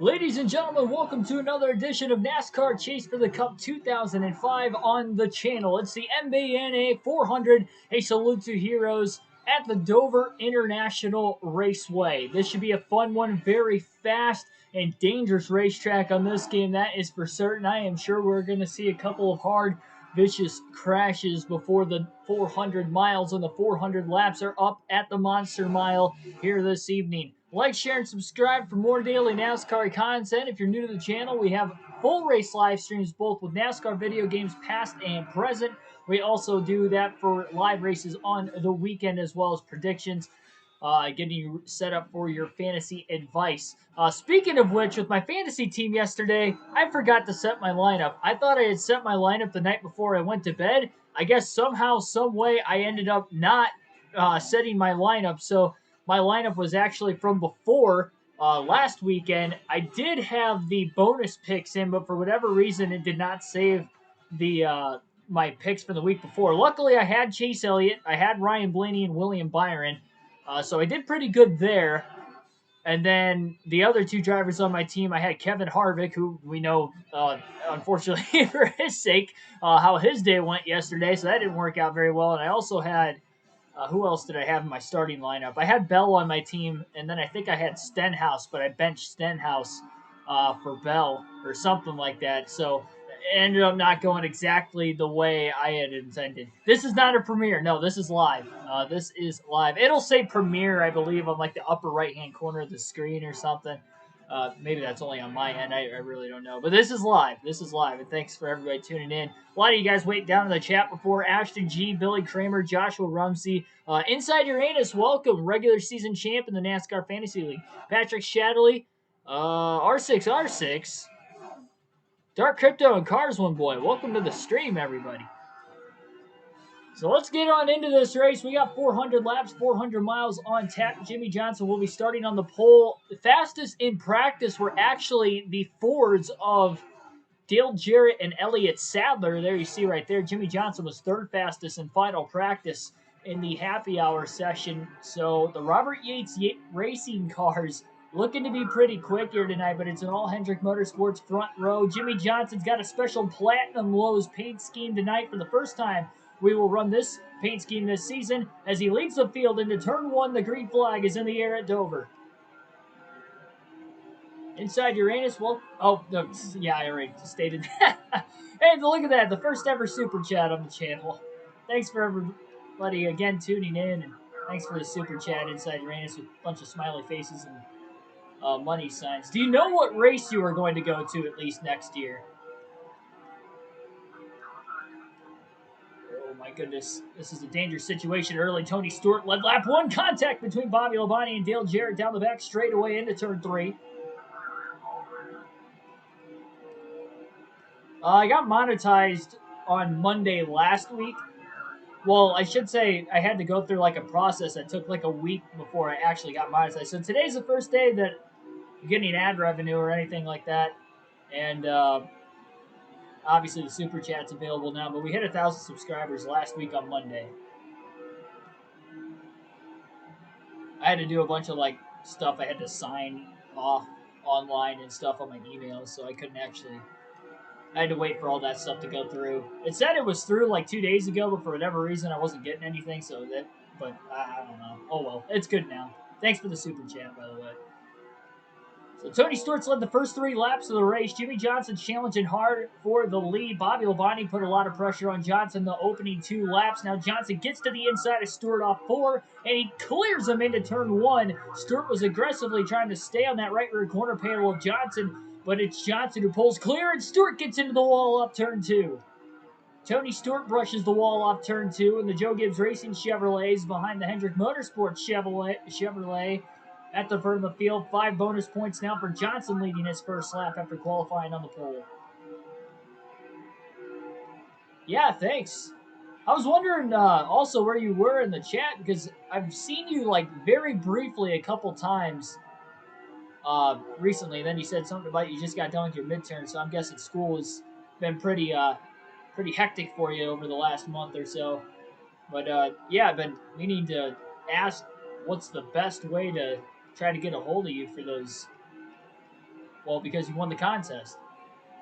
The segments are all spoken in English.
Ladies and gentlemen, welcome to another edition of NASCAR Chase for the Cup 2005 on the channel. It's the MBNA 400, a salute to heroes at the Dover International Raceway. This should be a fun one, very fast and dangerous racetrack on this game, that is for certain. I am sure we're going to see a couple of hard, vicious crashes before the 400 miles and the 400 laps are up at the Monster Mile here this evening. Like, share, and subscribe for more daily NASCAR content. If you're new to the channel, we have full race live streams both with NASCAR video games past and present. We also do that for live races on the weekend as well as predictions, getting you set up for your fantasy advice. Speaking of which, with my fantasy team yesterday, I forgot to set my lineup. I thought I had set my lineup the night before I went to bed. I guess somehow, some way, I ended up not setting my lineup. So my lineup was actually from before last weekend. I did have the bonus picks in, but for whatever reason, it did not save the my picks from the week before. Luckily, I had Chase Elliott, I had Ryan Blaney, and William Byron, so I did pretty good there. And then the other two drivers on my team, I had Kevin Harvick, who we know, unfortunately for his sake, how his day went yesterday, so that didn't work out very well. And I also had who else did I have in my starting lineup? I had Bell on my team, and then I think I had Stenhouse, but I benched Stenhouse for Bell or something like that. So it ended up not going exactly the way I had intended. This is not a premiere. No, this is live. This is live. It'll say premiere, I believe, on like the upper right-hand corner of the screen or something. Maybe that's only on my end. I really don't know. But this is live. This is live. And thanks for everybody tuning in. A lot of you guys wait down in the chat before. Ashton G, Billy Kramer, Joshua Rumsey. Inside Uranus, welcome. Regular season champ in the NASCAR Fantasy League. Patrick Shadley. R6R6. Dark Crypto and Cars One Boy. Welcome to the stream, everybody. So let's get on into this race. We got 400 laps, 400 miles on tap. Jimmy Johnson will be starting on the pole. The fastest in practice were actually the Fords of Dale Jarrett and Elliott Sadler. There you see right there. Jimmy Johnson was third fastest in final practice in the happy hour session. So the Robert Yates racing cars looking to be pretty quick here tonight, but it's an all Hendrick Motorsports front row. Jimmy Johnson's got a special Platinum Lowe's paint scheme tonight for the first time. We will run this paint scheme this season as he leads the field into turn one. The green flag is in the air at Dover. Inside Uranus, well, oh, no, yeah, I already stated that. Hey, look at that, the first ever super chat on the channel. Thanks for everybody again tuning in, and thanks for the super chat Inside Uranus with a bunch of smiley faces and money signs. Do you know what race you are going to go to at least next year? Oh my goodness, this is a dangerous situation early. Tony Stewart led lap one, contact between Bobby Labonte and Dale Jarrett down the back straightaway into turn three. I got monetized on Monday last week. Well, I should say I had to go through like a process that took like a week before I actually got monetized. So today's the first day that I'm getting ad revenue or anything like that. And obviously the super chat's available now, but we hit 1,000 subscribers last week on Monday. I had to do a bunch of like stuff. I had to sign off online and stuff on my emails, so I couldn't actually. I had to wait for all that stuff to go through. It said it was through like 2 days ago, but for whatever reason, I wasn't getting anything. So that, but I don't know. Oh well, it's good now. Thanks for the super chat, by the way. So Tony Stewart's led the first 3 laps of the race. Jimmy Johnson's challenging hard for the lead. Bobby Labonte put a lot of pressure on Johnson the opening 2 laps. Now Johnson gets to the inside of Stewart off 4, and he clears him into turn 1. Stewart was aggressively trying to stay on that right rear corner panel of Johnson, but it's Johnson who pulls clear, and Stewart gets into the wall up turn 2. Tony Stewart brushes the wall off turn 2, and the Joe Gibbs Racing Chevrolet is behind the Hendrick Motorsports Chevrolet at the front of the field. 5 bonus points now for Johnson leading his first lap after qualifying on the pole. Yeah, thanks. I was wondering also where you were in the chat, because I've seen you like very briefly a couple times recently. Then you said something about you just got done with your midterm, so I'm guessing school has been pretty hectic for you over the last month or so. But yeah, I've been meaning to ask what's the best way to try to get a hold of you for those Well, because you won the contest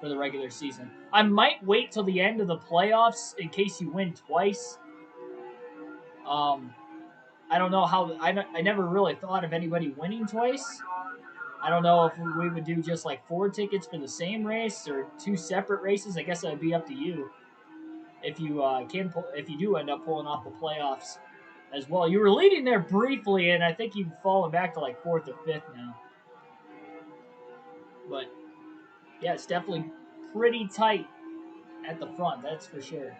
for the regular season. I might wait till the end of the playoffs in case you win twice. I don't know how. I never really thought of anybody winning twice. I don't know if we would do just like 4 tickets for the same race or 2 separate races. I guess that would be up to you if you if you do end up pulling off the playoffs as well. You were leading there briefly, and I think you've fallen back to like 4th or 5th now. But yeah, it's definitely pretty tight at the front. That's for sure.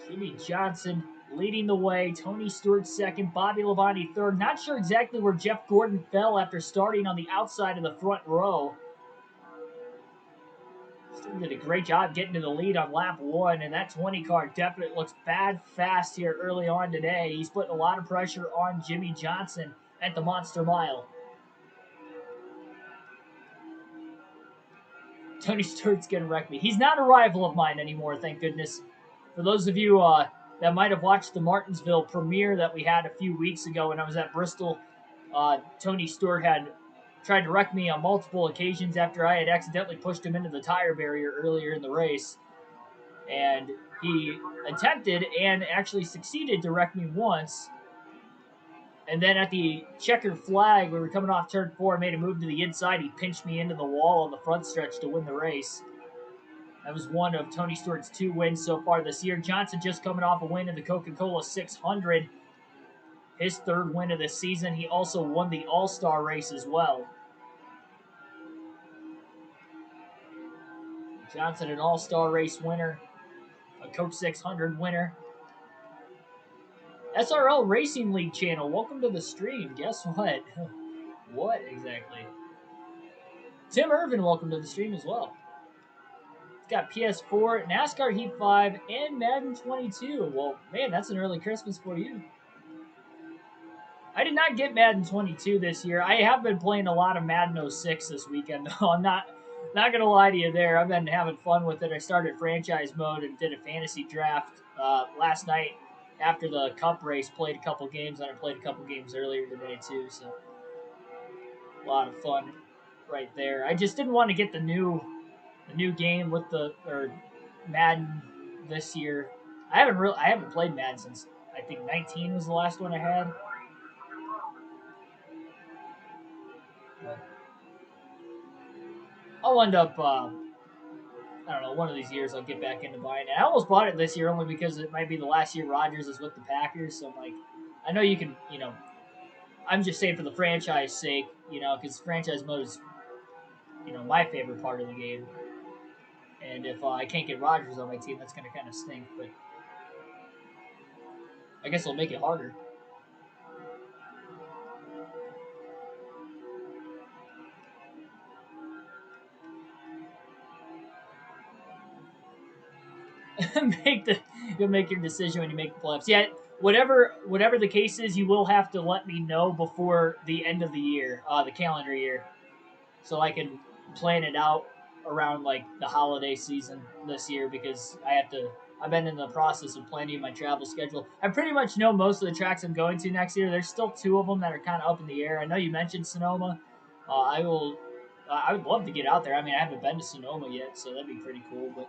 Jimmy Johnson leading the way. Tony Stewart second. Bobby Labonte third. Not sure exactly where Jeff Gordon fell after starting on the outside of the front row. Stewart did a great job getting to the lead on lap 1, and that 20 car definitely looks bad fast here early on today. He's putting a lot of pressure on Jimmy Johnson at the Monster Mile. Tony Stewart's going to wreck me. He's not a rival of mine anymore, thank goodness. For those of you that might have watched the Martinsville premiere that we had a few weeks ago when I was at Bristol, Tony Stewart had tried to wreck me on multiple occasions after I had accidentally pushed him into the tire barrier earlier in the race. And he attempted and actually succeeded to wreck me once. And then at the checkered flag, we were coming off turn 4, made a move to the inside. He pinched me into the wall on the front stretch to win the race. That was one of Tony Stewart's 2 wins so far this year. Johnson just coming off a win in the Coca-Cola 600. His 3rd win of the season. He also won the All-Star race as well. Johnson, an All-Star race winner. A Coke 600 winner. SRL Racing League channel, welcome to the stream. Guess what? What exactly? Tim Irvin, welcome to the stream as well. It's got PS4, NASCAR Heat 5, and Madden 22. Well, man, that's an early Christmas for you. I did not get Madden 22 this year. I have been playing a lot of Madden 06 this weekend, though. I'm not going to lie to you there. I've been having fun with it. I started franchise mode and did a fantasy draft last night after the Cup race. Played a couple games, and I played a couple games earlier today, too. So, a lot of fun right there. I just didn't want to get the new game with Madden this year. I haven't played Madden since I think 19 was the last one I had. But I'll end up I don't know, one of these years I'll get back into buying it. I almost bought it this year only because it might be the last year Rodgers is with the Packers. So I'm like, I know you can, I'm just saying for the franchise sake, because franchise mode is, my favorite part of the game. And if I can't get Rodgers on my team, that's going to kind of stink. But I guess it'll make it harder. You'll make your decision when you make the playoffs. Yeah, whatever the case is, you will have to let me know before the end of the year, the calendar year, so I can plan it out around like the holiday season this year because I've been in the process of planning my travel schedule. I pretty much know most of the tracks I'm going to next year. There's still 2 of them that are kind of up in the air. I know you mentioned Sonoma. I would love to get out there. I mean, I haven't been to Sonoma yet, so that'd be pretty cool. But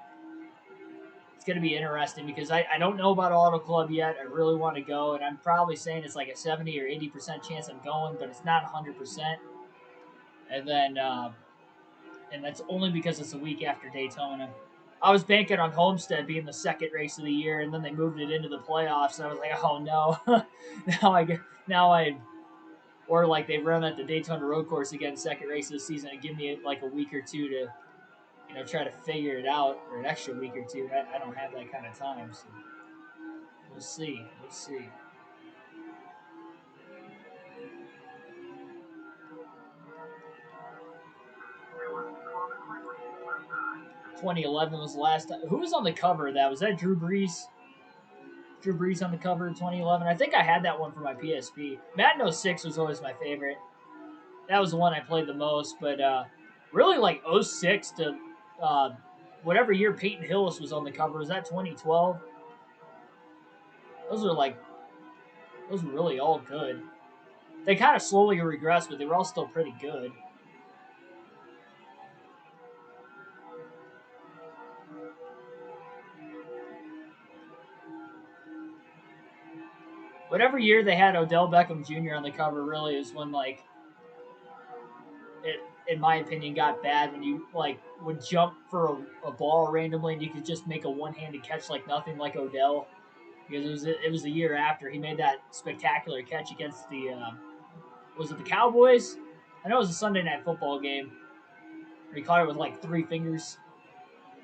it's going to be interesting because I don't know about Auto Club yet. I really want to go, and I'm probably saying it's like a 70 or 80% chance I'm going, but it's not 100%. And then, and that's only because it's a week after Daytona. I was banking on Homestead being the second race of the year, and then they moved it into the playoffs, and I was like, oh no, or like they run at the Daytona Road Course again, second race of the season, and give me like a week or two to, try to figure it out, or an extra week or two. I don't have that kind of time, so we'll see. 2011 was the last time. Who was on the cover of that? Was that Drew Brees? Drew Brees on the cover of 2011. I think I had that one for my PSP. Madden 06 was always my favorite. That was the one I played the most. But really, like 06 to whatever year Peyton Hillis was on the cover. Was that 2012? Those are like Those were really all good. They kind of slowly regressed, but they were all still pretty good. Whatever year they had Odell Beckham Jr. on the cover really is when, like, it, in my opinion, got bad when you, like, would jump for a ball randomly and you could just make a one-handed catch like nothing, like Odell. Because it was the year after he made that spectacular catch against the was it the Cowboys? I know it was a Sunday night football game. He caught it with like 3 fingers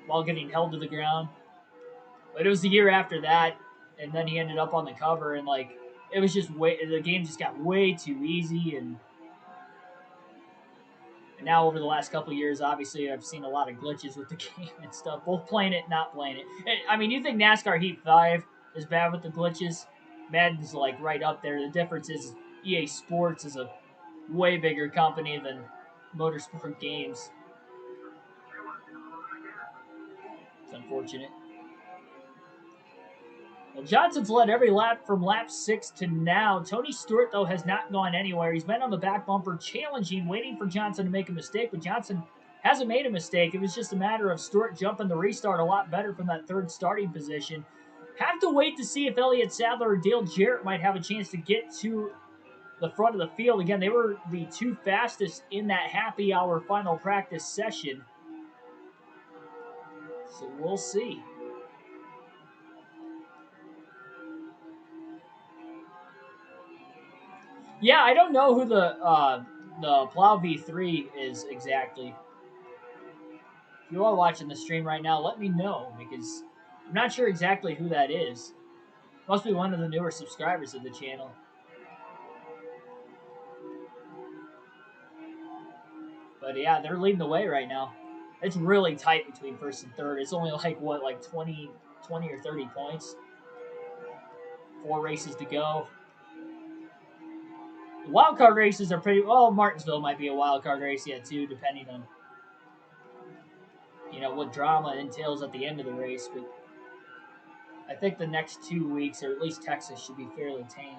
while getting held to the ground. But it was the year after that, and then he ended up on the cover, and like it was just the game just got way too easy, and now over the last couple of years, obviously I've seen a lot of glitches with the game and stuff, both playing it, and not playing it. I mean, you think NASCAR Heat 5 is bad with the glitches? Madden's like right up there. The difference is EA Sports is a way bigger company than Motorsport Games. It's unfortunate. Well, Johnson's led every lap from lap 6 to now. Tony Stewart, though, has not gone anywhere. He's been on the back bumper, challenging, waiting for Johnson to make a mistake, but Johnson hasn't made a mistake. It was just a matter of Stewart jumping the restart a lot better from that third starting position. Have to wait to see if Elliott Sadler or Dale Jarrett might have a chance to get to the front of the field. Again, they were the 2 fastest in that happy hour final practice session. So we'll see. Yeah, I don't know who the Plow V3 is exactly. If you are watching the stream right now, let me know because I'm not sure exactly who that is. Must be one of the newer subscribers of the channel. But yeah, they're leading the way right now. It's really tight between first and third. It's only like what, like 20 or 30 points. 4 races to go. The wild card races are pretty well. Martinsville might be a wild card race yet too, depending on what drama entails at the end of the race. But I think the next 2 weeks, or at least Texas, should be fairly tame.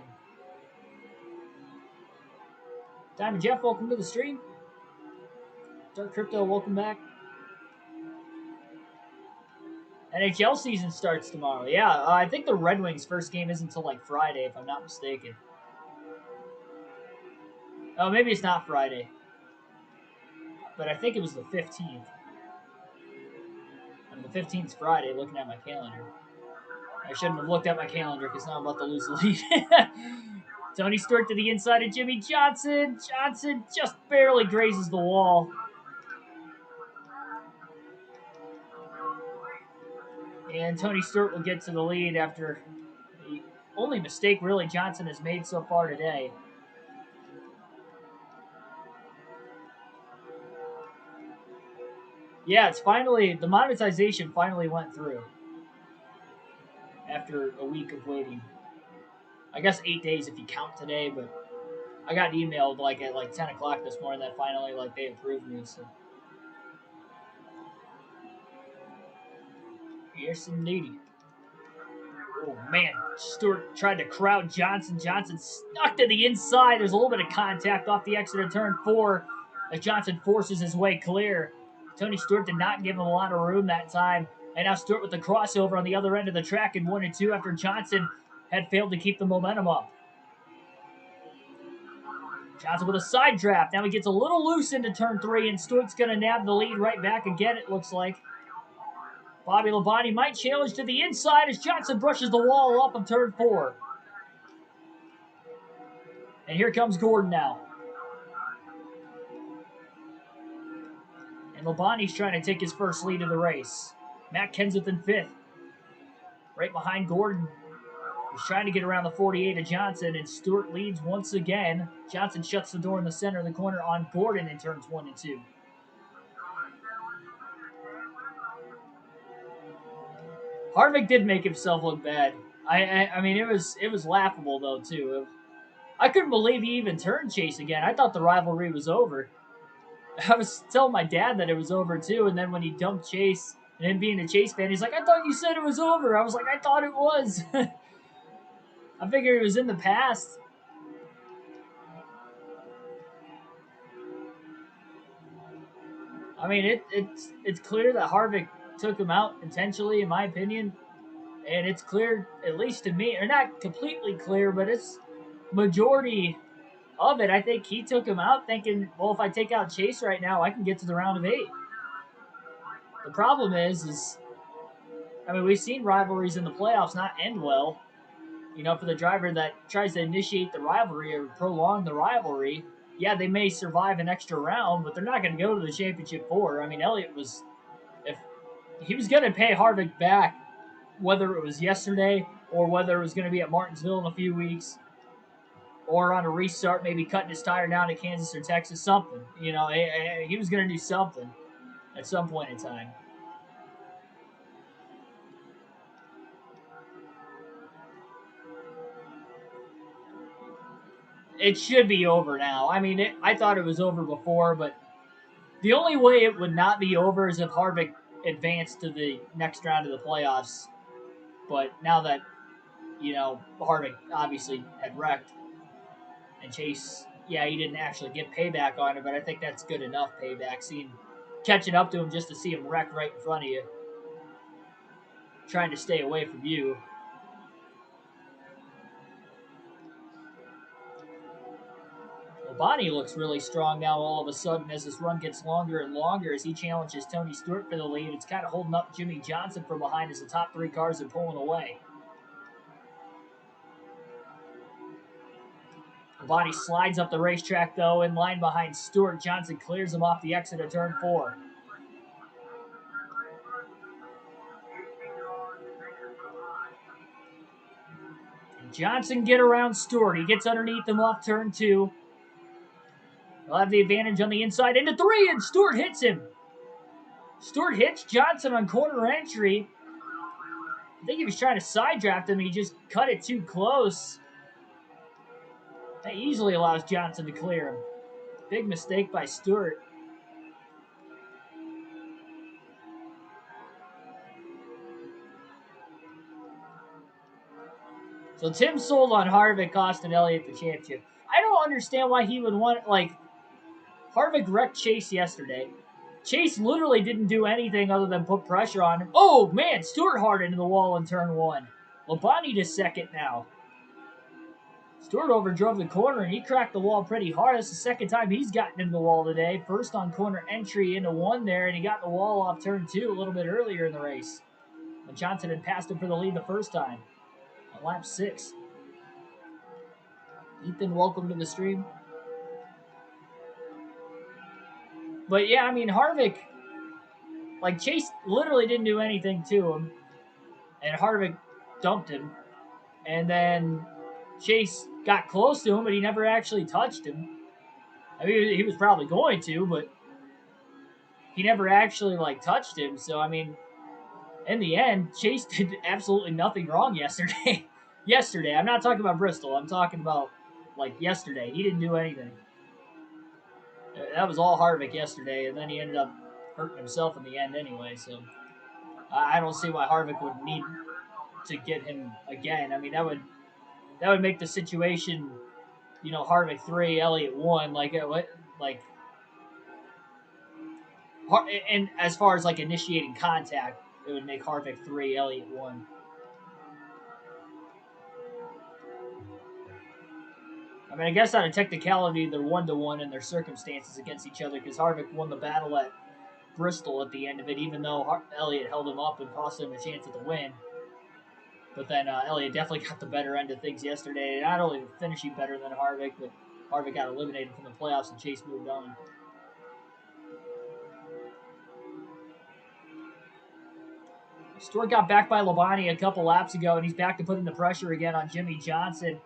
Diamond Jeff, welcome to the stream. Dark Crypto, welcome back. NHL season starts tomorrow. Yeah, I think the Red Wings' first game isn't until like Friday, if I'm not mistaken. Oh, maybe it's not Friday. But I think it was the 15th. And the 15th is Friday, looking at my calendar. I shouldn't have looked at my calendar because now I'm about to lose the lead. Tony Stewart to the inside of Jimmy Johnson. Johnson just barely grazes the wall. And Tony Stewart will get to the lead after the only mistake really Johnson has made so far today. Yeah, it's finally, the monetization finally went through after a week of waiting. I guess 8 days if you count today, but I got emailed like at like 10 o'clock this morning that finally like they approved me. So yes, indeed. Oh man, Stewart tried to crowd Johnson. Johnson stuck to the inside. There's a little bit of contact off the exit of turn 4 as Johnson forces his way clear. Tony Stewart did not give him a lot of room that time. And now Stewart with the crossover on the other end of the track in 1 and 2 after Johnson had failed to keep the momentum up. Johnson with a side draft. Now he gets a little loose into turn 3, and Stewart's going to nab the lead right back again, it looks like. Bobby Labonte might challenge to the inside as Johnson brushes the wall off of turn 4. And here comes Gordon now. And Labonte's trying to take his first lead of the race. Matt Kenseth in 5th. Right behind Gordon. He's trying to get around the 48 of Johnson, and Stewart leads once again. Johnson shuts the door in the center of the corner on Gordon in turns 1 and 2. Harvick did make himself look bad. I mean, it was laughable, though, too. I couldn't believe he even turned Chase again. I thought the rivalry was over. I was telling my dad that it was over, too, and then when he dumped Chase, and him being a Chase fan, he's like, I thought you said it was over. I was like, I thought it was. I figured it was in the past. I mean, it's clear that Harvick took him out intentionally, in my opinion, and it's clear, at least to me, or not completely clear, but it's majority of it. I think he took him out, thinking, well, if I take out Chase right now, I can get to the round of 8. The problem is I mean, we've seen rivalries in the playoffs not end well. You know, for the driver that tries to initiate the rivalry or prolong the rivalry, yeah, they may survive an extra round, but they're not going to go to the championship 4. I mean, Elliott was, if he was going to pay Harvick back, whether it was yesterday or whether it was going to be at Martinsville in a few weeks or on a restart, maybe cutting his tire down to Kansas or Texas, something. You know, he was going to do something at some point in time. It should be over now. I mean, I thought it was over before, but the only way it would not be over is if Harvick advanced to the next round of the playoffs. But now that, you know, Harvick obviously had wrecked and Chase, yeah, he didn't actually get payback on it, but I think that's good enough payback. Seeing, catching up to him just to see him wreck right in front of you, trying to stay away from you. Well, Bonnie looks really strong now all of a sudden as this run gets longer and longer as he challenges Tony Stewart for the lead. It's kind of holding up Jimmy Johnson from behind as the top 3 cars are pulling away. Bonnie slides up the racetrack, though, in line behind Stewart. Johnson clears him off the exit of turn 4. Johnson get around Stewart. He gets underneath him off turn 2. He'll have the advantage on the inside into 3, and Stewart hits him. Stewart hits Johnson on corner entry. I think he was trying to side draft him. He just cut it too close. That easily allows Johnson to clear him. Big mistake by Stewart. So Tim sold on Harvick, costing Elliott the championship. I don't understand why he would want, like, Harvick wrecked Chase yesterday. Chase literally didn't do anything other than put pressure on him. Oh, man, Stewart hard into the wall in turn 1. Labonte to second now. Stewart overdrove the corner, and he cracked the wall pretty hard. That's the second time he's gotten into the wall today. First on corner entry into 1 there, and he got the wall off turn 2 a little bit earlier in the race, when Johnson had passed him for the lead the first time on lap 6. Ethan, welcome to the stream. But yeah, I mean, Harvick, like, Chase literally didn't do anything to him, and Harvick dumped him. And then Chase got close to him, but he never actually touched him. I mean, he was probably going to, but he never actually, like, touched him. So, I mean, in the end, Chase did absolutely nothing wrong yesterday. Yesterday. I'm not talking about Bristol. I'm talking about, like, yesterday. He didn't do anything. That was all Harvick yesterday, and then he ended up hurting himself in the end anyway. So I don't see why Harvick would need to get him again. I mean, that would make the situation, you know, Harvick 3, Elliott 1. And as far as like initiating contact, it would make Harvick 3, Elliott 1. I mean, I guess on a technicality, they're 1-1 in their circumstances against each other because Harvick won the battle at Bristol at the end of it, even though Elliott held him up and cost him a chance at the win. But then Elliott definitely got the better end of things yesterday. Not only finishing better than Harvick, but Harvick got eliminated from the playoffs and Chase moved on. Stewart got back by Labonte a couple laps ago, and he's back to putting the pressure again on Jimmy Johnson.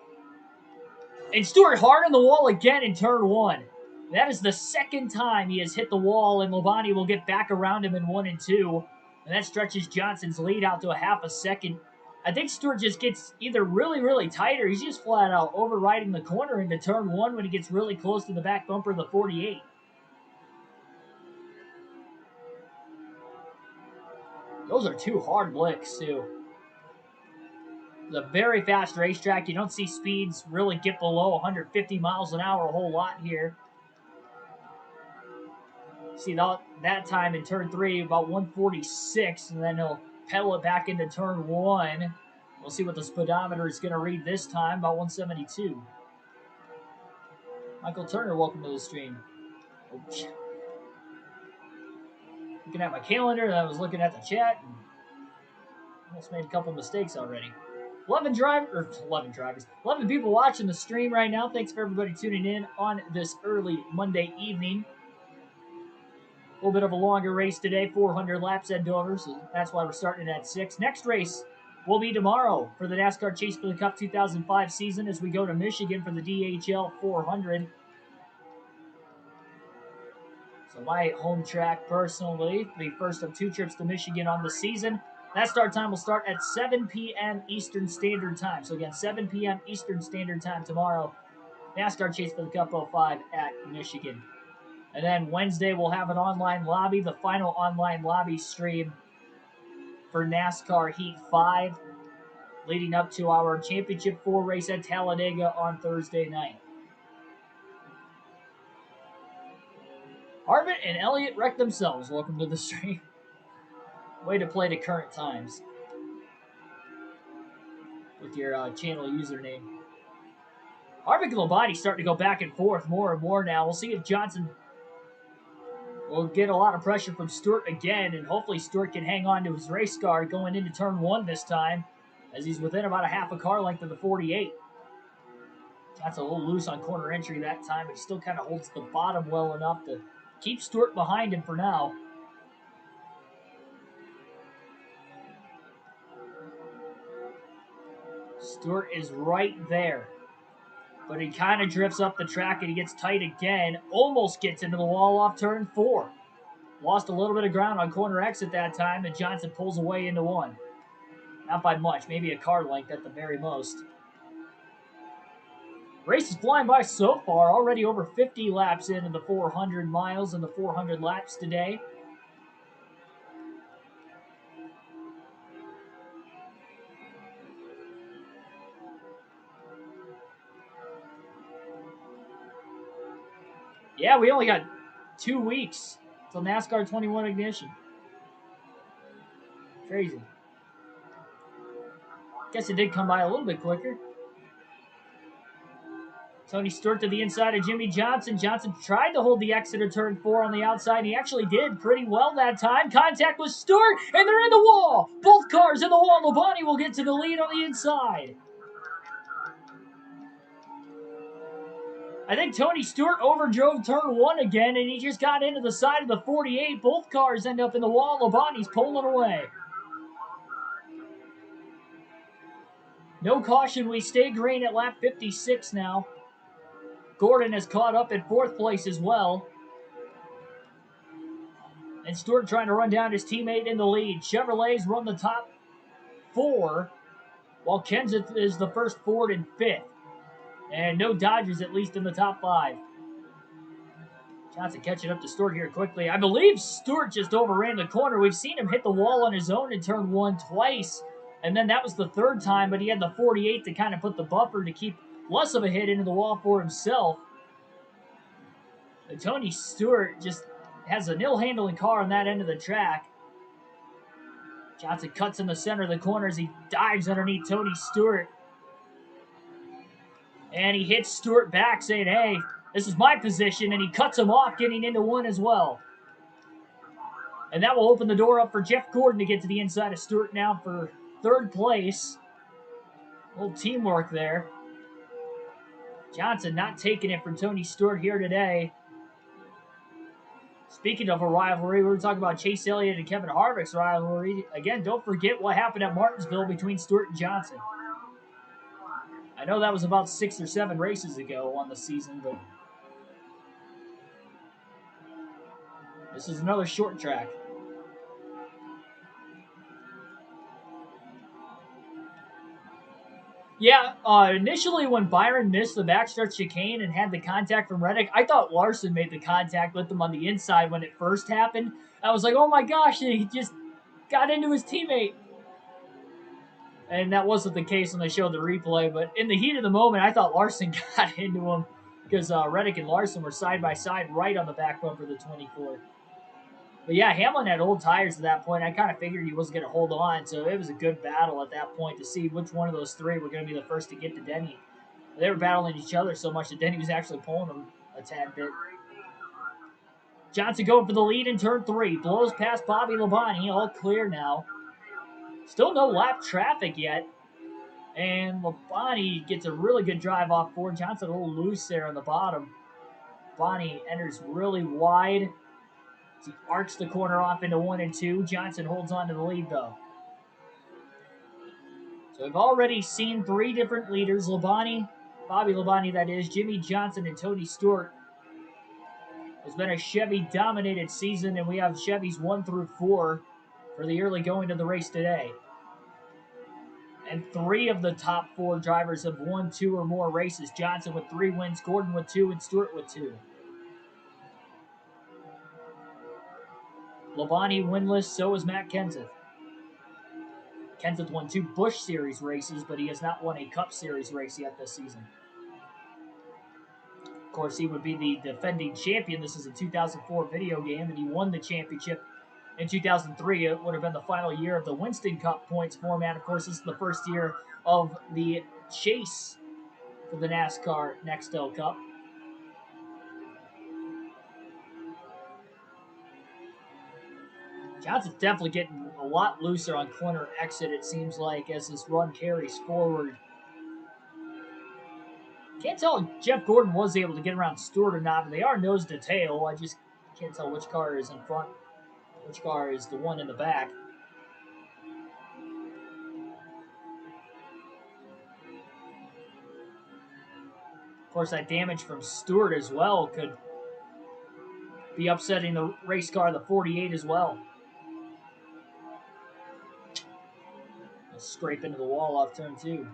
And Stewart hard on the wall again in turn 1. That is the second time he has hit the wall, and Labonte will get back around him in 1 and 2. And that stretches Johnson's lead out to a half a second. I think Stewart just gets either really, really tight, or he's just flat out overriding the corner into turn 1 when he gets really close to the back bumper of the 48. Those are 2 hard licks, too. It's a very fast racetrack. You don't see speeds really get below 150 miles an hour a whole lot here. See that time in turn 3, about 146, and then he'll pedal it back into turn 1. We'll see what the speedometer is going to read this time, about 172. Michael Turner, welcome to the stream. Oops. Looking at my calendar, and I was looking at the chat, and almost made a couple mistakes already. 11 people watching the stream right now. Thanks for everybody tuning in on this early Monday evening. A little bit of a longer race today, 400 laps at Dover, so that's why we're starting at 6. Next race will be tomorrow for the NASCAR Chase for the Cup 2005 season as we go to Michigan for the DHL 400. So my home track personally, the first of 2 trips to Michigan on the season. That start time will start at 7 p.m. Eastern Standard Time. So again, 7 p.m. Eastern Standard Time tomorrow. NASCAR Chase for the Cup 05 at Michigan. And then Wednesday, we'll have an online lobby, the final online lobby stream for NASCAR Heat 5, leading up to our Championship 4 race at Talladega on Thursday night. Harvick and Elliott wreck themselves. Welcome to the stream. Way to play to current times with your channel username. Harvick and Labonte starting to go back and forth more and more now. We'll see if Johnson will get a lot of pressure from Stewart again, and hopefully Stewart can hang on to his race car going into turn 1 this time, as he's within about a half a car length of the 48. That's a little loose on corner entry that time, but he still kind of holds the bottom well enough to keep Stewart behind him for now. Stewart is right there, but he kind of drifts up the track and he gets tight again, almost gets into the wall off turn 4. Lost a little bit of ground on corner exit that time, and Johnson pulls away into 1. Not by much, maybe a car length at the very most. Race is flying by so far, already over 50 laps into the 400 miles and the 400 laps today. Yeah, we only got 2 weeks till NASCAR 21 ignition. Crazy. Guess it did come by a little bit quicker. Tony Stewart to the inside of Jimmy Johnson. Johnson tried to hold the exit of turn 4 on the outside. He actually did pretty well that time. Contact with Stewart, and they're in the wall. Both cars in the wall. Labonte will get to the lead on the inside. I think Tony Stewart overdrove turn 1 again, and he just got into the side of the 48. Both cars end up in the wall. Labonte's pulling away. No caution. We stay green at lap 56 now. Gordon has caught up in 4th place as well. And Stewart trying to run down his teammate in the lead. Chevrolets run the top 4, while Kenseth is the first Ford in 5th. And no Dodgers, at least in the top 5. Johnson catching up to Stewart here quickly. I believe Stewart just overran the corner. We've seen him hit the wall on his own in turn 1 twice. And then that was the 3rd time, but he had the 48 to kind of put the buffer to keep less of a hit into the wall for himself. And Tony Stewart just has a nil-handling car on that end of the track. Johnson cuts in the center of the corner as he dives underneath Tony Stewart. And he hits Stewart back saying, hey, this is my position, and he cuts him off getting into 1 as well. And that will open the door up for Jeff Gordon to get to the inside of Stewart now for 3rd place. A little teamwork there. Johnson not taking it from Tony Stewart here today. Speaking of a rivalry, we were talking about Chase Elliott and Kevin Harvick's rivalry. Again, don't forget what happened at Martinsville between Stewart and Johnson. I know that was about 6 or 7 races ago on the season, but this is another short track. Yeah, initially when Byron missed the backstretch chicane and had the contact from Reddick, I thought Larson made the contact with him on the inside when it first happened. I was like, oh my gosh, he just got into his teammate. And that wasn't the case when they showed the replay. But in the heat of the moment, I thought Larson got into him because Reddick and Larson were side by side right on the back bumper of the 24. But yeah, Hamlin had old tires at that point. I kind of figured he wasn't going to hold on, so it was a good battle at that point to see which one of those three were going to be the first to get to Denny. They were battling each other so much that Denny was actually pulling them a tad bit. Johnson going for the lead in turn 3. Blows past Bobby Labonte. All clear now. Still no lap traffic yet. And Labonte gets a really good drive off Ford. Johnson a little loose there on the bottom. Labonte enters really wide. He arcs the corner off into 1 and 2. Johnson holds on to the lead, though. So we've already seen 3 different leaders. Bobby Labonte, that is, Jimmy Johnson, and Tony Stewart. It's been a Chevy-dominated season, and we have Chevys 1 through 4 for the early going of the race today. And 3 of the top 4 drivers have won 2 or more races. Johnson with 3 wins, Gordon with 2, and Stewart with 2. Labonte winless, so is Matt Kenseth. Kenseth won 2 Busch Series races, but he has not won a Cup Series race yet this season. Of course, he would be the defending champion. This is a 2004 video game, and he won the championship in 2003. It would have been the final year of the Winston Cup points format. Of course, this is the first year of the chase for the NASCAR Nextel Cup. Johnson's definitely getting a lot looser on corner exit, it seems like, as this run carries forward. Can't tell if Jeff Gordon was able to get around Stewart or not, but they are nose to tail. I just can't tell which car is in front, which car is the one in the back. Of course, that damage from Stewart as well could be upsetting the race car, the 48 as well. Scrape into the wall off turn 2.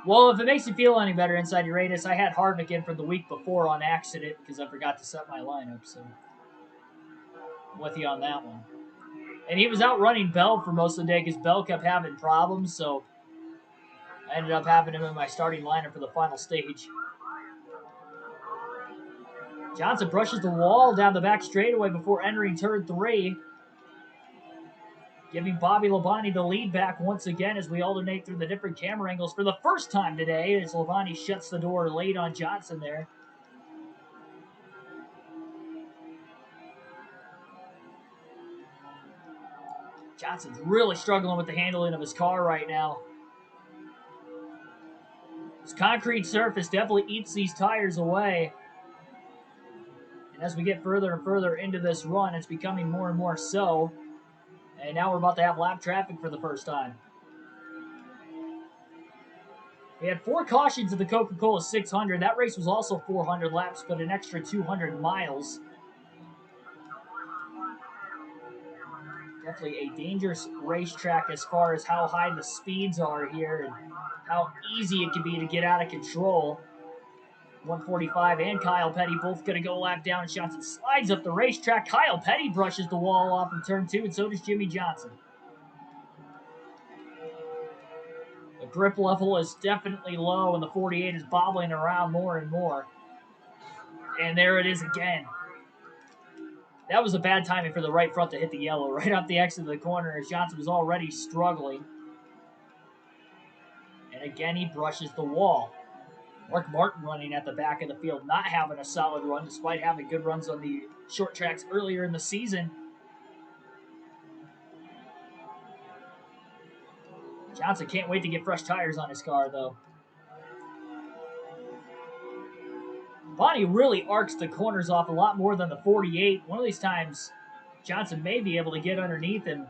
Well, if it makes you feel any better, Inside Uranus, I had Harvick in from the week before on accident because I forgot to set my lineup, so I'm with you on that one. And he was out running Bell for most of the day because Bell kept having problems, so I ended up having him in my starting lineup for the final stage. Johnson brushes the wall down the back straightaway before entering turn 3, giving Bobby Labonte the lead back once again as we alternate through the different camera angles for the first time today as Labonte shuts the door late on Johnson there. Johnson's really struggling with the handling of his car right now. This concrete surface definitely eats these tires away. And as we get further and further into this run, it's becoming more and more so. And now we're about to have lap traffic for the first time. We had 4 cautions at the Coca-Cola 600. That race was also 400 laps, but an extra 200 miles. Definitely a dangerous racetrack as far as how high the speeds are here and how easy it can be to get out of control. 145 and Kyle Petty both going to go lap down. Johnson slides up the racetrack. Kyle Petty brushes the wall off in turn 2, and so does Jimmy Johnson. The grip level is definitely low, and the 48 is bobbling around more and more. And there it is again. That was a bad timing for the right front to hit the yellow right off the exit of the corner as Johnson was already struggling. And again, he brushes the wall. Mark Martin running at the back of the field, not having a solid run despite having good runs on the short tracks earlier in the season. Johnson can't wait to get fresh tires on his car, though. Bonnie really arcs the corners off a lot more than the 48. One of these times, Johnson may be able to get underneath him.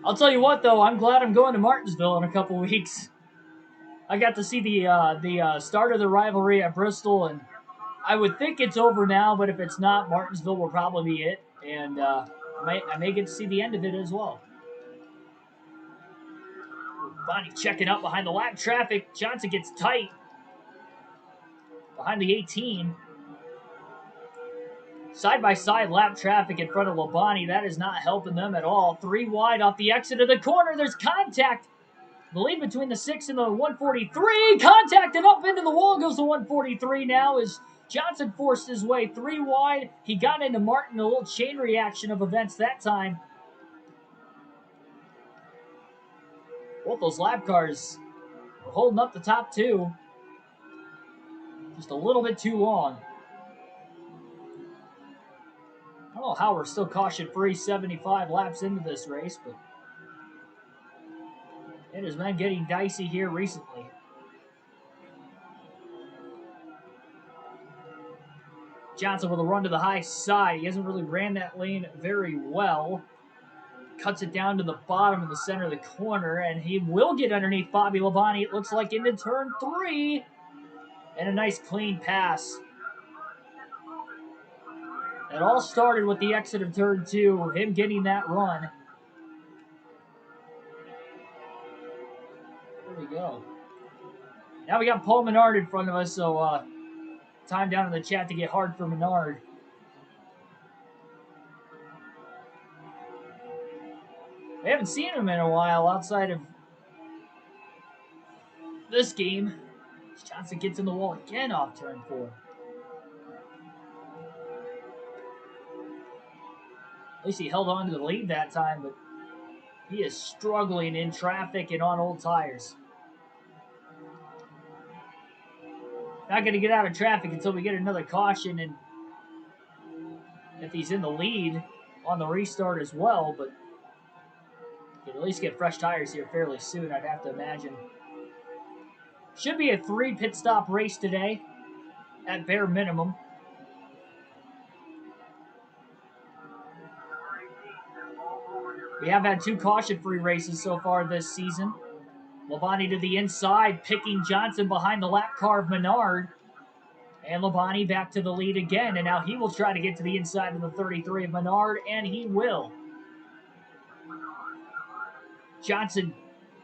I'll tell you what, though, I'm glad I'm going to Martinsville in a couple weeks. I got to see the start of the rivalry at Bristol, and I would think it's over now, but if it's not, Martinsville will probably be it, and I may get to see the end of it as well. Bonnie checking up behind the lap traffic. Johnson gets tight behind the 18. Side-by-side lap traffic in front of Labonte. That is not helping them at all. 3 wide off the exit of the corner. There's contact. The lead between the 6 and the 143. Contact and up into the wall goes the 143 now as Johnson forced his way 3 wide. He got into Martin, a little chain reaction of events that time. Both those lap cars were holding up the top 2. Just a little bit too long. I don't know how we're still caution-free 75 laps into this race, but it has been getting dicey here recently. Johnson with a run to the high side. He hasn't really ran that lane very well. Cuts it down to the bottom in the center of the corner, and he will get underneath Bobby Labonte, it looks like, into turn 3. And a nice clean pass. It all started with the exit of turn 2, him getting that run. There we go. Now we got Paul Menard in front of us, so time down in the chat to get hard for Menard. We haven't seen him in a while outside of this game. Johnson gets in the wall again off turn 4. At least he held on to the lead that time, but he is struggling in traffic and on old tires. Not going to get out of traffic until we get another caution, and if he's in the lead on the restart as well, but he can at least get fresh tires here fairly soon, I'd have to imagine. Should be a 3 pit stop race today, at bare minimum. We have had 2 caution-free races so far this season. Labonte to the inside, picking Johnson behind the lap car of Menard. And Labonte back to the lead again, and now he will try to get to the inside of the 33 of Menard, and he will. Johnson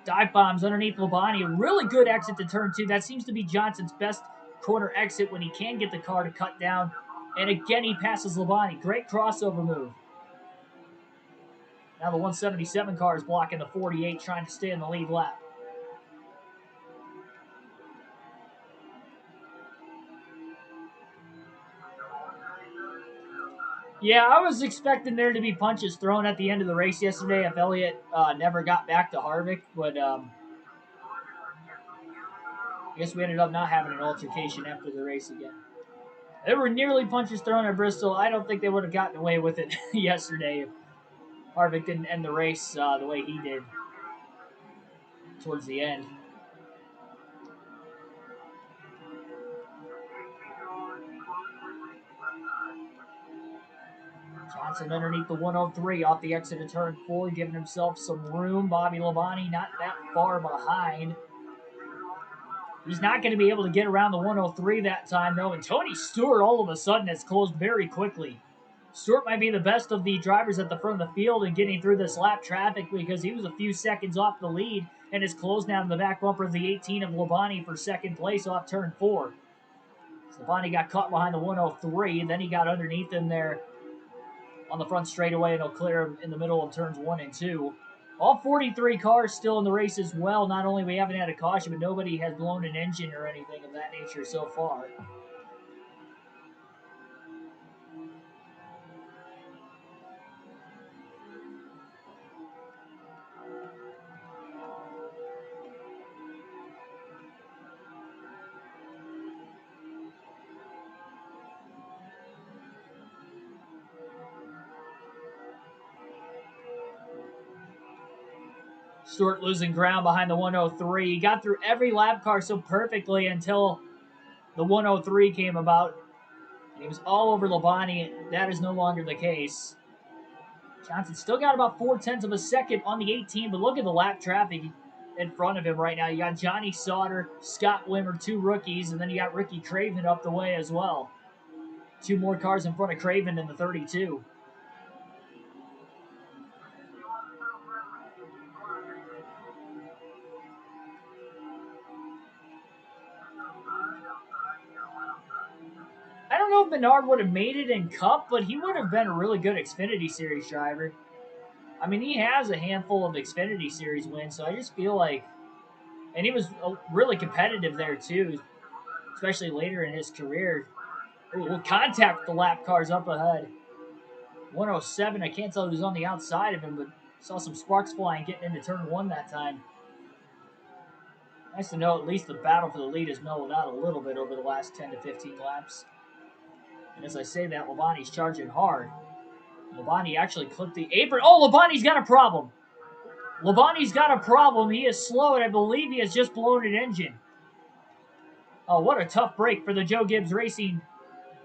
dive bombs underneath Labonte. A really good exit to turn 2. That seems to be Johnson's best corner exit when he can get the car to cut down. And again, he passes Labonte. Great crossover move. Now the 177 car is blocking the 48, trying to stay in the lead lap. Yeah, I was expecting there to be punches thrown at the end of the race yesterday if Elliott never got back to Harvick, but I guess we ended up not having an altercation after the race again. There were nearly punches thrown at Bristol. I don't think they would have gotten away with it yesterday if Harvick didn't end the race the way he did towards the end. Johnson underneath the 103 off the exit of turn 4, giving himself some room. Bobby Labonte not that far behind. He's not going to be able to get around the 103 that time, though. And Tony Stewart all of a sudden has closed very quickly. Stewart might be the best of the drivers at the front of the field in getting through this lap traffic because he was a few seconds off the lead and is closed down in the back bumper of the 18 of Labonte for second place off turn 4. Labonte got caught behind the 103, then he got underneath him there on the front straightaway, and he'll clear him in the middle of turns 1 and 2. All 43 cars still in the race as well. Not only we haven't had a caution, but nobody has blown an engine or anything of that nature so far. Stewart losing ground behind the 103. He got through every lap car so perfectly until the 103 came about. He was all over Labonte. That is no longer the case. Johnson still got about 0.4 of a second on the 18, but look at the lap traffic in front of him right now. You got Johnny Sauter, Scott Wimmer, 2 rookies, and then you got Ricky Craven up the way as well. 2 more cars in front of Craven in the 32. Menard would have made it in Cup, but he would have been a really good Xfinity Series driver. I mean, he has a handful of Xfinity Series wins, so I just feel like, and he was really competitive there too, especially later in his career. Ooh, we'll contact the lap cars up ahead. 107, I can't tell who's on the outside of him, but saw some sparks flying getting into turn 1 that time. Nice to know at least the battle for the lead has mellowed out a little bit over the last 10 to 15 laps. And as I say that, Labonte's charging hard. Labonte actually clipped the apron. Oh, Labonte's got a problem. Labonte's got a problem. He is slow, and I believe he has just blown an engine. Oh, what a tough break for the Joe Gibbs Racing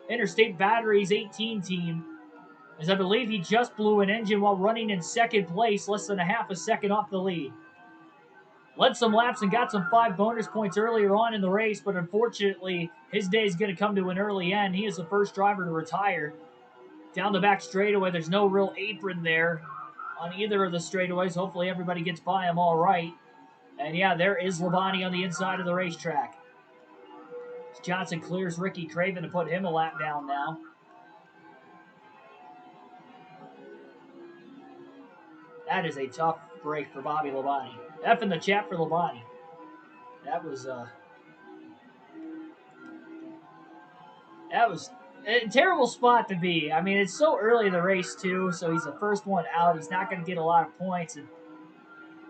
Interstate Batteries 18 team, as I believe he just blew an engine while running in second place, less than a half a second off the lead. Led some laps and got some 5 bonus points earlier on in the race, but unfortunately, his day is going to come to an early end. He is the first driver to retire. Down the back straightaway, there's no real apron there on either of the straightaways. Hopefully everybody gets by him all right. And yeah, there is Labonte on the inside of the racetrack. Johnson clears Ricky Craven to put him a lap down now. That is a tough break for Bobby Labonte. F in the chat for Labonte. That was a terrible spot to be. I mean, it's so early in the race, too, so he's the first one out. He's not going to get a lot of points. And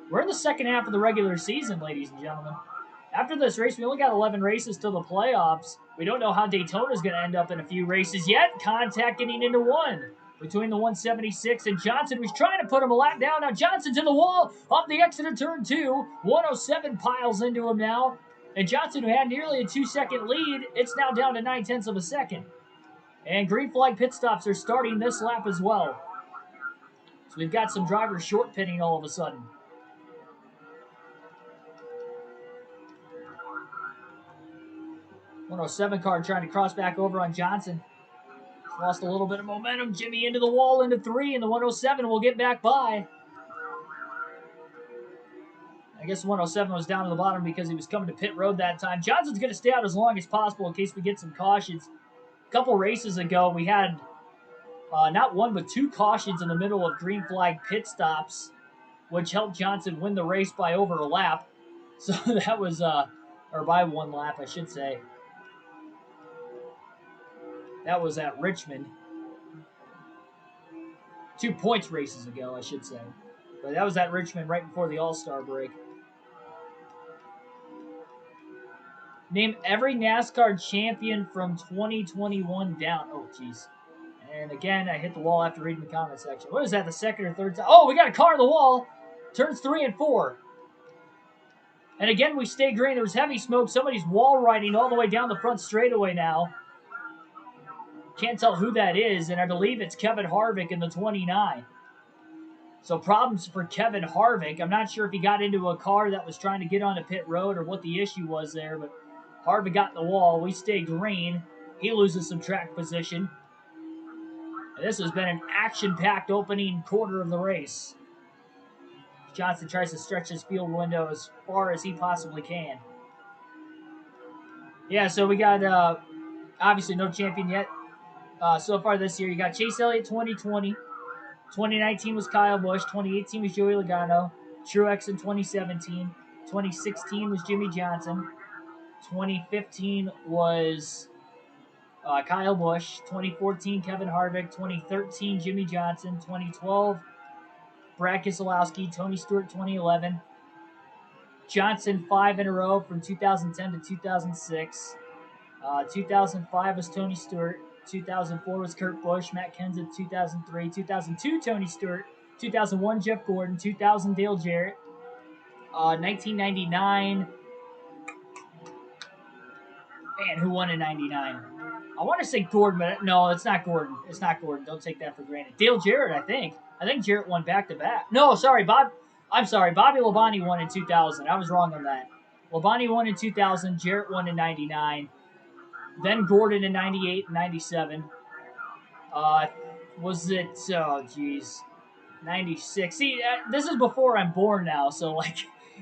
we're in the second half of the regular season, ladies and gentlemen. After this race, we only got 11 races till the playoffs. We don't know how Daytona's going to end up in a few races yet. Contact getting into one between the 176 and Johnson, who's trying to put him a lap down. Now Johnson to the wall off the exit of turn 2. 107 piles into him now. And Johnson, who had nearly a 2-second lead, it's now down to 9/10 of a second. And green flag pit stops are starting this lap as well. So we've got some drivers short pitting all of a sudden. .107 car trying to cross back over on Johnson. He's lost a little bit of momentum. Jimmy into the wall into 3, and the 107 will get back by. I guess the 107 was down to the bottom because he was coming to pit road that time. Johnson's going to stay out as long as possible in case we get some cautions. A couple races ago, we had not one but 2 cautions in the middle of green flag pit stops, which helped Johnson win the race by over a lap. So that was, or by 1 lap, I should say. That was at Richmond. 2 points races ago, I should say. But that was at Richmond right before the All-Star break. Name every NASCAR champion from 2021 down. Oh, jeez. And again, I hit the wall after reading the comment section. What is that, the second or third time? Oh, we got a car on the wall. Turns 3 and 4. And again, we stay green. There was heavy smoke. Somebody's wall riding all the way down the front straightaway now. Can't tell who that is, and I believe it's Kevin Harvick in the 29. So problems for Kevin Harvick. I'm not sure if he got into a car that was trying to get onto pit road or what the issue was there, but Harvick got in the wall. We stay green. He loses some track position. And this has been an action-packed opening quarter of the race. Johnson tries to stretch his field window as far as he possibly can. Yeah, so we got obviously no champion yet. So far this year, you got Chase Elliott 2020. 2019 was Kyle Busch. 2018 was Joey Logano. Truex in 2017. 2016 was Jimmy Johnson. 2015 was Kyle Busch. 2014, Kevin Harvick. 2013, Jimmy Johnson. 2012, Brad Keselowski. Tony Stewart, 2011. Johnson 5 in a row from 2010 to 2006. 2005 was Tony Stewart. 2004 was Kurt Busch. Matt Kenseth, 2003. 2002, Tony Stewart. 2001, Jeff Gordon. 2000, Dale Jarrett. 1999. Man, who won in 99? I want to say Gordon, but no, it's not Gordon. It's not Gordon. Don't take that for granted. Dale Jarrett, I think. I think Jarrett won back-to-back. No, sorry, I'm sorry. Bobby Labonte won in 2000. I was wrong on that. Labonte won in 2000. Jarrett won in 99. Then Gordon in 98 and 97. Was it, oh, geez, 96. See, this is before I'm born now, so, like,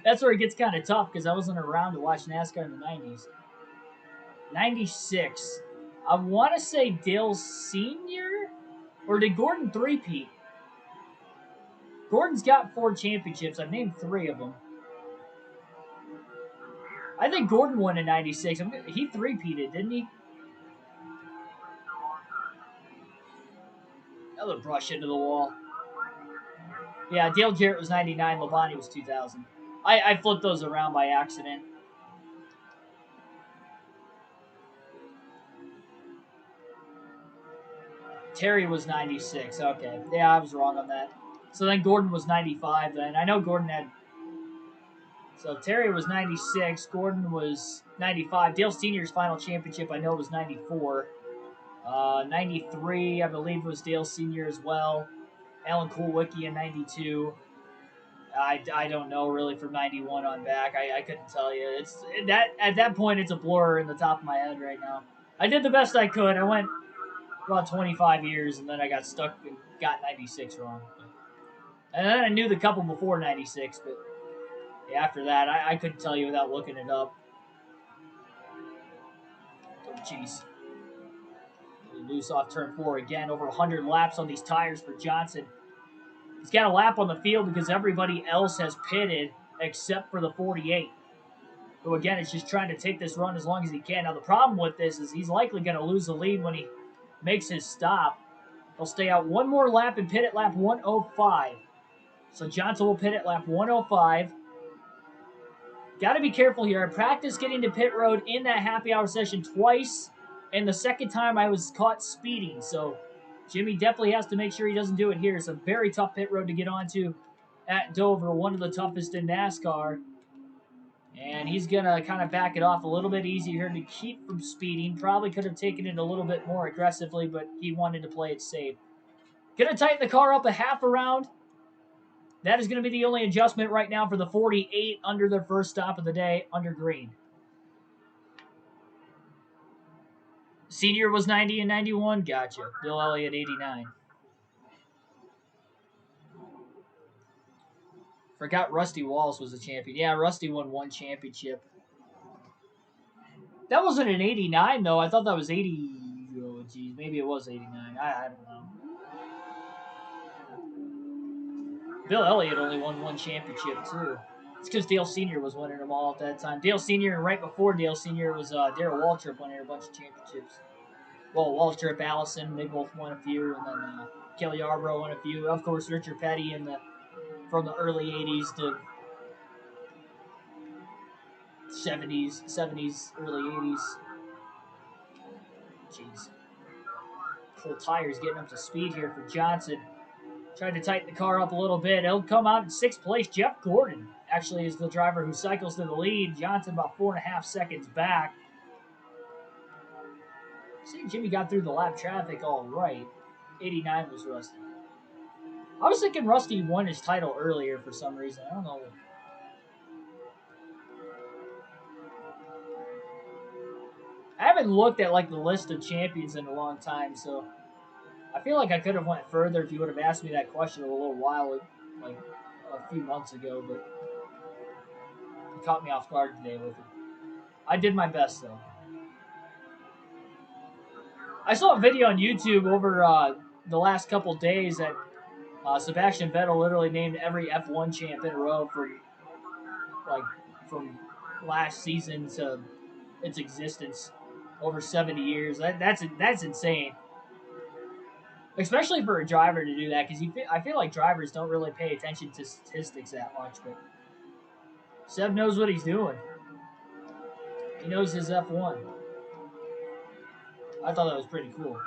that's where it gets kind of tough because I wasn't around to watch NASCAR in the 90s. 96. I want to say Dale Sr. Or did Gordon three-peat? Gordon's got 4 championships. I've named 3 of them. I think Gordon won in 96. He three-peated, didn't he? Another brush into the wall. Yeah, Dale Jarrett was 99. Labonte was 2000. I flipped those around by accident. Terry was 96. Okay. Yeah, I was wrong on that. So then Gordon was 95 then. I know Gordon had... So Terry was 96. Gordon was 95. Dale Sr.'s final championship, I know, was 94. 93, I believe, was Dale Sr. as well. Alan Kulwicki in 92. I don't know really from 91 on back. I couldn't tell you. It's that at that point it's a blur in the top of my head right now. I did the best I could. I went about 25 years and then I got stuck and got 96 wrong. And then I knew the couple before 96, but after that I couldn't tell you without looking it up. Oh jeez. Loose off turn 4 again. Over 100 laps on these tires for Johnson. He's got a lap on the field because everybody else has pitted except for the 48. Who, again, is just trying to take this run as long as he can. Now, the problem with this is he's likely going to lose the lead when he makes his stop. He'll stay out one more lap and pit at lap 105. So Johnson will pit at lap 105. Got to be careful here. I practiced getting to pit road in that happy hour session twice, and the second time I was caught speeding. So Jimmy definitely has to make sure he doesn't do it here. It's a very tough pit road to get onto at Dover, one of the toughest in NASCAR. And he's going to kind of back it off a little bit easier to keep from speeding. Probably could have taken it a little bit more aggressively, but he wanted to play it safe. Going to tighten the car up a half a round. That is going to be the only adjustment right now for the 48 under their first stop of the day under green. Senior was 90 and 91. Gotcha. Bill Elliott, 89. Forgot Rusty Wallace was a champion. Yeah, Rusty won 1 championship. That wasn't an 89, though. I thought that was 80. Oh, geez. Maybe it was 89. I don't know. Bill Elliott only won 1 championship, too. It's because Dale Sr. was winning them all at that time. Dale Sr. and right before Dale Sr. was Darrell Waltrip winning a bunch of championships. Well, Waltrip, Allison, they both won a few, and then Kelly Yarbrough won a few. Of course, Richard Petty from the early 80s to 70s, early 80s. Jeez. Full tires getting up to speed here for Johnson. Trying to tighten the car up a little bit. He'll come out in 6th place. Jeff Gordon actually is the driver who cycles to the lead. Johnson about 4.5 seconds back. See, Jimmy got through the lap traffic all right. 89 was Rusty. I was thinking Rusty won his title earlier for some reason. I don't know. I haven't looked at like the list of champions in a long time, so I feel like I could have went further if you would have asked me that question a little while, like a few months ago, but you caught me off guard today with it. I did my best, though. I saw a video on YouTube over the last couple days that Sebastian Vettel literally named every F1 champ in a row for, like, from last season to its existence over 70 years. That's insane. Especially for a driver to do that, because I feel like drivers don't really pay attention to statistics that much, but Seb knows what he's doing. He knows his F1. I thought that was pretty cool.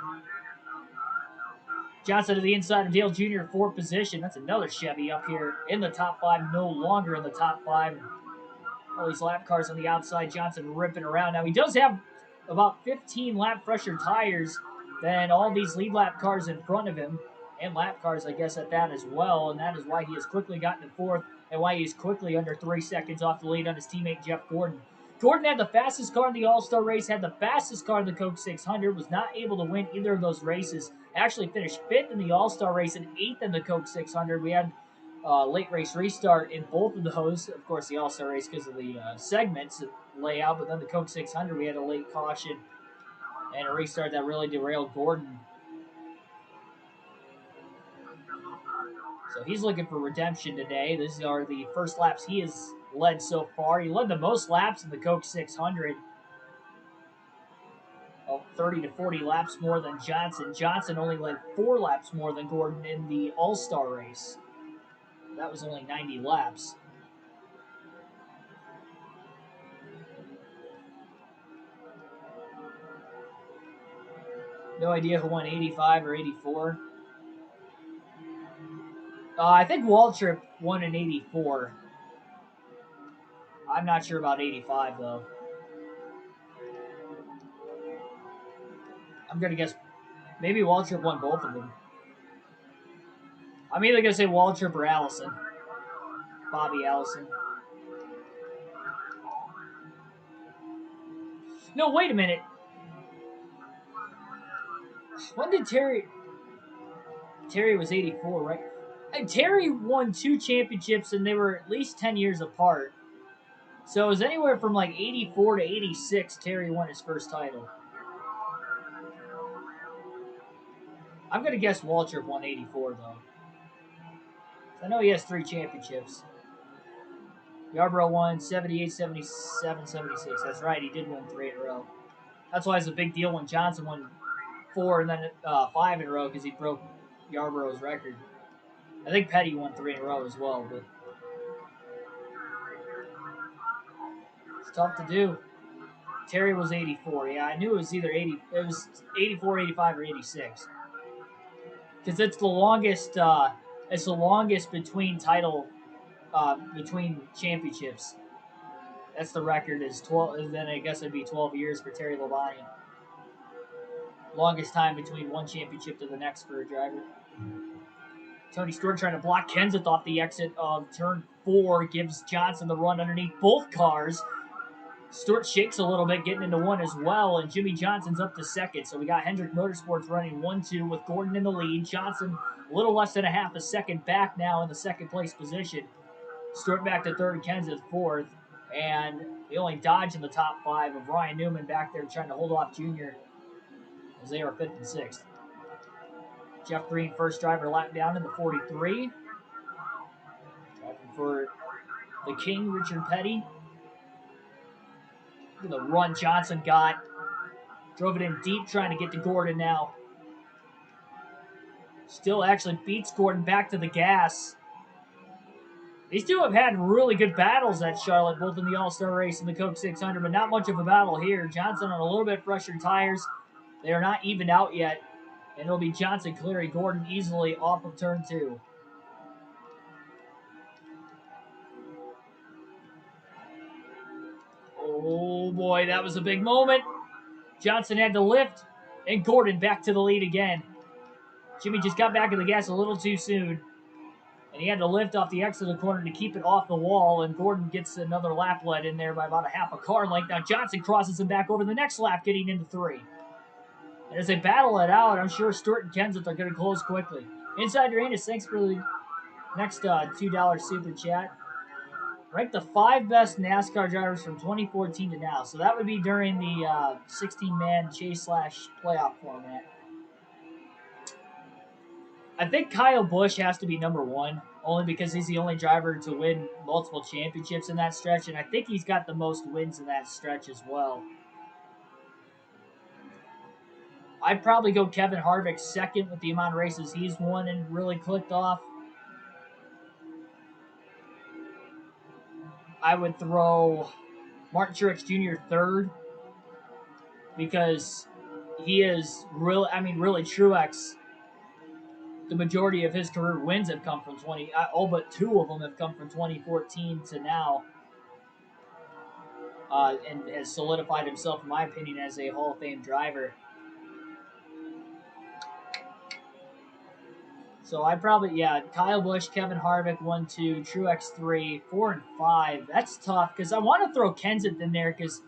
Johnson to the inside of Dale Jr., 4th position. That's another Chevy up here in the top 5, no longer in the top 5. All these lap cars on the outside, Johnson ripping around. Now, he does have about 15 lap fresher tires than all these lead lap cars in front of him, and lap cars, I guess, at that as well, and that is why he has quickly gotten to 4th and why he's quickly under 3 seconds off the lead on his teammate Jeff Gordon. Gordon had the fastest car in the All-Star race, had the fastest car in the Coke 600, was not able to win either of those races, actually finished 5th in the All-Star race and 8th in the Coke 600. We had late race restart in both of those. Of course, the All-Star race because of the segments layout, but then the Coke 600, we had a late caution. And a restart that really derailed Gordon. So he's looking for redemption today. These are the first laps he has led so far. He led the most laps in the Coke 600. 30 to 40 laps more than Johnson. Johnson only led 4 laps more than Gordon in the All-Star race. That was only 90 laps. No idea who won 85 or 84. I think Waltrip won in 84. I'm not sure about 85, though. I'm going to guess maybe Waltrip won both of them. I'm either going to say Waltrip or Allison. Bobby Allison. No, wait a minute. When did Terry... Terry was 84, right? And Terry won 2 championships, and they were at least 10 years apart. So it was anywhere from like 84 to 86, Terry won his first title. I'm going to guess Waltrip won 84, though. I know he has 3 championships. Yarborough won 78, 77, 76. That's right, he did win 3 in a row. That's why it's a big deal when Johnson won 4 and then 5 in a row because he broke Yarborough's record. I think Petty won 3 in a row as well, but it's tough to do. Terry was 84. Yeah, I knew it was either 80. It was 84, 85, or 86. Because it's the longest. It's the longest between between championships. That's the record. Is 12. Then I guess it'd be 12 years for Terry Labonte. Longest time between one championship to the next for a driver. Tony Stewart trying to block Kenseth off the exit of turn 4, gives Johnson the run underneath both cars. Stewart shakes a little bit, getting into 1 as well, and Jimmy Johnson's up to 2nd. So we got Hendrick Motorsports running 1-2 with Gordon in the lead. Johnson a little less than a half a second back now in the 2nd place position. Stewart back to 3rd, Kenseth 4th, and the only dodge in the top 5 of Ryan Newman back there trying to hold off Junior as they are 5th and 6th. Jeff Green, first driver lap down in the 43. Driving for the King, Richard Petty. Look at the run Johnson got. Drove it in deep trying to get to Gordon now. Still actually beats Gordon back to the gas. These two have had really good battles at Charlotte, both in the All-Star race and the Coke 600, but not much of a battle here. Johnson on a little bit fresher tires. They are not evened out yet. And it'll be Johnson clearing Gordon easily off of turn 2. Oh boy, that was a big moment. Johnson had to lift, and Gordon back to the lead again. Jimmy just got back in the gas a little too soon, and he had to lift off the exit of the corner to keep it off the wall, and Gordon gets another lap led in there by about a half a car length. Now Johnson crosses him back over the next lap, getting into 3. And as they battle it out, I'm sure Stewart and Kenseth are going to close quickly. Inside Uranus, thanks for the next $2 super chat. Rank the 5 best NASCAR drivers from 2014 to now. So that would be during the 16-man chase/playoff format. I think Kyle Busch has to be number 1, only because he's the only driver to win multiple championships in that stretch, and I think he's got the most wins in that stretch as well. I'd probably go Kevin Harvick 2nd with the amount of races he's won and really clicked off. I would throw Martin Truex Jr. 3rd because he is really Truex, the majority of his career wins have come from all but 2 of them have come from 2014 to now, and has solidified himself, in my opinion, as a Hall of Fame driver. So I'd probably, Kyle Busch, Kevin Harvick, 1, 2, Truex 3, 4, and 5. That's tough because I want to throw Kenseth in there because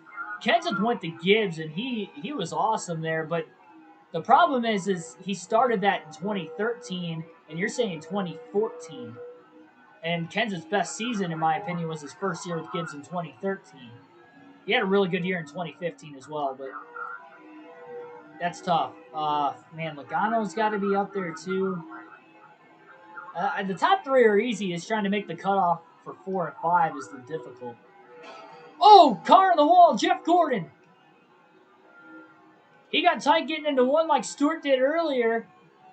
Kenseth went to Gibbs and he was awesome there. But the problem is he started that in 2013 and you're saying 2014. And Kenseth's best season, in my opinion, was his first year with Gibbs in 2013. He had a really good year in 2015 as well, but That's tough. Man, Logano's got to be up there too. The top three are easy. It's trying to make the cutoff for 4 and 5 is the difficult. Oh, car on the wall, Jeff Gordon. He got tight getting into one like Stewart did earlier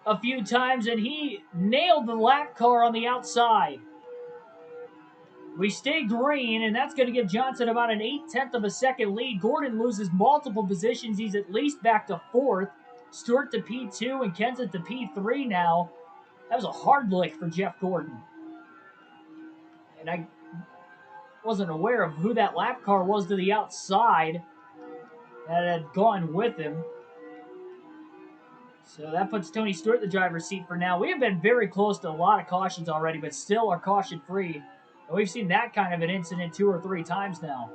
a few times, and he nailed the lap car on the outside. We stay green, and that's going to give Johnson about an 0.8 of a second lead. Gordon loses multiple positions. He's at least back to 4th. Stewart to P2 and Kenseth to P3 now. That was a hard lick for Jeff Gordon. And I wasn't aware of who that lap car was to the outside that had gone with him. So that puts Tony Stewart in the driver's seat for now. We have been very close to a lot of cautions already, but still are caution free. And we've seen that kind of an incident 2 or 3 times now.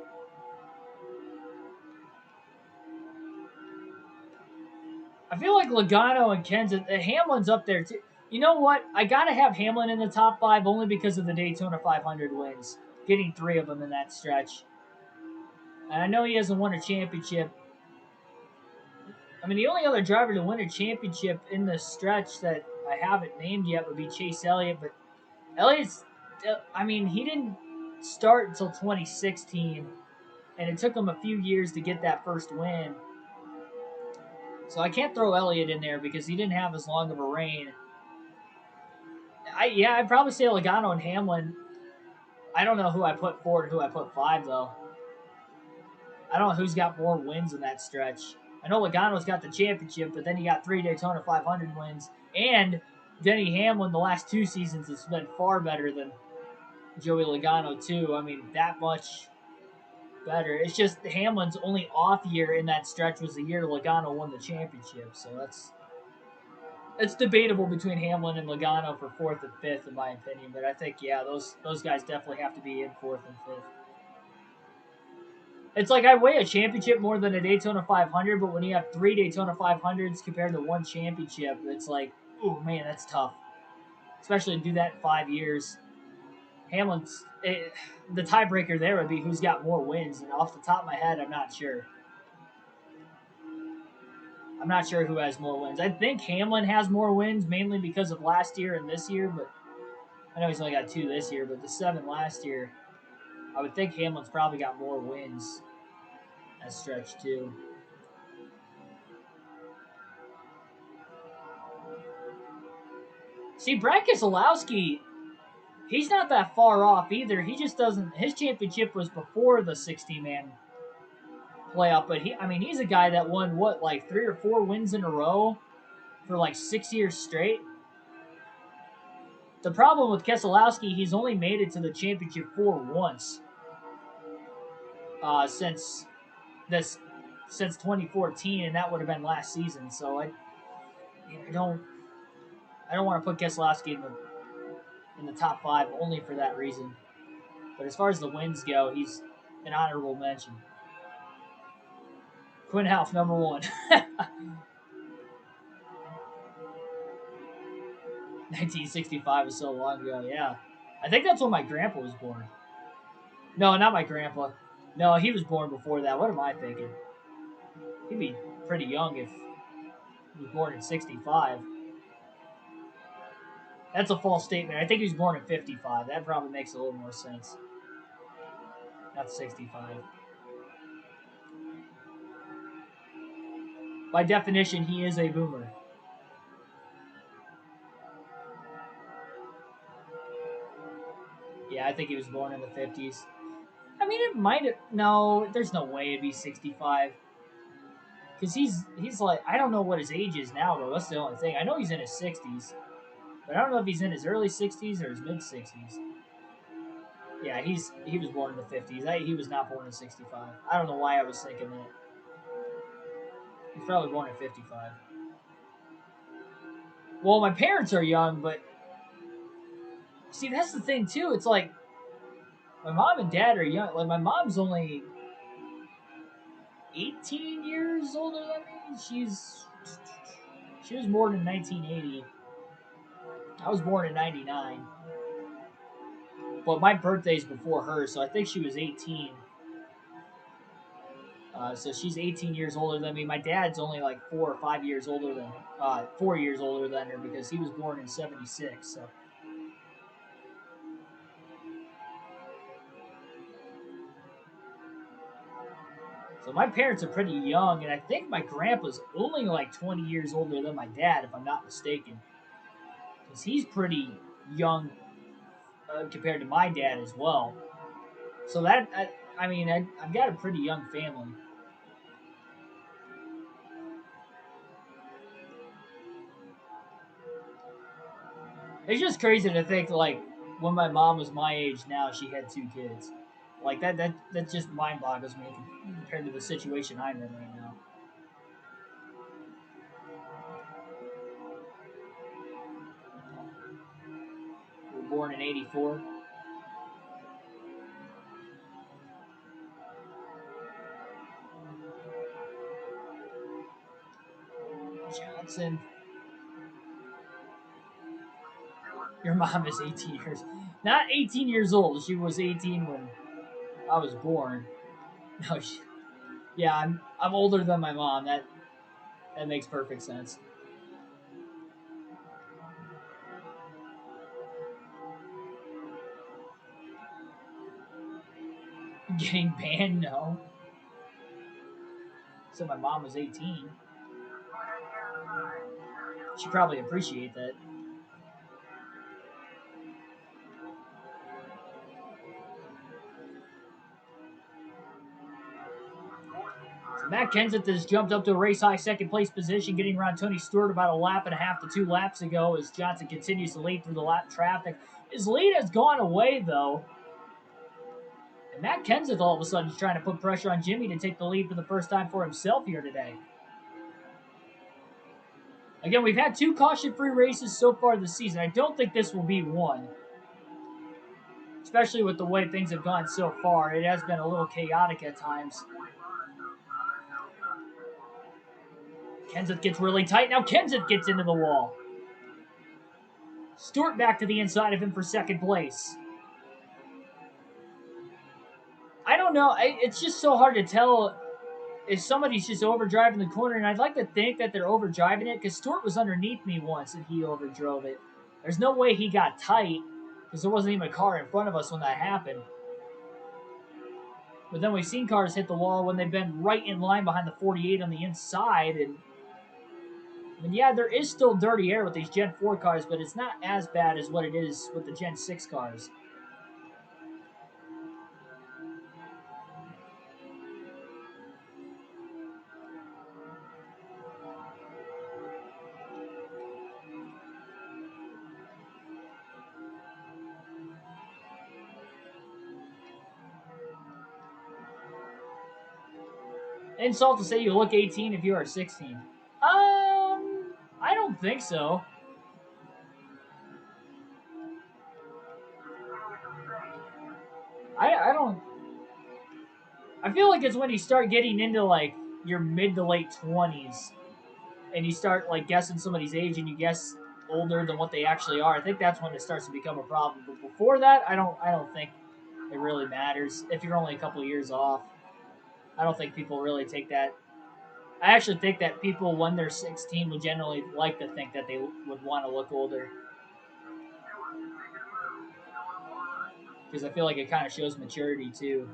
I feel like Logano and Kenseth, Hamlin's up there too. You know what? I got to have Hamlin in the top 5 only because of the Daytona 500 wins. Getting 3 of them in that stretch. And I know he hasn't won a championship. I mean, the only other driver to win a championship in the stretch that I haven't named yet would be Chase Elliott. But Elliott's, I mean, he didn't start until 2016. And it took him a few years to get that first win. So I can't throw Elliott in there because he didn't have as long of a reign. I'd probably say Logano and Hamlin. I don't know who I put 4 and who I put 5, though. I don't know who's got more wins in that stretch. I know Logano's got the championship, but then he got 3 Daytona 500 wins. And Denny Hamlin the last 2 seasons has been far better than Joey Logano, too. I mean, that much better. It's just Hamlin's only off year in that stretch was the year Logano won the championship. So it's debatable between Hamlin and Logano for 4th and 5th, in my opinion. But I think, yeah, those guys definitely have to be in 4th and 5th. It's like I weigh a championship more than a Daytona 500, but when you have 3 Daytona 500s compared to 1 championship, it's like, oh man, that's tough. Especially to do that in 5 years. Hamlin's, the tiebreaker there would be who's got more wins, and off the top of my head, I'm not sure. I'm not sure who has more wins. I think Hamlin has more wins, mainly because of last year and this year, but I know he's only got 2 this year, but the 7 last year, I would think Hamlin's probably got more wins that stretch too. See, Brad Keselowski, he's not that far off either. He just doesn't. His championship was before the 60-man playoff, but he's a guy that won like 3 or 4 wins in a row for like 6 years straight. The problem with Keselowski, he's only made it to the championship 4 once since 2014, and that would have been last season. So I don't want to put Keselowski in the top 5 only for that reason. But as far as the wins go, he's an honorable mention. Quinn Half, number 1. 1965 was so long ago, yeah. I think that's when my grandpa was born. No, not my grandpa. No, he was born before that. What am I thinking? He'd be pretty young if he was born in 65. That's a false statement. I think he was born in 55. That probably makes a little more sense. Not 65. By definition, he is a boomer. Yeah, I think he was born in the 50s. I mean, it might have... No, there's no way it'd be 65. Because he's like... I don't know what his age is now, though. That's the only thing. I know he's in his 60s. But I don't know if he's in his early 60s or his mid-60s. Yeah, he was born in the 50s. He was not born in 65. I don't know why I was thinking that. He's probably born in 55. Well, my parents are young, but... See, that's the thing, too. It's like... My mom and dad are young. Like, my mom's only 18 years older than me. She was born in 1980. I was born in 99. But my birthday's before hers, so I think she was 18. So she's 18 years older than me. My dad's only like 4 or 5 years older than 4 years older than her because he was born in '76. So my parents are pretty young, and I think my grandpa's only like 20 years older than my dad, if I'm not mistaken, because he's pretty young compared to my dad as well. So I've got a pretty young family. It's just crazy to think like when my mom was my age now, she had 2 kids. Like that just mind boggles me compared to the situation I'm in right now. We were born in '84. Johnson, your mom is 18 years, not 18 years old. She was 18 when I was born. No, yeah, I'm older than my mom. That makes perfect sense. Getting banned, no. So my mom was 18. She probably appreciate that. So Matt Kenseth has jumped up to a race high second place position, getting around Tony Stewart about a lap and a half to 2 laps ago as Johnson continues to lead through the lap traffic. His lead has gone away though. And Matt Kenseth all of a sudden is trying to put pressure on Jimmy to take the lead for the first time for himself here today. Again, we've had 2 caution-free races so far this season. I don't think this will be one, especially with the way things have gone so far. It has been a little chaotic at times. Kenseth gets really tight. Now Kenseth gets into the wall. Stewart back to the inside of him for second place. I don't know. It's just so hard to tell if somebody's just overdriving the corner, and I'd like to think that they're overdriving it because Stewart was underneath me once and he overdrove it. There's no way he got tight because there wasn't even a car in front of us when that happened. But then we've seen cars hit the wall when they've been right in line behind the 48 on the inside. And yeah, there is still dirty air with these Gen 4 cars, but it's not as bad as what it is with the Gen 6 cars. Insult to say you look 18 if you are 16. I don't think so. I don't. I feel like it's when you start getting into like your mid to late 20s and you start like guessing somebody's age and you guess older than what they actually are. I think that's when it starts to become a problem. But before that, I don't think it really matters if you're only a couple of years off. I don't think people really take that. I actually think that people when they're 16 would generally like to think that they would want to look older because I feel like it kind of shows maturity too.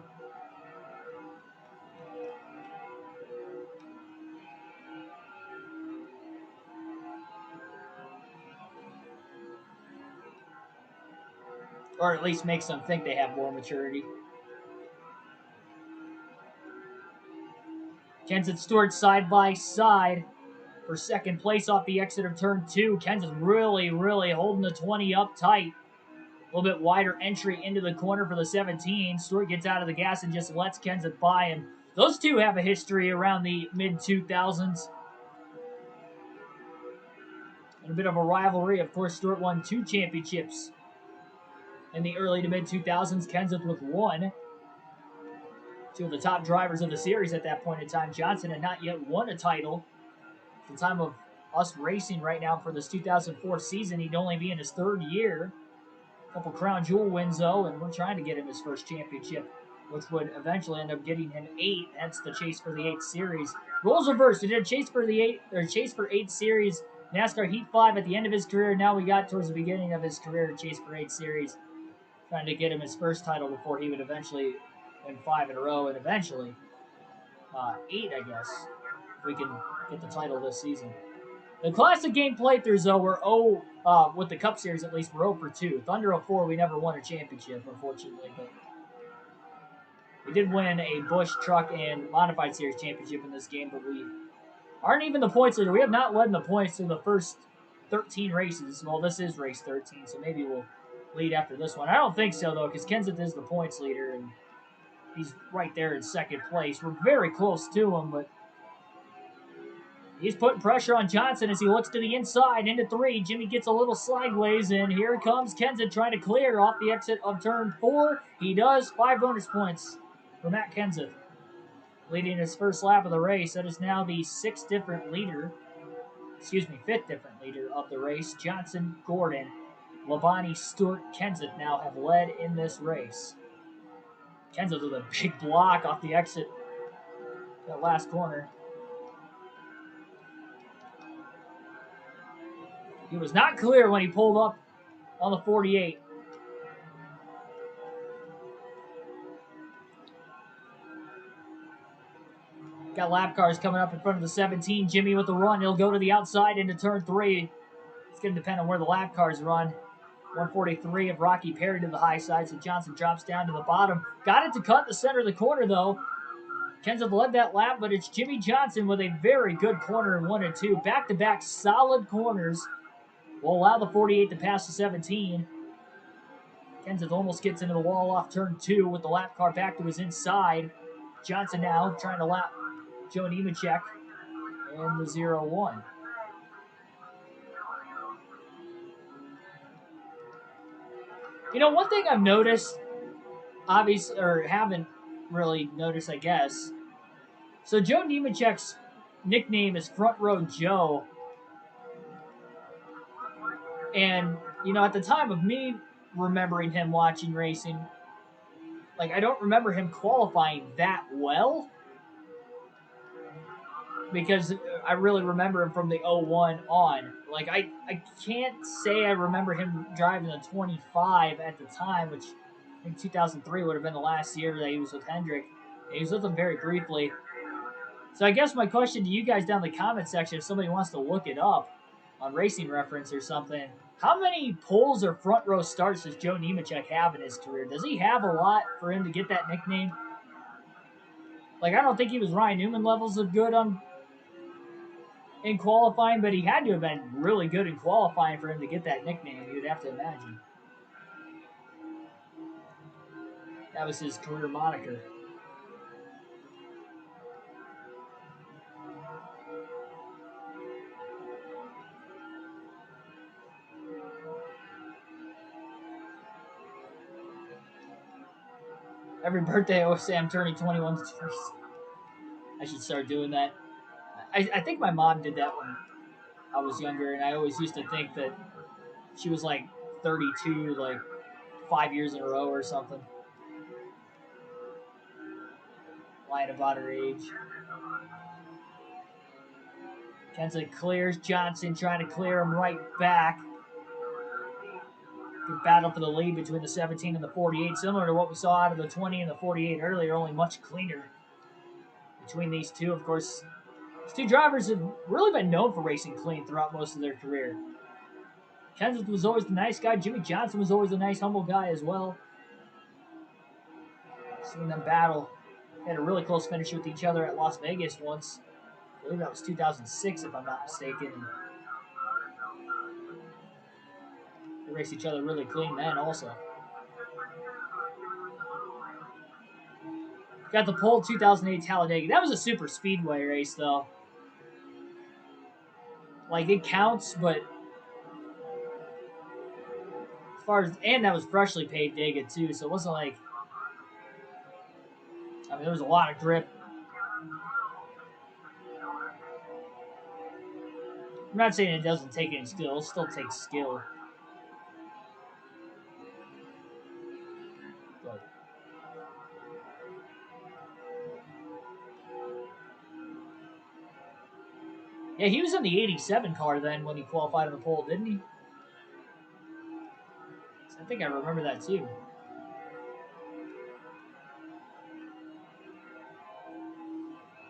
Or at least makes them think they have more maturity. Kenseth Stewart side by side for second place off the exit of turn 2. Kenseth really holding the 20 up tight. A little bit wider entry into the corner for the 17. Stewart gets out of the gas and just lets Kenseth by him. Those two have a history around the mid-2000s. And a bit of a rivalry. Of course, Stewart won 2 championships in the early to mid-2000s. Kenseth with 1. 2 of the top drivers of the series at that point in time. Johnson had not yet won a title. At the time of us racing right now for this 2004 season, he'd only be in his 3rd year. A couple crown jewel wins, though, and we're trying to get him his first championship which would eventually end up getting him 8. Hence the chase for the 8th series. Roles reversed. He did a chase for the 8th series. NASCAR Heat 5 at the end of his career. Now we got towards the beginning of his career, chase for 8 series, trying to get him his first title before he would eventually win 5 in a row, and eventually 8, I guess, if we can get the title this season. The classic game playthroughs, though, were with the Cup Series at least, we're 0 for 2. Thunder 04, we never won a championship, unfortunately, but we did win a Busch Truck and Modified Series championship in this game, but we aren't even the points leader. We have not led in the points through the first 13 races. Well, this is race 13, so maybe we'll lead after this one. I don't think so, though, because Kenseth is the points leader, and he's right there in second place. We're very close to him, but he's putting pressure on Johnson as he looks to the inside into 3. Jimmy gets a little sideways, and here comes Kenseth trying to clear off the exit of turn 4. He does. 5 bonus points for Matt Kenseth, leading his first lap of the race. That is now the 5th different leader of the race. Johnson, Gordon, Labonte, Stewart, Kenseth now have led in this race. Kenseth with a big block off the exit, that last corner. He was not clear when he pulled up on the 48. Got lap cars coming up in front of the 17. Jimmy with the run. He'll go to the outside into turn 3. It's going to depend on where the lap cars run. 143 of Rocky Perry to the high side, so Johnson drops down to the bottom. Got it to cut the center of the corner, though. Kenseth led that lap, but it's Jimmy Johnson with a very good corner in 1 and 2. Back-to-back solid corners will allow the 48 to pass the 17. Kenseth almost gets into the wall off turn 2 with the lap car back to his inside. Johnson now trying to lap Joe Nemechek in the 0-1. You know, one thing I've noticed, obviously, or haven't really noticed, I guess. So Joe Nemechek's nickname is Front Row Joe. And, you know, at the time of me remembering him watching racing, like, I don't remember him qualifying that well, because I really remember him from the 01 on. Like, I can't say I remember him driving the 25 at the time, which I think 2003 would have been the last year that he was with Hendrick. He was with him very briefly. So I guess my question to you guys down in the comment section, if somebody wants to look it up on Racing Reference or something, how many poles or front row starts does Joe Nemechek have in his career? Does he have a lot for him to get that nickname? Like, I don't think he was Ryan Newman levels of good in qualifying, but he had to have been really good in qualifying for him to get that nickname, you'd have to imagine. That was his career moniker. Every birthday I always say I'm turning 21. I should start doing that. I think my mom did that when I was younger, and I always used to think that she was like 32, like 5 years in a row or something. Lying about her age. Kenseth clears Johnson, trying to clear him right back. Good battle for the lead between the 17 and the 48, similar to what we saw out of the 20 and the 48 earlier, only much cleaner between these two. Of course, these two drivers have really been known for racing clean throughout most of their career. Kenseth was always the nice guy. Jimmy Johnson was always a nice, humble guy as well. Seeing them battle. They had a really close finish with each other at Las Vegas once. I believe that was 2006, if I'm not mistaken. They raced each other really clean then also. Got the pole 2008 Talladega. That was a super speedway race, though. Like, it counts, but as far as, and that was freshly paved Dega too, so it wasn't like, I mean, there was a lot of grip. I'm not saying it doesn't take any skill, it still takes skill. But Yeah, he was in the 87 car then when he qualified on the pole, didn't he? I think I remember that too.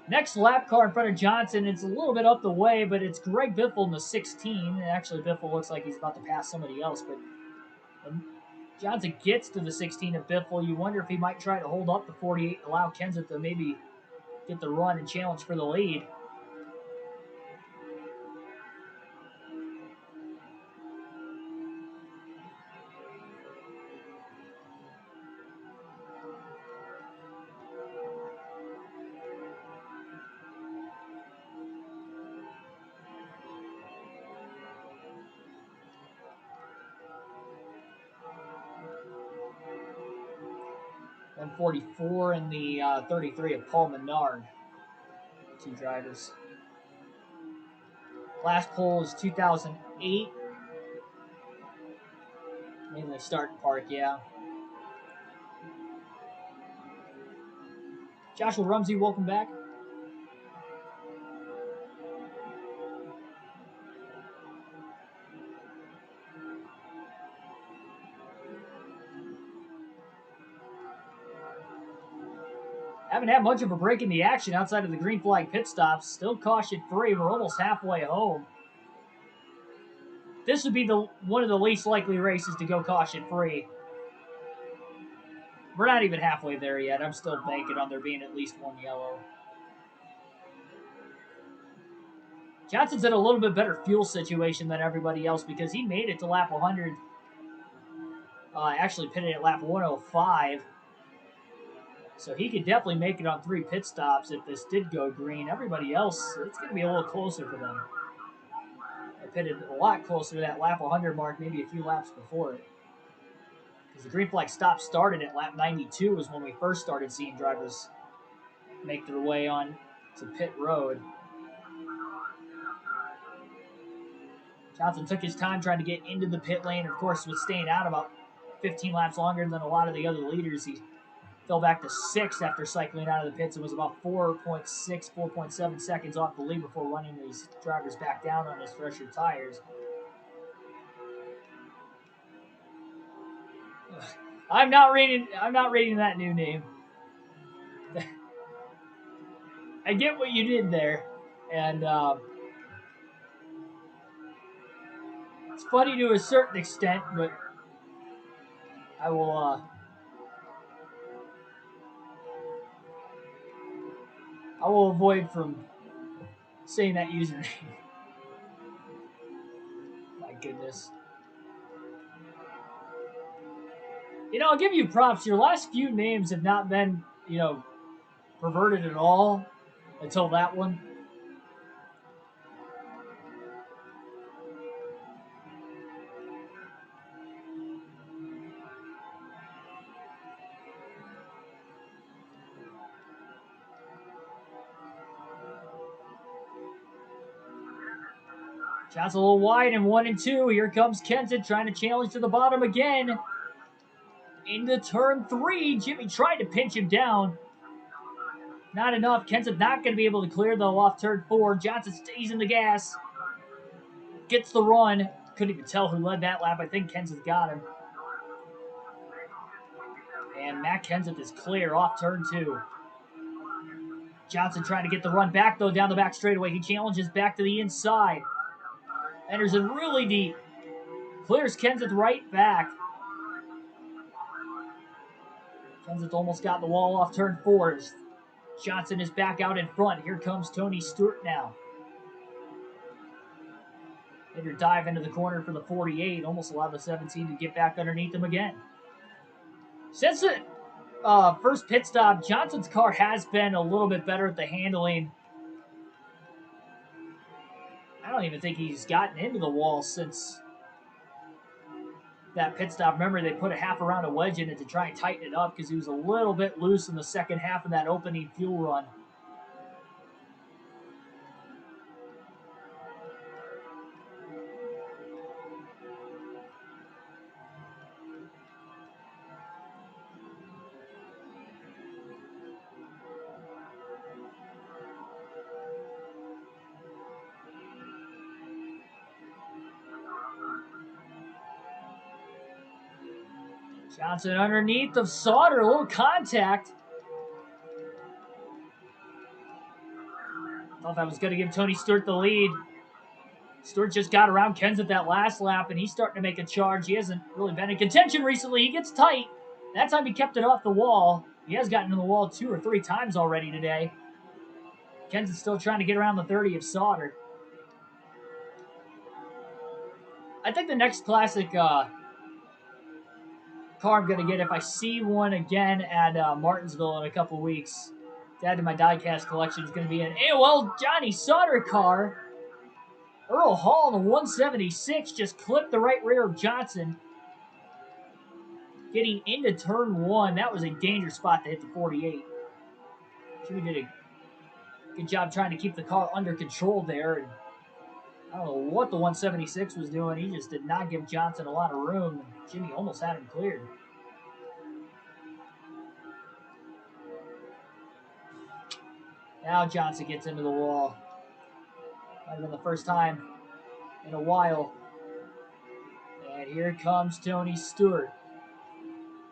Next lap car in front of Johnson. It's a little bit up the way, but it's Greg Biffle in the 16. And actually, Biffle looks like he's about to pass somebody else, but when Johnson gets to the 16 of Biffle, you wonder if he might try to hold up the 48 and allow Kenseth to maybe get the run and challenge for the lead. Then 44 and the 33 of Paul Menard. Two drivers. Last pole is 2008. Mainly start park, yeah. Joshua Rumsey, welcome back. Haven't had much of a break in the action outside of the green flag pit stops. Still caution free. We're almost halfway home. This would be one of the least likely races to go caution free. We're not even halfway there yet. I'm still banking on there being at least one yellow. Johnson's in a little bit better fuel situation than everybody else because he made it to lap 100. Actually pitted at lap 105. So he could definitely make it on 3 pit stops if this did go green. Everybody else, it's going to be a little closer for them. I pitted a lot closer to that lap 100 mark, maybe a few laps before it. Because the green flag stop started at lap 92 was when we first started seeing drivers make their way on to pit road. Johnson took his time trying to get into the pit lane. Of course, was staying out about 15 laps longer than a lot of the other leaders. He fell back to 6th after cycling out of the pits and was about 4.6, 4.7 seconds off the lead before running these drivers back down on his fresher tires. I'm not reading that new name. I get what you did there, and it's funny to a certain extent, but I will avoid from saying that username. My goodness. I'll give you props. Your last few names have not been, perverted at all until that one. Shots a little wide in 1 and 2. Here comes Kenseth trying to challenge to the bottom again. Into turn 3. Jimmy tried to pinch him down. Not enough. Kenseth not going to be able to clear, though, off turn 4. Johnson stays in the gas. Gets the run. Couldn't even tell who led that lap. I think Kenseth got him. And Matt Kenseth is clear off turn 2. Johnson trying to get the run back, though, down the back straightaway. He challenges back to the inside. Enters in really deep. Clears Kenseth right back. Kenseth almost got the wall off turn 4. Johnson is back out in front. Here comes Tony Stewart now. Later dive into the corner for the 48. Almost allowed the 17 to get back underneath him again. Since the first pit stop, Johnson's car has been a little bit better at the handling. I don't even think he's gotten into the wall since that pit stop. Remember, they put a half around a wedge in it to try and tighten it up because he was a little bit loose in the second half of that opening fuel run. Johnson underneath of Sauter, a little contact. Thought that was going to give Tony Stewart the lead. Stewart just got around Kenseth that last lap, and he's starting to make a charge. He hasn't really been in contention recently. He gets tight. That time he kept it off the wall. He has gotten to the wall 2 or 3 times already today. Kenseth's still trying to get around the 30 of Sauter. I think the next classic car I'm going to get, if I see one again at Martinsville in a couple weeks, to add to my diecast collection, is going to be an AOL Johnny Sauter car. Earl Hall in the 176 just clipped the right rear of Johnson. Getting into turn 1, that was a dangerous spot to hit the 48. Jimmy did a good job trying to keep the car under control there. And I don't know what the 176 was doing. He just did not give Johnson a lot of room. Jimmy almost had him cleared. Now Johnson gets into the wall. Might have been the first time in a while. And here comes Tony Stewart.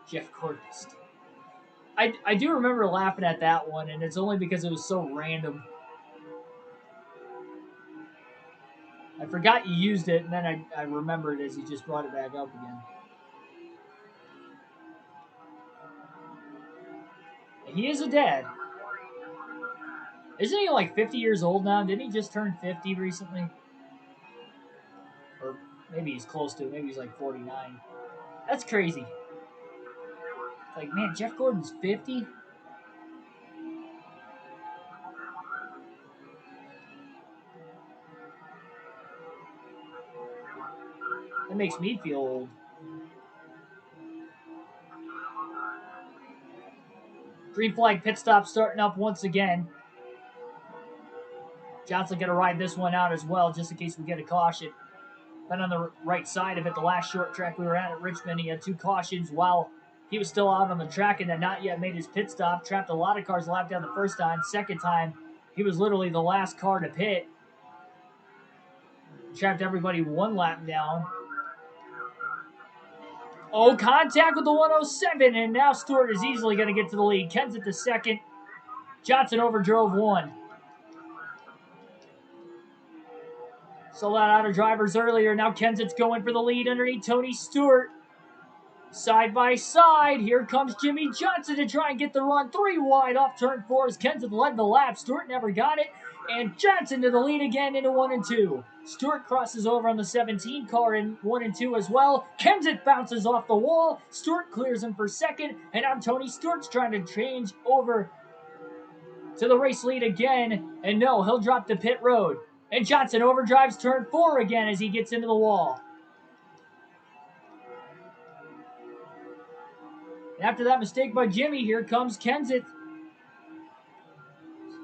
Jeff Gordon. I do remember laughing at that one, and it's only because it was so random. I forgot you used it, and then I remembered as he just brought it back up again. He is a dad. Isn't he like 50 years old now? Didn't he just turn 50 recently? Or maybe he's close to it. Maybe he's like 49. That's crazy. It's like, man, Jeff Gordon's 50? That makes me feel old. Green flag pit stop starting up once again. Johnson going to ride this one out as well, just in case we get a caution. Been on the right side of it the last short track we were at Richmond. He had 2 cautions while he was still out on the track and had not yet made his pit stop. Trapped a lot of cars lapped down the first time. Second time, he was literally the last car to pit. Trapped everybody 1 lap down. Oh, contact with the 107, and now Stewart is easily going to get to the lead. Kenseth the second. Johnson overdrove 1. Saw that out of drivers earlier. Now Kenseth's going for the lead underneath Tony Stewart. Side by side, here comes Jimmy Johnson to try and get the run. 3 wide off turn 4 as Kenseth led the lap. Stewart never got it. And Johnson to the lead again into 1 and 2. Stewart crosses over on the 17 car in 1 and 2 as well. Kenseth bounces off the wall. Stewart clears him for second. And now Tony Stewart's trying to change over to the race lead again. And no, he'll drop to pit road. And Johnson overdrives turn 4 again as he gets into the wall. After that mistake by Jimmy, here comes Kenseth.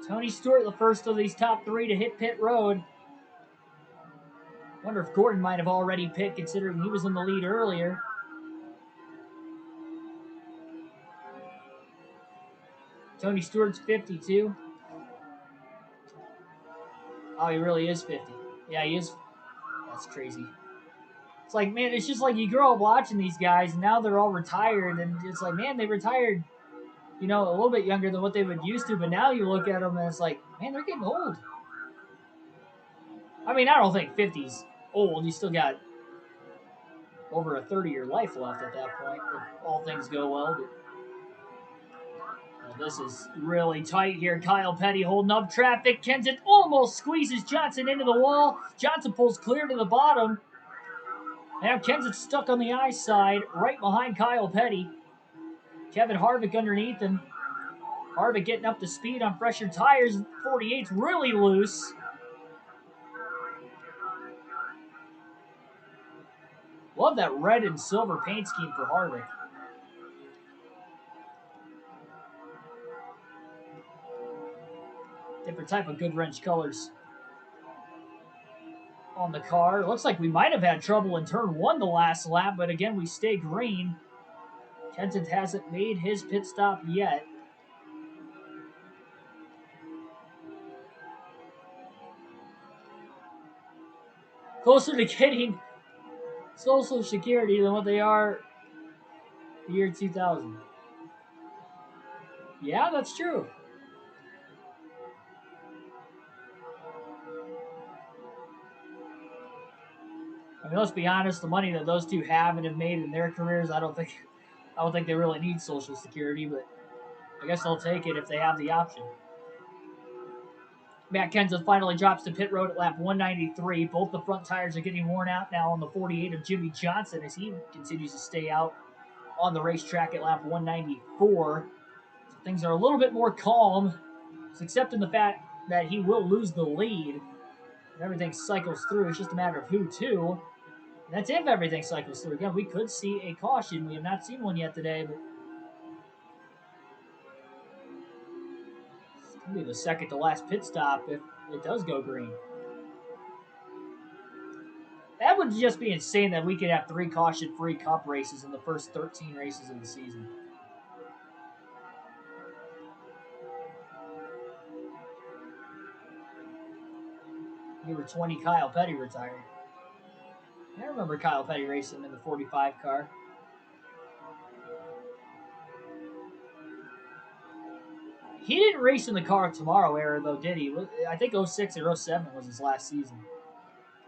Tony Stewart, the first of these top 3 to hit pit road. Wonder if Gordon might have already pit, considering he was in the lead earlier. Tony Stewart's 52. Oh, he really is 50. Yeah, he is. That's crazy. It's like, man, it's just like you grow up watching these guys, and now they're all retired, and it's like, man, they retired, you know, a little bit younger than what they would used to, but now you look at them, and it's like, man, they're getting old. I mean, I don't think 50's old. You still got over a 30-year life left at that point, if all things go well. But this is really tight here. Kyle Petty holding up traffic. Kenseth almost squeezes Johnson into the wall. Johnson pulls clear to the bottom. Now Kenseth's stuck on the I side, right behind Kyle Petty. Kevin Harvick underneath him. Harvick getting up to speed on fresher tires. 48's really loose. Love that red and silver paint scheme for Harvick. Different type of good wrench colors on the car. Looks like we might have had trouble in turn 1 the last lap, but again, we stay green. Kenseth hasn't made his pit stop yet. Closer to getting Social Security than what they are The year 2000. Yeah, that's true. I mean, let's be honest. The money that those two have and have made in their careers, I don't think they really need Social Security. But I guess they'll take it if they have the option. Matt Kenseth finally drops to pit road at lap 193. Both the front tires are getting worn out now on the 48 of Jimmy Johnson as he continues to stay out on the racetrack at lap 194. So things are a little bit more calm, except in the fact that he will lose the lead. And everything cycles through. It's just a matter of who to. And that's if everything cycles through. Again, we could see a caution. We have not seen one yet today, but it's going to be the second to last pit stop if it does go green. That would just be insane that we could have 3 caution-free Cup races in the first 13 races of the season. Number 20, Kyle Petty retired. I remember Kyle Petty racing in the 45 car. He didn't race in the Car of Tomorrow era, though, did he? I think 06 or 07 was his last season.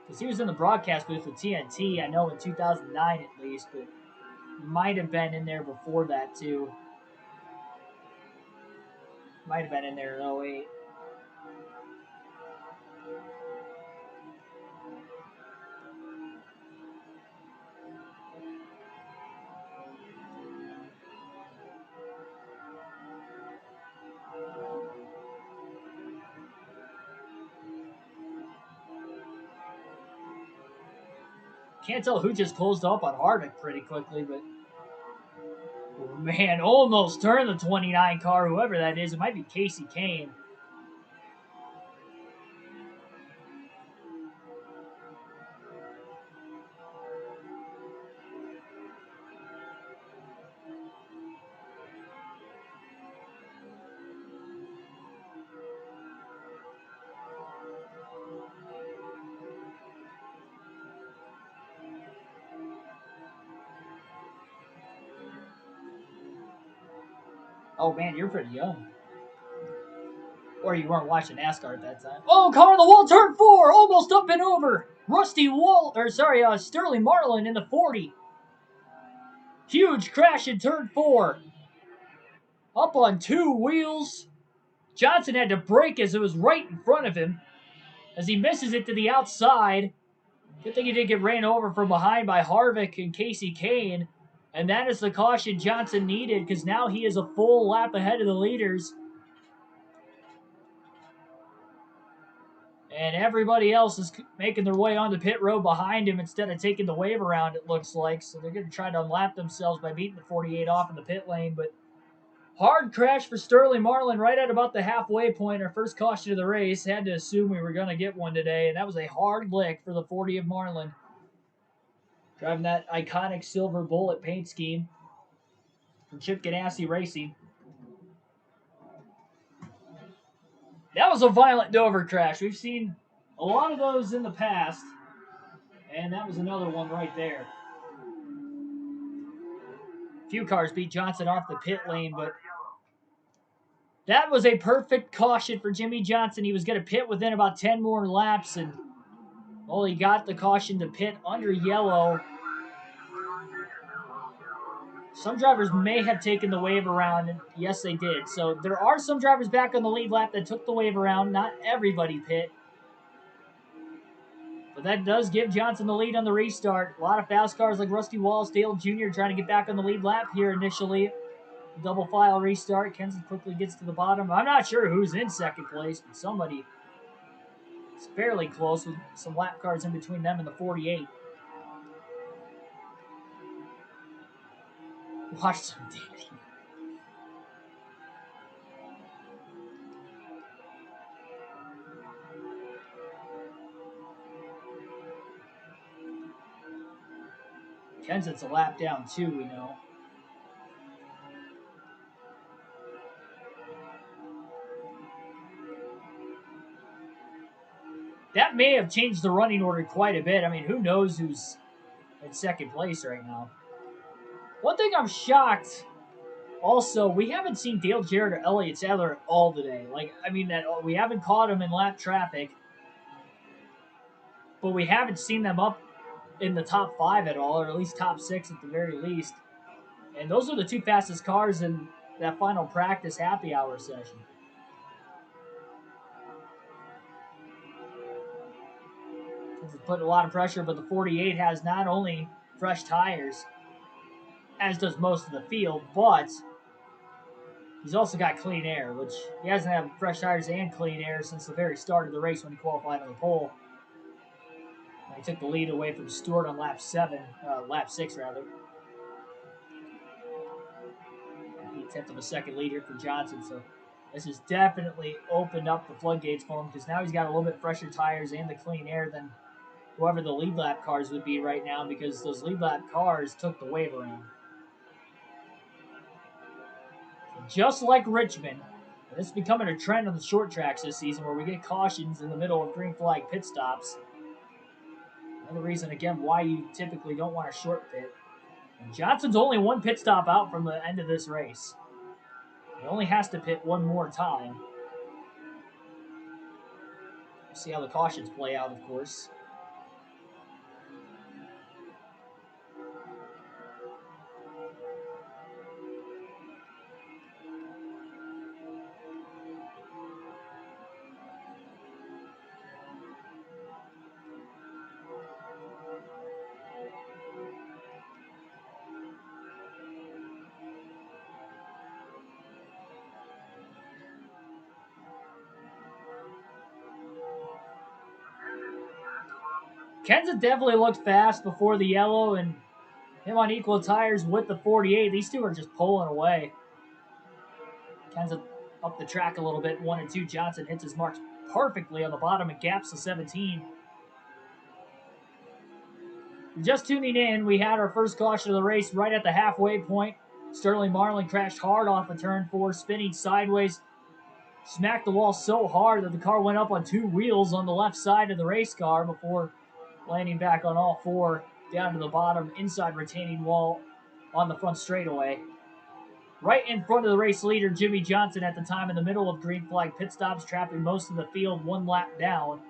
Because he was in the broadcast booth with TNT, I know, in 2009 at least, but might have been in there before that, too. Might have been in there in 08. Can't tell who just closed up on Harvick pretty quickly, but man, almost turned the 29 car, whoever that is. It might be Casey Kane. Oh man, you're pretty young. Or you weren't watching NASCAR at that time. Oh, car on the wall, turn 4, almost up and over. Sterling Marlin in the 40. Huge crash in turn 4. Up on 2 wheels. Johnson had to brake as it was right in front of him as he misses it to the outside. Good thing he didn't get ran over from behind by Harvick and Casey Kane. And that is the caution Johnson needed because now he is a full lap ahead of the leaders. And everybody else is making their way on the pit road behind him instead of taking the wave around, it looks like. So they're going to try to unlap themselves by beating the 48 off in the pit lane. But hard crash for Sterling Marlin right at about the halfway point. Our first caution of the race. Had to assume we were going to get one today. And that was a hard lick for the 40 of Marlin. Driving that iconic silver bullet paint scheme from Chip Ganassi Racing. That was a violent Dover crash. We've seen a lot of those in the past. And that was another one right there. A few cars beat Johnson off the pit lane, but that was a perfect caution for Jimmy Johnson. He was going to pit within about 10 more laps, and well, he got the caution to pit under yellow. Some drivers may have taken the wave around, and yes, they did. So there are some drivers back on the lead lap that took the wave around. Not everybody pit. But that does give Johnson the lead on the restart. A lot of fast cars like Rusty Wallace, Dale Jr. trying to get back on the lead lap here initially. Double file restart. Kenseth quickly gets to the bottom. I'm not sure who's in second place, but somebody is fairly close with some lap cars in between them and the 48. Watch some damage. Kenseth's a lap down too, we know. That may have changed the running order quite a bit. I mean, who knows who's in second place right now. One thing I'm shocked. Also, we haven't seen Dale Jarrett or Elliott Sadler at all today. Like, I mean, that we haven't caught them in lap traffic, but we haven't seen them up in the top 5 at all, or at least top 6 at the very least. And those are the 2 fastest cars in that final practice happy hour session. It's putting a lot of pressure, but the 48 has not only fresh tires, as does most of the field, but he's also got clean air, which he hasn't had fresh tires and clean air since the very start of the race when he qualified on the pole. He took the lead away from Stewart on lap 6 rather. He 10th of a second lead here for Johnson, so this has definitely opened up the floodgates for him because now he's got a little bit fresher tires and the clean air than whoever the lead lap cars would be right now because those lead lap cars took the wave around. Just like Richmond, and it's becoming a trend on the short tracks this season where we get cautions in the middle of green flag pit stops. Another reason, again, why you typically don't want a short pit. And Johnson's only 1 pit stop out from the end of this race. He only has to pit 1 more time. We'll see how the cautions play out, of course. Kenza definitely looked fast before the yellow, and him on equal tires with the 48. These two are just pulling away. Kenza up the track a little bit, 1 and 2. Johnson hits his marks perfectly on the bottom and gaps the 17. Just tuning in, we had our first caution of the race right at the halfway point. Sterling Marlin crashed hard off of turn 4, spinning sideways. Smacked the wall so hard that the car went up on 2 wheels on the left side of the race car before landing back on all 4 down to the bottom inside retaining wall on the front straightaway. Right in front of the race leader, Jimmy Johnson, at the time in the middle of green flag pit stops, trapping most of the field 1 lap down.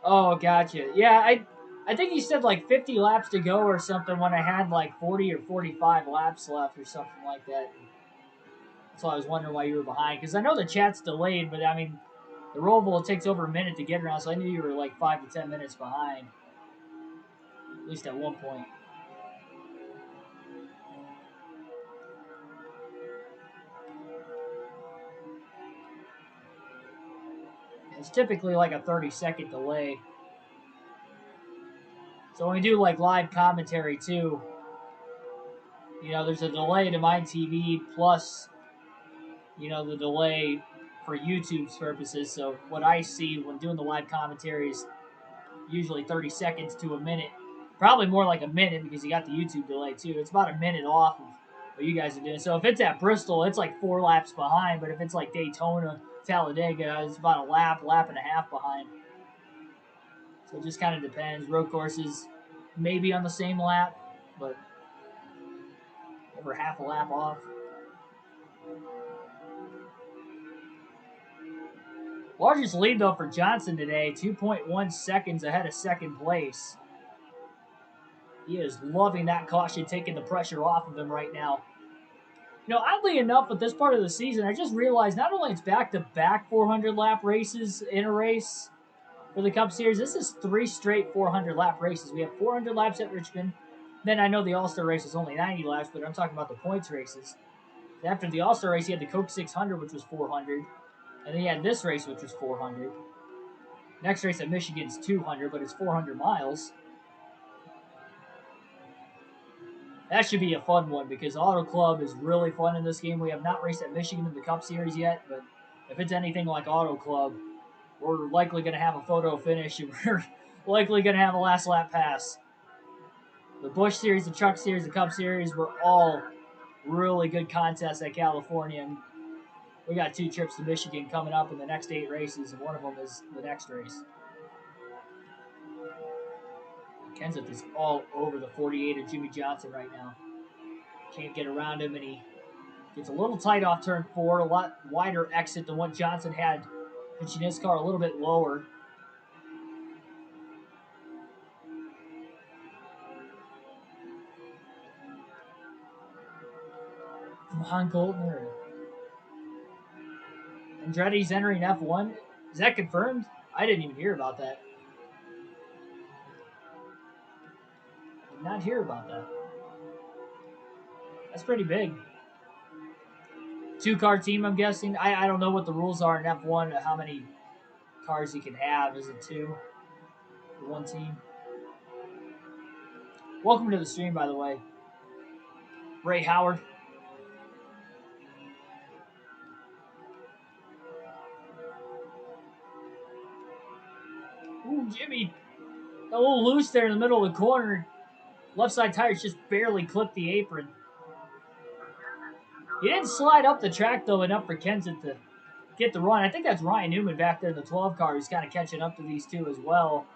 Oh, gotcha. Yeah, I think you said like 50 laps to go or something when I had like 40 or 45 laps left or something like that. That's why I was wondering why you were behind. Because I know the chat's delayed, but I mean, the Roval, it takes over a minute to get around, so I knew you were like 5 to 10 minutes behind. At least at one point. It's typically like a 30-second delay. So when we do like live commentary too, you know, there's a delay to my TV plus, you know, the delay for YouTube's purposes. So what I see when doing the live commentary is usually 30 seconds to a minute. Probably more like a minute because you got the YouTube delay too. It's about a minute off of what you guys are doing. So if it's at Bristol, it's like 4 laps behind. But if it's like Daytona, Talladega, it's about a lap and a half behind. So it just kind of depends. Road courses maybe on the same lap, but over half a lap off. Largest lead, though, for Johnson today, 2.1 seconds ahead of second place. He is loving that caution, taking the pressure off of him right now. You know, oddly enough, with this part of the season, I just realized not only it's back-to-back 400-lap races in a race for the Cup Series, this is 3 straight 400-lap races. We have 400 laps at Richmond. Then I know the All-Star race is only 90 laps, but I'm talking about the points races. After the All-Star race, you had the Coke 600, which was 400. And then you had this race, which was 400. Next race at Michigan's 200, but it's 400 miles. That should be a fun one because Auto Club is really fun in this game. We have not raced at Michigan in the Cup Series yet, but if it's anything like Auto Club, we're likely going to have a photo finish and we're likely going to have a last lap pass. The Busch Series, the Truck Series, the Cup Series were all really good contests at California. And we got 2 trips to Michigan coming up in the next 8 races, and one of them is the next race. Kenseth is all over the 48 of Jimmy Johnson right now. Can't get around him, and he gets a little tight off turn 4, a lot wider exit than what Johnson had, pitching his car a little bit lower. Come on, Goldner. Andretti's entering F1. Is that confirmed? I didn't even hear about that. Did not hear about that. That's pretty big. 2-car team, I'm guessing. I don't know what the rules are in F1, how many cars you can have. Is it 2 for 1 team? Welcome to the stream, by the way. Ray Howard. Ooh, Jimmy. A little loose there in the middle of the corner. Left side tires just barely clipped the apron. He didn't slide up the track, though, enough for Kenseth to get the run. I think that's Ryan Newman back there in the 12 car who's kind of catching up to these two as well.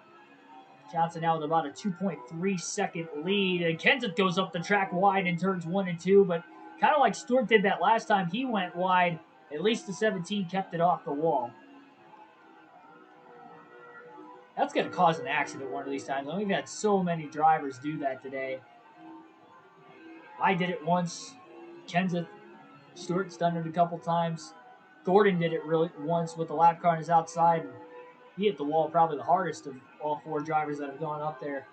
Johnson now with about a 2.3 second lead. And Kenseth goes up the track wide in turns 1 and 2, but kind of like Stewart did that last time he went wide, at least the 17 kept it off the wall. That's going to cause an accident one of these times. We've had so many drivers do that today. I did it once. Kenseth, Stewart's done it a couple times. Gordon did it really once with the lap car on his outside. And he hit the wall probably the hardest of all 4 drivers that have gone up there.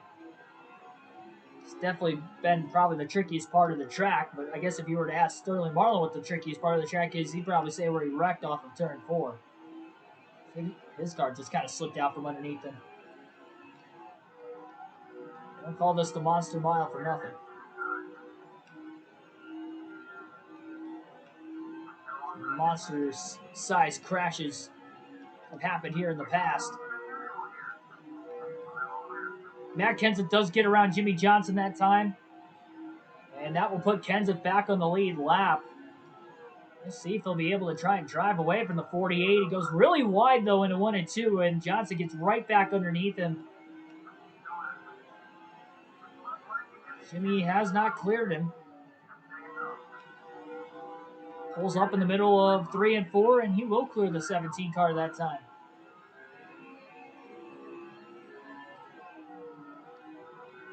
It's definitely been probably the trickiest part of the track, but I guess if you were to ask Sterling Marlin what the trickiest part of the track is, he'd probably say where he wrecked off of turn 4. His car just kind of slipped out from underneath him. Don't call this the Monster Mile for nothing. Monsters size crashes have happened here in the past. Matt Kenseth does get around Jimmy Johnson that time, and that will put Kenseth back on the lead lap. Let's see if he'll be able to try and drive away from the 48. He goes really wide, though, into 1 and 2, and Johnson gets right back underneath him. Jimmy has not cleared him. Pulls up in the middle of 3 and 4, and he will clear the 17 car that time.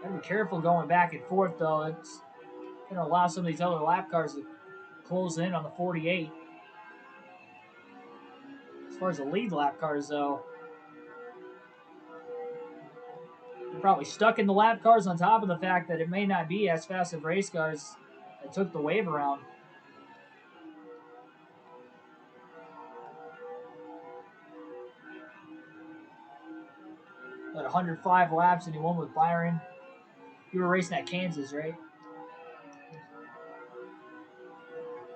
Gotta be careful going back and forth, though. It's going to allow some of these other lap cars to close in on the 48. As far as the lead lap cars, though, they're probably stuck in the lap cars on top of the fact that it may not be as fast as race cars that took the wave around. About 105 laps, and he won with Byron. You were racing at Kansas, right?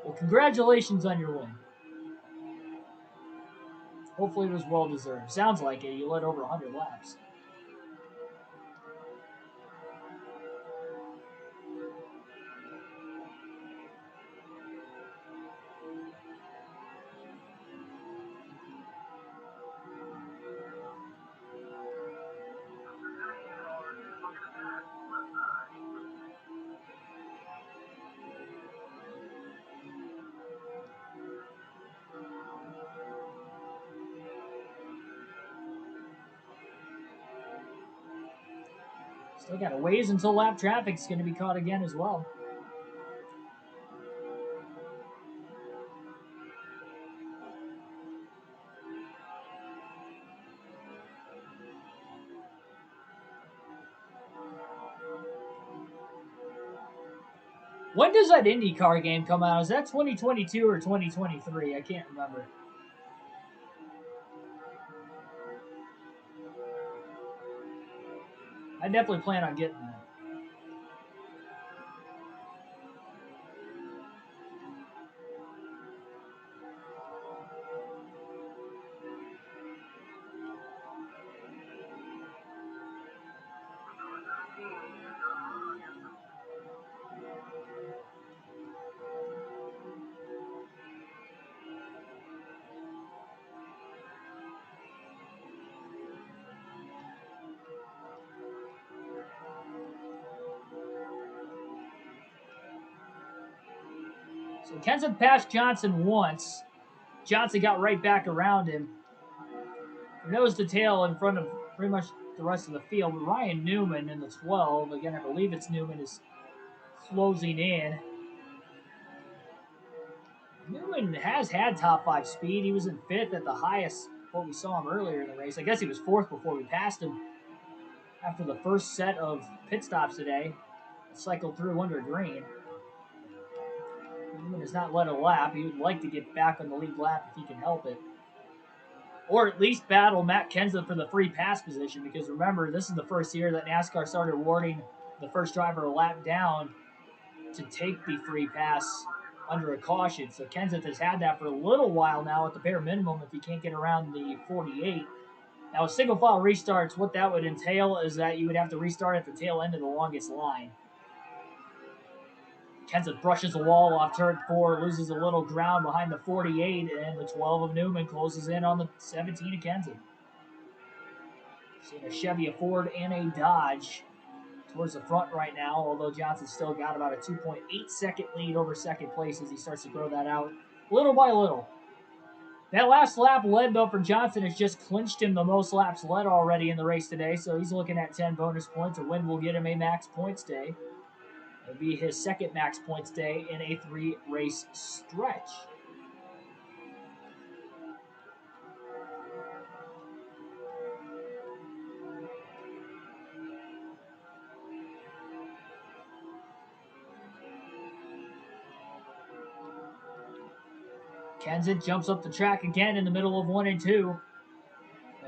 Well, congratulations on your win. Hopefully it was well-deserved. Sounds like it. You led over 100 laps. Still got a ways until lap traffic's going to be caught again as well. When does that IndyCar game come out? Is that 2022 or 2023? I can't remember. I definitely plan on getting that. So Kenseth passed Johnson once. Johnson got right back around him. Nose to tail in front of pretty much the rest of the field. But Ryan Newman in the 12, again, I believe it's Newman, is closing in. Newman has had top 5 speed. He was in 5th at the highest, what we saw him earlier in the race. I guess he was 4th before we passed him after the first set of pit stops today. Cycled through under green. Newman has not led a lap. He would like to get back on the lead lap if he can help it. Or at least battle Matt Kenseth for the free pass position, because remember, this is the first year that NASCAR started awarding the first driver a lap down to take the free pass under a caution. So Kenseth has had that for a little while now at the bare minimum if he can't get around the 48. Now, with single file restarts, what that would entail is that you would have to restart at the tail end of the longest line. Kenseth brushes the wall off turn 4, loses a little ground behind the 48, and the 12 of Newman closes in on the 17 of Kenseth. Seeing a Chevy, a Ford, and a Dodge towards the front right now, although Johnson's still got about a 2.8 second lead over second place as he starts to grow that out little by little. That last lap led, though, for Johnson has just clinched him the most laps led already in the race today, so he's looking at 10 bonus points. A win will get him a max points day. It'll be his second max points day in a 3-race stretch. Kenseth jumps up the track again in the middle of 1 and 2.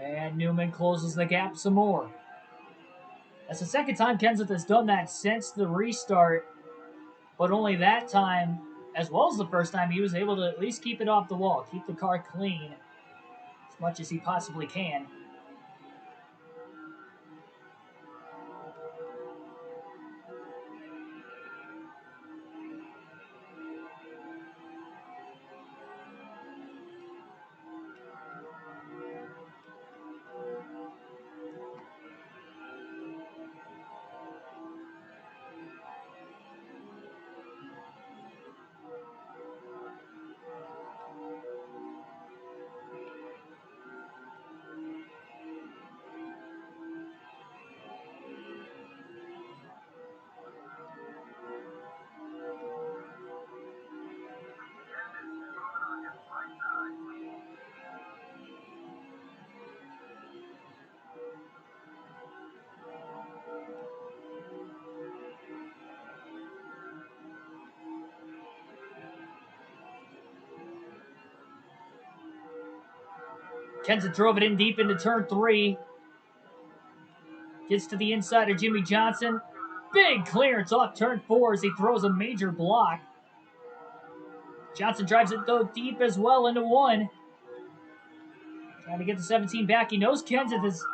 And Newman closes the gap some more. That's the second time Kenseth has done that since the restart, but only that time, as well as the first time, he was able to at least keep it off the wall, keep the car clean as much as he possibly can. Kenseth drove it in deep into turn 3. Gets to the inside of Jimmy Johnson. Big clearance off turn 4 as he throws a major block. Johnson drives it, though, deep as well into 1. Trying to get the 17 back. He knows Kenseth has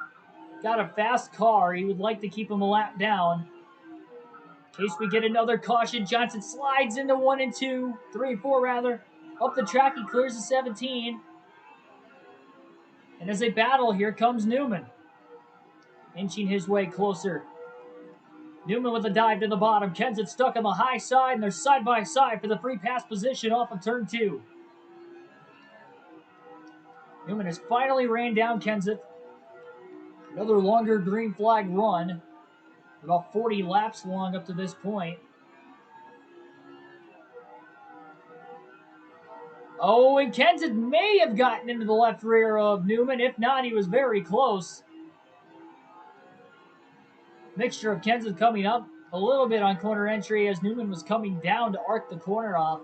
got a fast car. He would like to keep him a lap down. In case we get another caution, Johnson slides into 1 and 2. 3 and 4, rather. Up the track, he clears the 17. And as they battle, here comes Newman. Inching his way closer. Newman with a dive to the bottom. Kenseth stuck on the high side, and they're side by side for the free pass position off of turn 2. Newman has finally ran down Kenseth. Another longer green flag run. About 40 laps long up to this point. Oh, and Kenseth may have gotten into the left rear of Newman. If not, he was very close. Mixture of Kenseth coming up a little bit on corner entry as Newman was coming down to arc the corner off.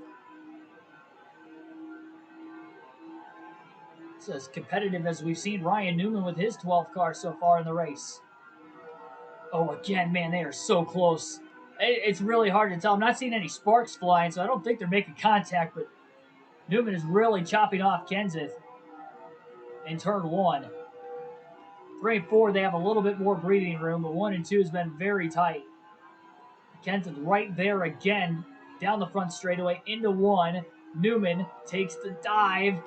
It's as competitive as we've seen Ryan Newman with his 12th car so far in the race. Oh, again, man, they are so close. It's really hard to tell. I'm not seeing any sparks flying, so I don't think they're making contact, but Newman is really chopping off Kenseth in turn 1. 3 and 4, they have a little bit more breathing room, but 1 and 2 has been very tight. Kenseth right there again, down the front straightaway into 1. Newman takes the dive.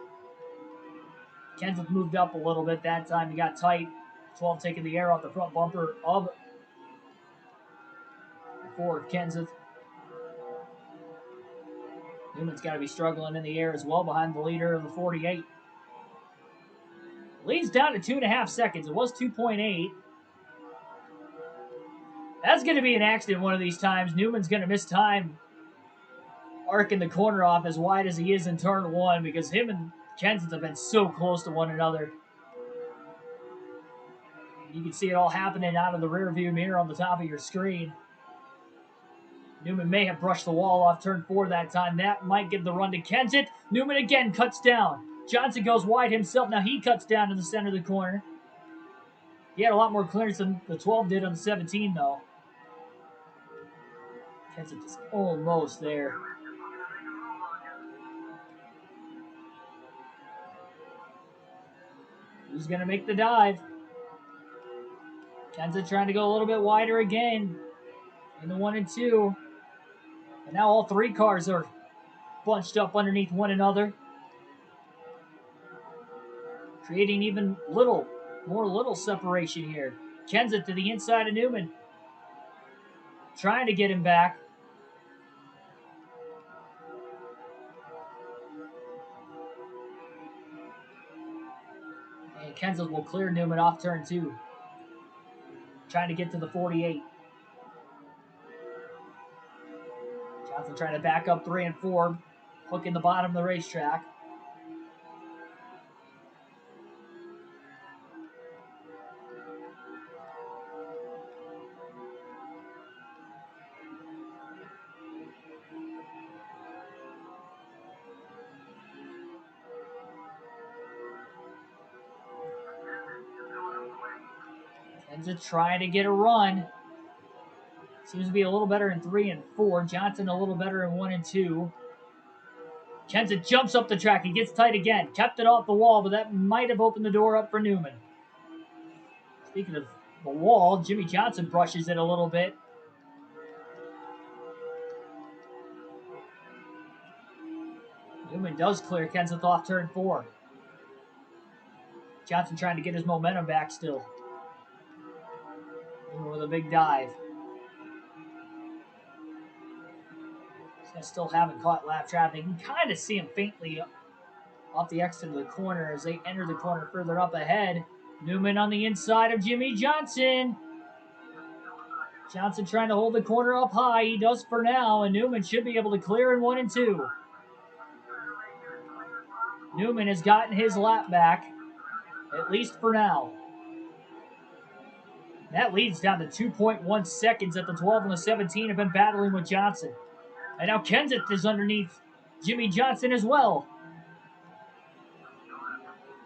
Kenseth moved up a little bit that time. He got tight. 12 taking the air off the front bumper of 4 of Kenseth. Newman's got to be struggling in the air as well behind the leader of the 48. Leads down to 2.5 seconds. It was 2.8. That's going to be an accident one of these times. Newman's going to miss time arcing the corner off as wide as he is in turn one because him and Kenseth have been so close to one another. You can see it all happening out of the rear view mirror on the top of your screen. Newman may have brushed the wall off turn 4 that time. That might give the run to Kenseth. Newman again cuts down. Johnson goes wide himself. Now he cuts down to the center of the corner. He had a lot more clearance than the 12 did on the 17, though. Kenseth is almost there. Who's going to make the dive? Kenseth trying to go a little bit wider again. Into 1 and 2. And now all 3 cars are bunched up underneath one another, creating even more little separation here. Kenseth to the inside of Newman, trying to get him back. And Kenseth will clear Newman off turn 2, trying to get to the 48. Johnson trying to back up 3 and 4, hooking the bottom of the racetrack. Kenseth trying to get a run. Seems to be a little better in 3 and 4. Johnson a little better in 1 and 2. Kenseth jumps up the track. He gets tight again. Kept it off the wall, but that might have opened the door up for Newman. Speaking of the wall, Jimmie Johnson brushes it a little bit. Newman does clear Kenseth off turn 4. Johnson trying to get his momentum back still. Newman with a big dive. Still haven't caught lap traffic. You can kind of see him faintly off the exit of the corner as they enter the corner further up ahead. Newman on the inside of Jimmie Johnson. Johnson trying to hold the corner up high. He does for now, and Newman should be able to clear in 1 and 2. Newman has gotten his lap back, at least for now. That leads down to 2.1 seconds at the 12 and the 17 have been battling with Johnson. And now Kenseth is underneath Jimmie Johnson as well.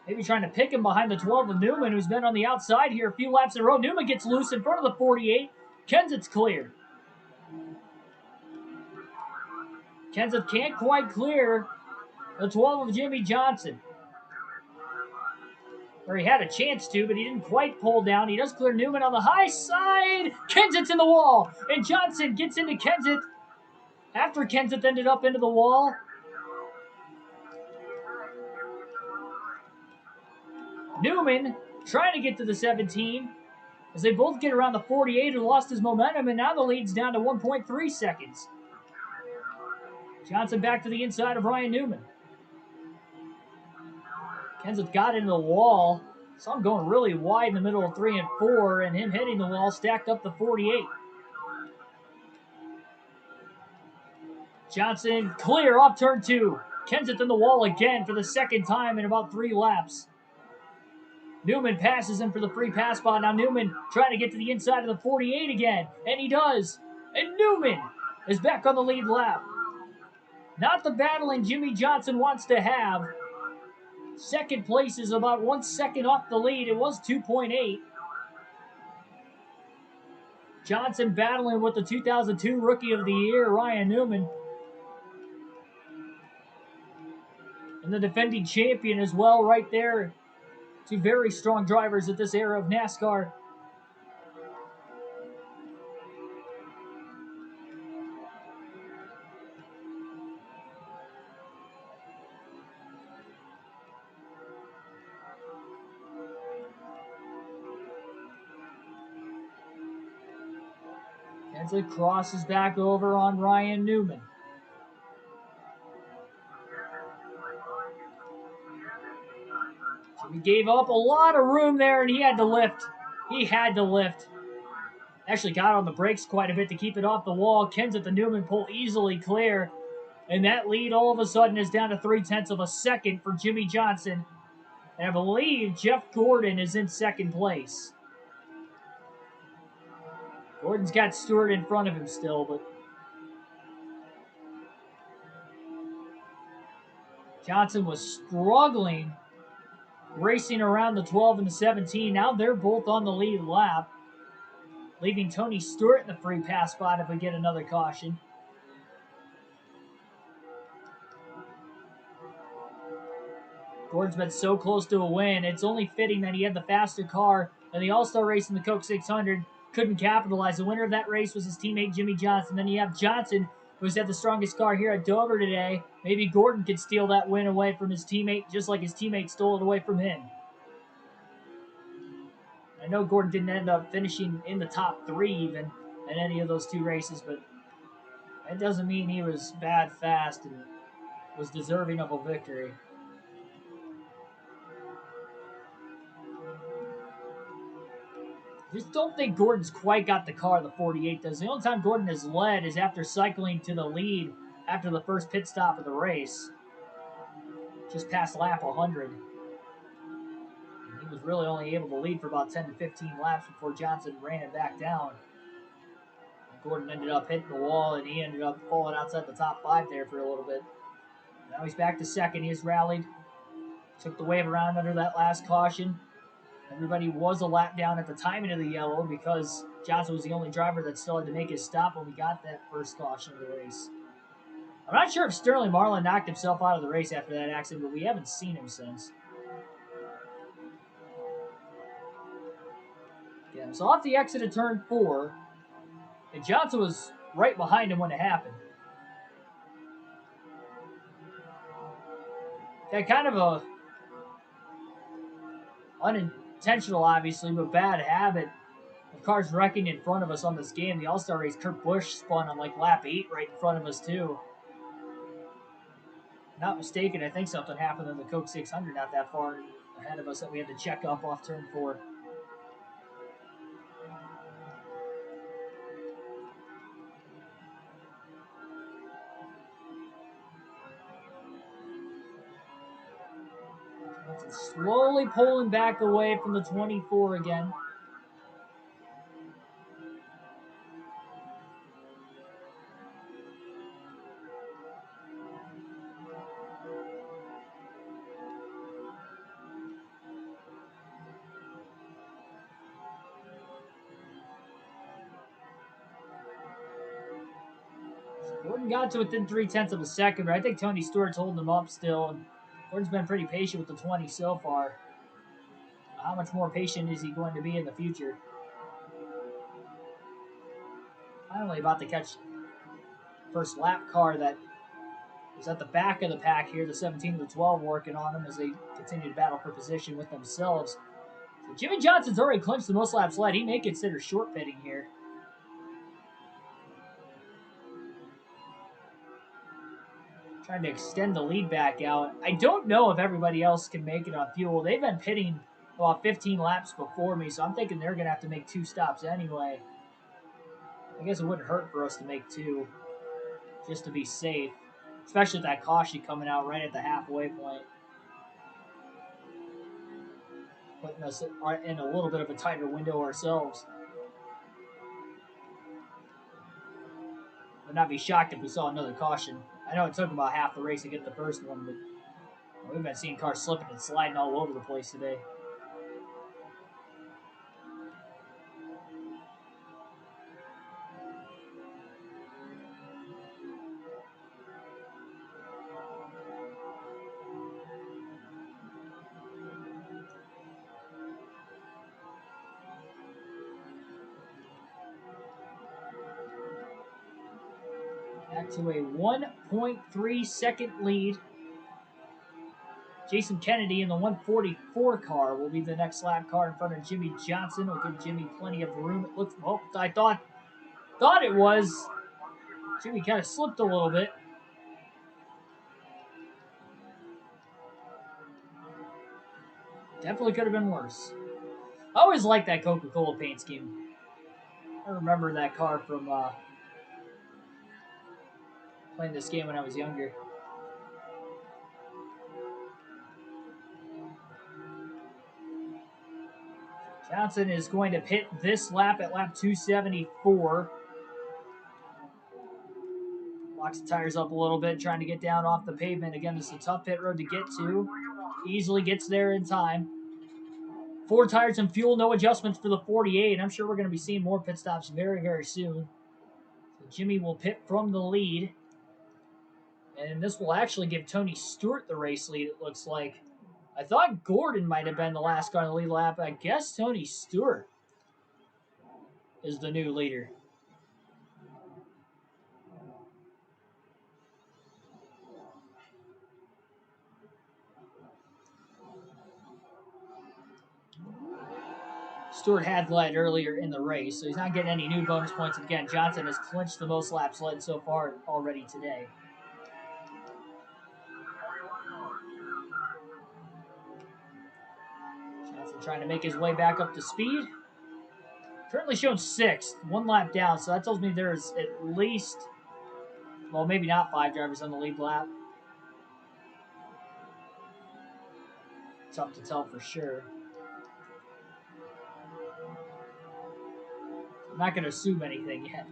Maybe trying to pick him behind the 12 of Newman, who's been on the outside here a few laps in a row. Newman gets loose in front of the 48. Kenseth's cleared. Kenseth can't quite clear the 12 of Jimmie Johnson. Or he had a chance to, but he didn't quite pull down. He does clear Newman on the high side. Kenseth's in the wall. And Johnson gets into Kenseth after Kenseth ended up into the wall. Newman trying to get to the 17 as they both get around the 48 who lost his momentum, and now the lead's down to 1.3 seconds. Johnson back to the inside of Ryan Newman. Kenseth got into the wall. Saw him going really wide in the middle of 3 and 4, and him hitting the wall stacked up the 48. Johnson clear off turn 2. Kenseth in the wall again for the second time in about 3 laps. Newman passes him for the free pass spot. Now Newman trying to get to the inside of the 48 again, and he does. And Newman is back on the lead lap. Not the battling Jimmie Johnson wants to have. Second place is about 1 second off the lead. It was 2.8. Johnson battling with the 2002 Rookie of the Year, Ryan Newman. And the defending champion as well right there. 2 very strong drivers at this era of NASCAR. Kenseth crosses back over on Ryan Newman. He gave up a lot of room there, and he had to lift. He had to lift. Actually got on the brakes quite a bit to keep it off the wall. Kens at the Newman pole easily clear. And that lead all of a sudden is down to 0.3 of a second for Jimmie Johnson. And I believe Jeff Gordon is in second place. Gordon's got Stewart in front of him still, but Johnson was struggling, racing around the 12 and the 17. Now they're both on the lead lap, leaving Tony Stewart in the free pass spot if we get another caution. Gordon's been so close to a win. It's only fitting that he had the faster car in the All-Star race in the Coke 600. Couldn't capitalize. The winner of that race was his teammate Jimmie Johnson. Then you have Johnson, who's had the strongest car here at Dover today. Maybe Gordon could steal that win away from his teammate, just like his teammate stole it away from him. I know Gordon didn't end up finishing in the top 3 even in any of those 2 races, but that doesn't mean he was bad fast and was deserving of a victory. Just don't think Gordon's quite got the car the 48 does. The only time Gordon has led is after cycling to the lead after the first pit stop of the race. Just past lap 100. And he was really only able to lead for about 10 to 15 laps before Johnson ran it back down. And Gordon ended up hitting the wall, and he ended up falling outside the top 5 there for a little bit. Now he's back to second. He has rallied. Took the wave around under that last caution. Everybody was a lap down at the timing of the yellow because Johnson was the only driver that still had to make his stop when we got that first caution of the race. I'm not sure if Sterling Marlin knocked himself out of the race after that accident, but we haven't seen him since. Yeah, so off the exit of turn 4, and Johnson was right behind him when it happened. Got kind of a unintentional, obviously, but bad habit of cars wrecking in front of us on this game. The All-Star race, Kurt Busch spun on like lap 8 right in front of us too. Not mistaken, I think something happened in the Coke 600 not that far ahead of us that we had to check up off turn 4. Slowly pulling back away from the 24 again. Gordon got to within 0.3 of a second, but I think Tony Stewart's holding him up still. And Gordon's been pretty patient with the 20 so far. How much more patient is he going to be in the future? Finally about to catch first lap car that was at the back of the pack here, the 17 and the 12 working on them as they continue to battle for position with themselves. So Jimmie Johnson's already clinched the most laps led. He may consider short pitting here. Trying to extend the lead back out. I don't know if everybody else can make it on fuel. They've been pitting about 15 laps before me, so I'm thinking they're going to have to make 2 stops anyway. I guess it wouldn't hurt for us to make 2, just to be safe, especially with that caution coming out right at the halfway point, putting us in a little bit of a tighter window ourselves. Would not be shocked if we saw another caution. I know it took about half the race to get the first one, but we've been seeing cars slipping and sliding all over the place today. Back to a 1.3 second lead. Jason Kennedy in the 144 car will be the next lap car in front of Jimmie Johnson. Will give Jimmie plenty of room. It looks, oh, I thought it was. Jimmie kind of slipped a little bit. Definitely could have been worse. I always liked that Coca-Cola paint scheme. I remember that car from playing this game when I was younger. Johnson is going to pit this lap at lap 274. Locks the tires up a little bit, trying to get down off the pavement. Again, this is a tough pit road to get to. Easily gets there in time. 4 tires and fuel, no adjustments for the 48. I'm sure we're going to be seeing more pit stops very, very soon. So Jimmy will pit from the lead. And this will actually give Tony Stewart the race lead, it looks like. I thought Gordon might have been the last car in the lead lap. I guess Tony Stewart is the new leader. Stewart had led earlier in the race, so he's not getting any new bonus points. Again, Johnson has clinched the most laps led so far already today. Johnson trying to make his way back up to speed. Currently shown 6th, 1 lap down, so that tells me there's at least, well, maybe not 5 drivers on the lead lap. Tough to tell for sure. I'm not going to assume anything yet.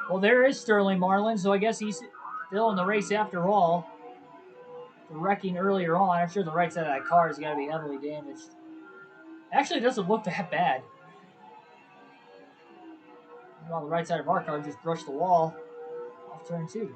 Well, there is Sterling Marlin, so I guess he's still in the race after all. The wrecking earlier on, I'm sure the right side of that car has got to be heavily damaged. Actually, it doesn't look that bad. Well, the right side of our car just brushed the wall off turn 2.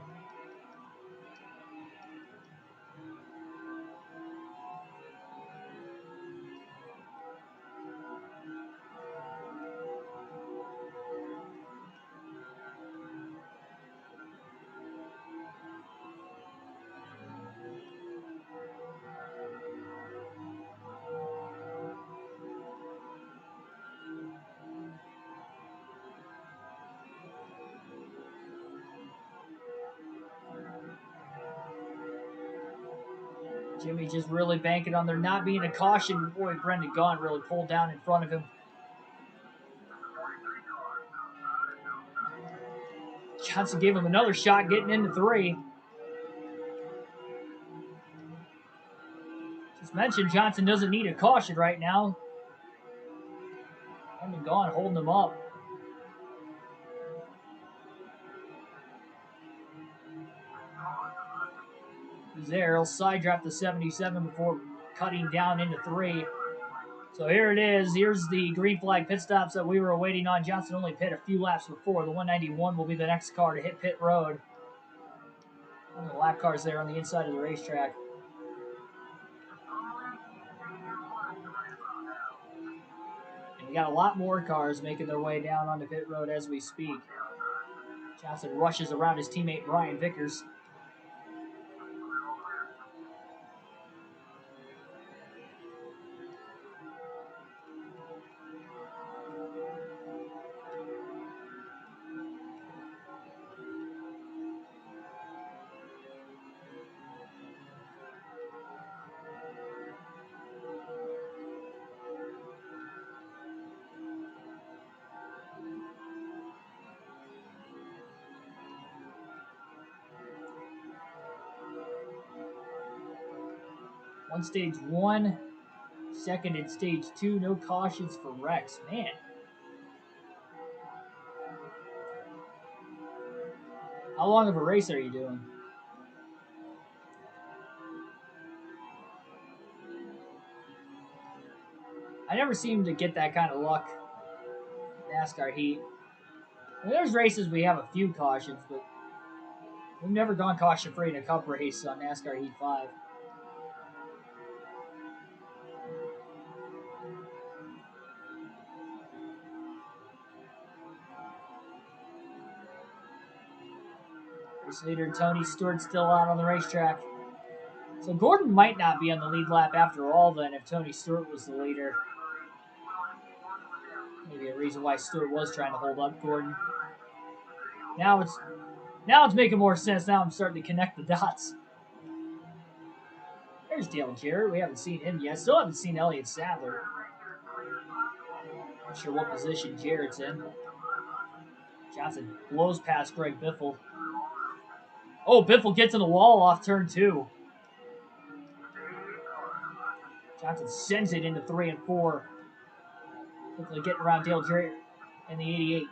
Jimmy just really banking on there not being a caution. Boy, Brendan Gaughan really pulled down in front of him. Johnson gave him another shot getting into 3. Just mentioned Johnson doesn't need a caution right now. Brendan Gaughan holding him up. He's there. He'll side draft the 77 before cutting down into 3. So here it is. Here's the green flag pit stops that we were waiting on. Johnson only pit a few laps before. The 191 will be the next car to hit pit road. One of the lap cars there on the inside of the racetrack. And we got a lot more cars making their way down onto pit road as we speak. Johnson rushes around his teammate Brian Vickers. One stage 1, second in stage 2, no cautions for wrecks. Man. How long of a race are you doing? I never seem to get that kind of luck in NASCAR heat. I mean, there's races we have a few cautions, but we've never gone caution free in a cup race on NASCAR Heat 5. Race leader Tony Stewart still out on the racetrack. So Gordon might not be on the lead lap after all then if Tony Stewart was the leader. Maybe a reason why Stewart was trying to hold up Gordon. Now it's making more sense. Now I'm starting to connect the dots. There's Dale Jarrett. We haven't seen him yet. Still haven't seen Elliott Sadler. Not sure what position Jarrett's in. Johnson blows past Greg Biffle. Oh, Biffle gets in the wall off turn 2. Johnson sends it into 3 and 4. Quickly getting around Dale Jarrett in the 88.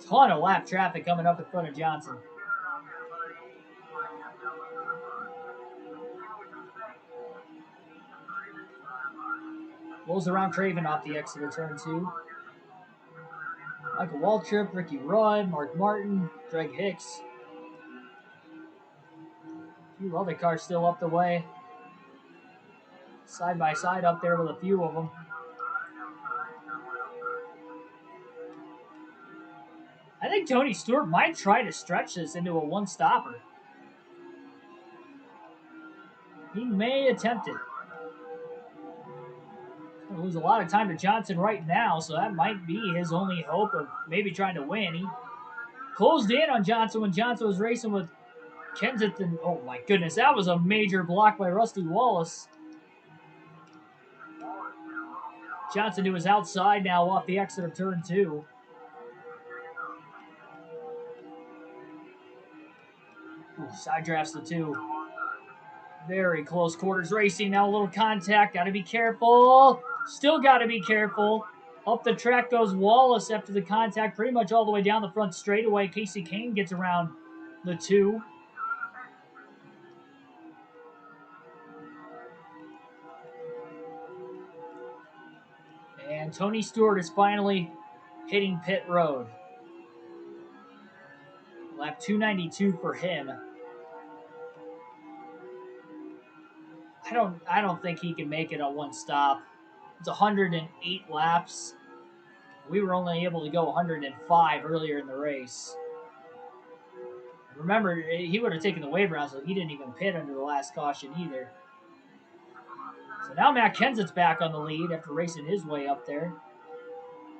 Ton of lap traffic coming up in front of Johnson. Rolls around Craven off the exit of turn 2. Michael Waltrip, Ricky Rudd, Mark Martin, Greg Hicks. A few other cars still up the way. Side by side up there with a few of them. I think Tony Stewart might try to stretch this into a one-stopper. He may attempt it. He's going to lose a lot of time to Johnson right now, so that might be his only hope of maybe trying to win. He closed in on Johnson when Johnson was racing with Kensington. Oh my goodness, that was a major block by Rusty Wallace. Johnson to his outside now off the exit of turn 2. Side drafts the 2. Very close quarters racing. Now a little contact. Got to be careful. Still got to be careful. Up the track goes Wallace after the contact, pretty much all the way down the front straightaway. Casey Kane gets around the 2. And Tony Stewart is finally hitting pit road. Lap 292 for him. I don't think he can make it on one stop. It's 108 laps. We were only able to go 105 earlier in the race. Remember, he would have taken the wave round, so he didn't even pit under the last caution either. So now Matt Kenseth's back on the lead after racing his way up there.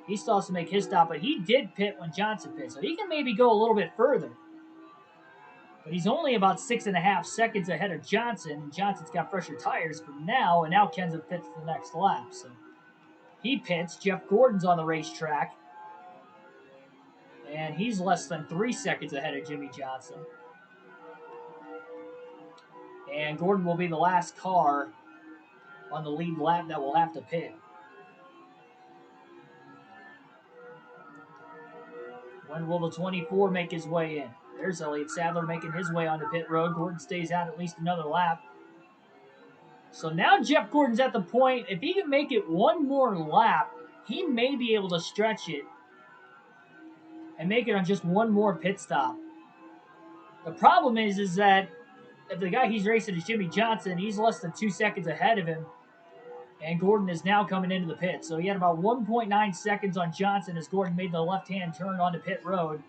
He still has to make his stop, but he did pit when Johnson pit, so he can maybe go a little bit further. But he's only about 6.5 seconds ahead of Johnson. Johnson's got fresher tires for now, and now Kenseth pits the next lap. So he pits. Jeff Gordon's on the racetrack. And he's less than 3 seconds ahead of Jimmy Johnson. And Gordon will be the last car on the lead lap that will have to pit. When will the 24 make his way in? There's Elliott Sadler making his way onto pit road. Gordon stays out at least another lap. So now Jeff Gordon's at the point, if he can make it one more lap, he may be able to stretch it and make it on just one more pit stop. The problem is that if the guy he's racing is Jimmy Johnson, he's less than 2 seconds ahead of him. And Gordon is now coming into the pit. So he had about 1.9 seconds on Johnson as Gordon made the left-hand turn onto pit road.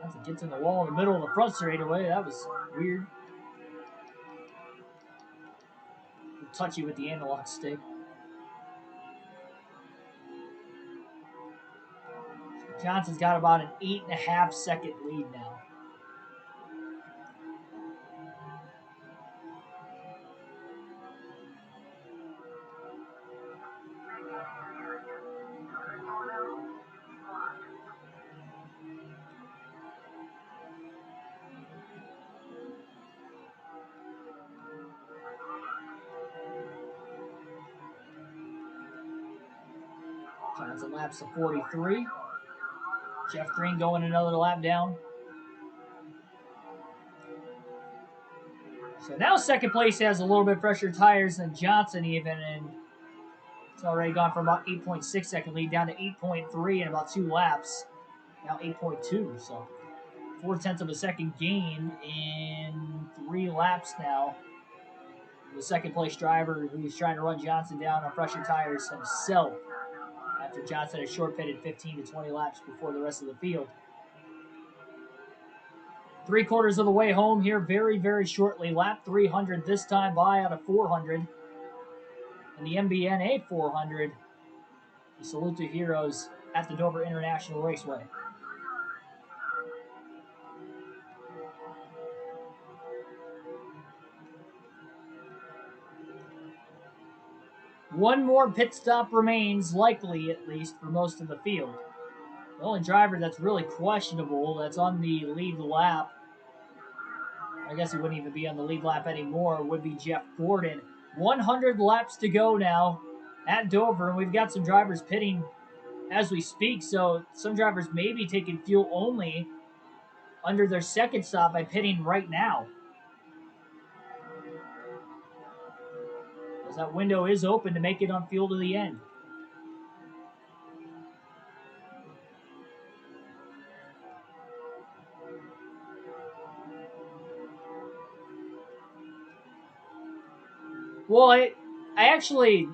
Johnson gets in the wall in the middle of the front straightaway. That was weird. Touchy with the analog stick. Johnson's got about an 8.5 second lead now. Johnson laps to 43. Jeff Green going another lap down. So now second place has a little bit fresher tires than Johnson even, and it's already gone from about 8.6 second lead down to 8.3 in about 2 laps. Now 8.2, so 4/10 of a second gain in 3 laps now. The second place driver who's trying to run Johnson down on fresher tires himself after Johnson had short pitted 15 to 20 laps before the rest of the field. 3/4 of the way home here very, very shortly. Lap 300 this time by out of 400. In the MBNA 400, the Salute to Heroes at the Dover International Raceway. One more pit stop remains, likely at least, for most of the field. The only driver that's really questionable that's on the lead lap, I guess he wouldn't even be on the lead lap anymore, would be Jeff Gordon. 100 laps to go now at Dover, and we've got some drivers pitting as we speak, so some drivers may be taking fuel only under their second stop by pitting right now. As that window is open to make it on fuel to the end. Well, I actually,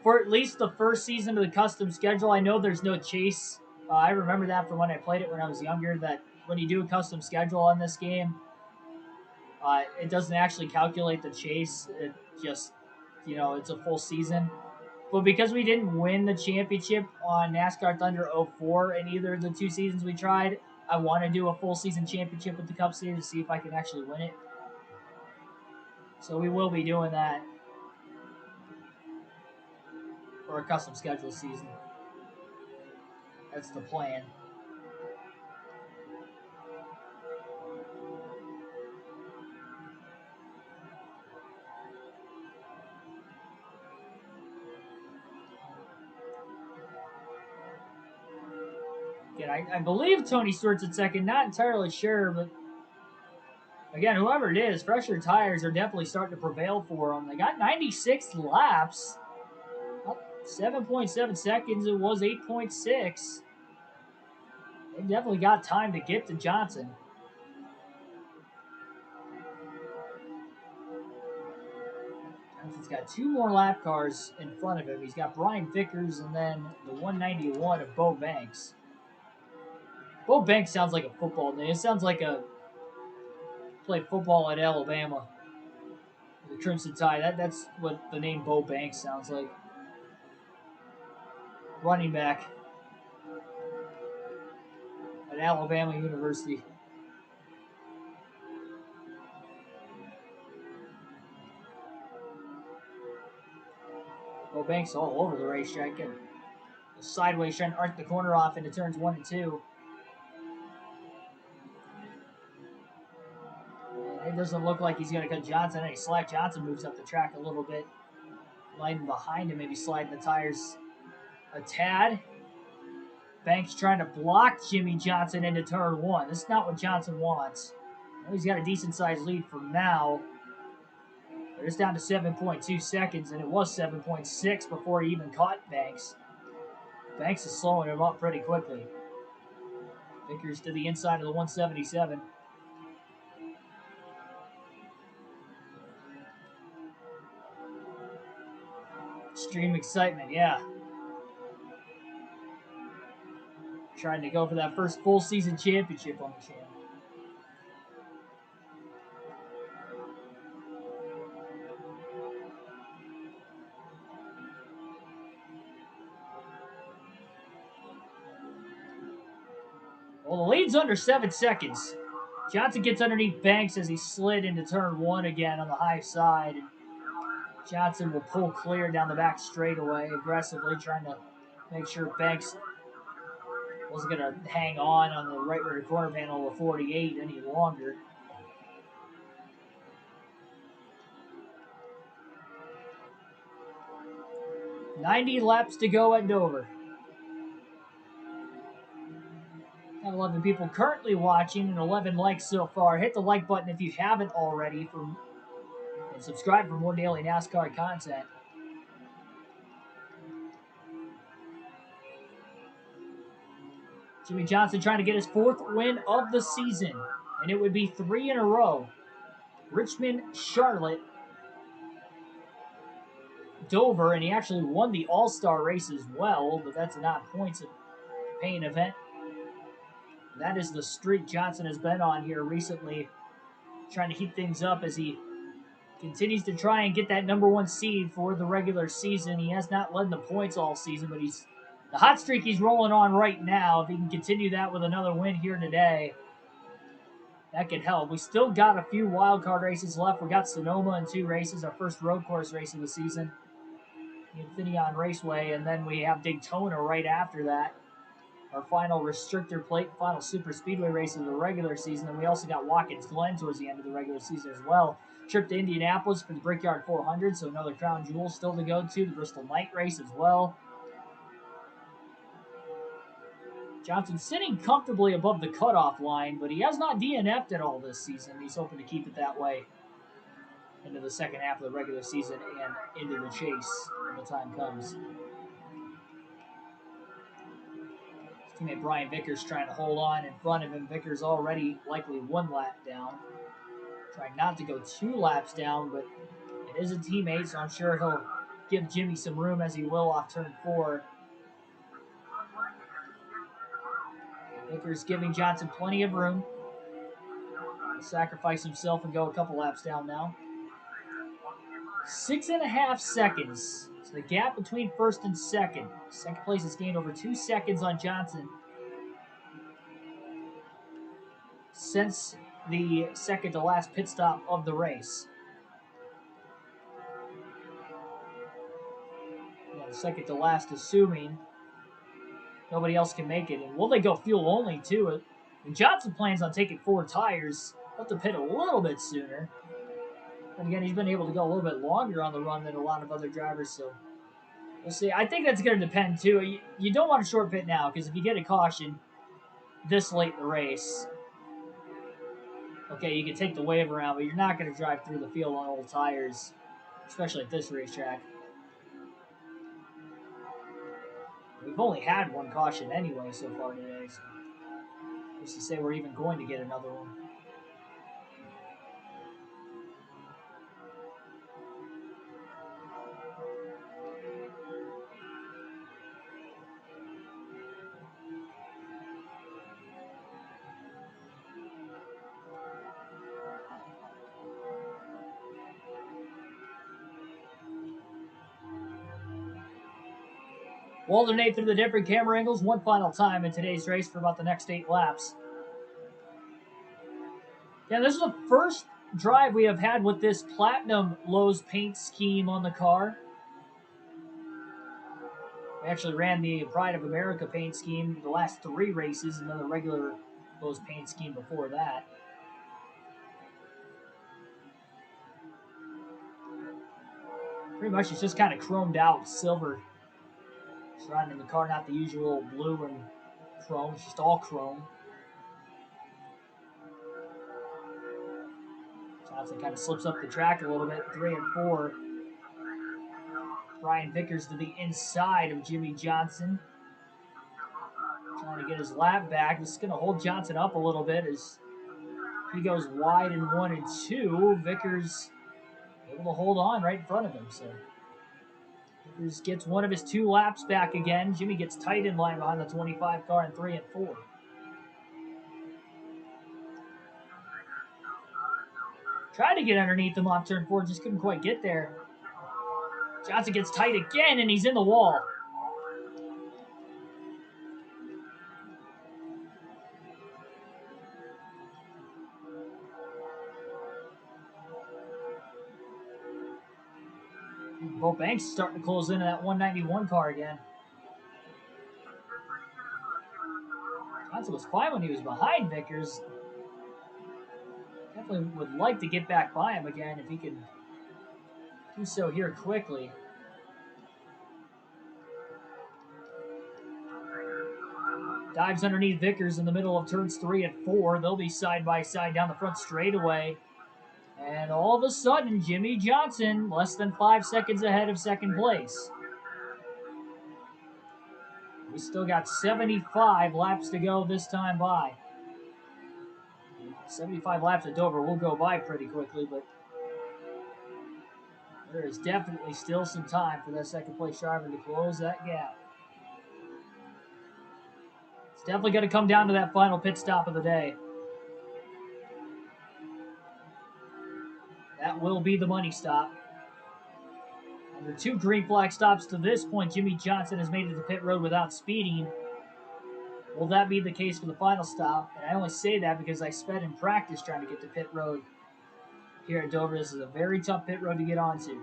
for at least the first season of the custom schedule, I know there's no chase. I remember that from when I played it when I was younger, that when you do a custom schedule on this game, it doesn't actually calculate the chase. It just, it's a full season. But because we didn't win the championship on NASCAR Thunder 04 in either of the 2 seasons we tried, I want to do a full season championship with the Cup Series to see if I can actually win it. So we will be doing that for a custom schedule season. That's the plan. Again, I believe Tony Stewart's at second. Not entirely sure, but again, whoever it is, fresher tires are definitely starting to prevail for them. They got 96 laps. 7.7 seconds. It was 8.6. They definitely got time to get to Johnson. Johnson's got 2 more lap cars in front of him. He's got Brian Vickers and then the 191 of Bo Banks. Bo Banks sounds like a football name. It sounds like played football at Alabama. The Crimson Tide. That's what the name Bo Banks sounds like. Running back at Alabama University. Bo Banks all over the racetrack. And sideways trying to arc the corner off into turns 1 and 2. It doesn't look like he's going to cut Johnson any slack. Johnson moves up the track a little bit. Lighting behind him, maybe sliding the tires a tad. Banks trying to block Jimmy Johnson into turn 1. This is not what Johnson wants. Well, he's got a decent-sized lead for now. But it's down to 7.2 seconds, and it was 7.6 before he even caught Banks. Banks is slowing him up pretty quickly. Vickers to the inside of the 177. Extreme excitement, yeah. Trying to go for that first full season championship on the channel. Well, the lead's under 7 seconds. Johnson gets underneath Banks as he slid into turn 1 again on the high side. Johnson will pull clear down the back straightaway, aggressively trying to make sure Banks wasn't going to hang on the right rear corner panel of 48 any longer. "90 laps to go at Dover." Got 11 people currently watching and 11 likes so far. Hit the like button if you haven't already, and subscribe for more daily NASCAR content. Jimmy Johnson trying to get his 4th win of the season, and it would be 3 in a row. Richmond, Charlotte, Dover, and he actually won the All-Star race as well, but that's a non-points paying event. That is the streak Johnson has been on here recently, trying to keep things up as he continues to try and get that #1 seed for the regular season. He has not led the points all season, but the hot streak he's rolling on right now. If he can continue that with another win here today, that could help. We still got a few wild card races left. We got Sonoma in 2 races, our first road course race of the season, Infineon Raceway, and then we have Daytona right after that. Our final restrictor plate, final super speedway race of the regular season. And we also got Watkins Glen towards the end of the regular season as well. Trip to Indianapolis for the Brickyard 400, so another crown jewel still to go to. The Bristol Night race as well. Johnson sitting comfortably above the cutoff line, but he has not DNF'd at all this season. He's hoping to keep it that way into the second half of the regular season and into the chase when the time comes. Teammate Brian Vickers trying to hold on in front of him. Vickers already likely 1 lap down. Trying not to go 2 laps down, but it is a teammate, so I'm sure he'll give Jimmy some room as he will off turn 4. Vickers giving Johnson plenty of room. He'll sacrifice himself and go a couple laps down now. 6.5 seconds. So the gap between first and second. Second place has gained over 2 seconds on Johnson since the second to last pit stop of the race. Yeah, the second to last, assuming nobody else can make it. And will they go fuel only too? And Johnson plans on taking 4 tires. He'll have to pit a little bit sooner. And again, he's been able to go a little bit longer on the run than a lot of other drivers, so we'll see. I think that's going to depend too. You don't want a short pit now, because if you get a caution this late in the race, okay, you can take the wave around, but you're not going to drive through the field on old tires, especially at this racetrack. We've only had 1 caution anyway so far today, so who's to say we're even going to get another one. We'll alternate through the different camera angles 1 final time in today's race for about the next 8 laps. Yeah, this is the first drive we have had with this Platinum Lowe's paint scheme on the car. We actually ran the Pride of America paint scheme the last 3 races, and then the regular Lowe's paint scheme before that. Pretty much it's just kind of chromed out silver surrounding the car, not the usual blue and chrome, it's just all chrome. Johnson kind of slips up the track a little bit, 3 and 4. Brian Vickers to the inside of Jimmy Johnson. Trying to get his lap back. This is going to hold Johnson up a little bit as he goes wide in 1 and 2. Vickers able to hold on right in front of him. So Vickers gets 1 of his 2 laps back again. Jimmy gets tight in line behind the 25 car in 3 and 4. Tried to get underneath him off turn 4, just couldn't quite get there. Johnson gets tight again, and he's in the wall. Bo Banks starting to close into that 191 car again. Johnson was fine when he was behind Vickers. Definitely would like to get back by him again if he can do so here quickly. Dives underneath Vickers in the middle of turns 3 and 4. They'll be side by side down the front straightaway. And all of a sudden, Jimmy Johnson less than 5 seconds ahead of second place. We still got 75 laps to go this time by. 75 laps at Dover will go by pretty quickly, but there is definitely still some time for that second place driver to close that gap. It's definitely going to come down to that final pit stop of the day. That will be the money stop. Under 2 green flag stops to this point, Jimmy Johnson has made it to pit road without speeding. Will that be the case for the final stop? And I only say that because I sped in practice trying to get to pit road here at Dover. This is a very tough pit road to get onto.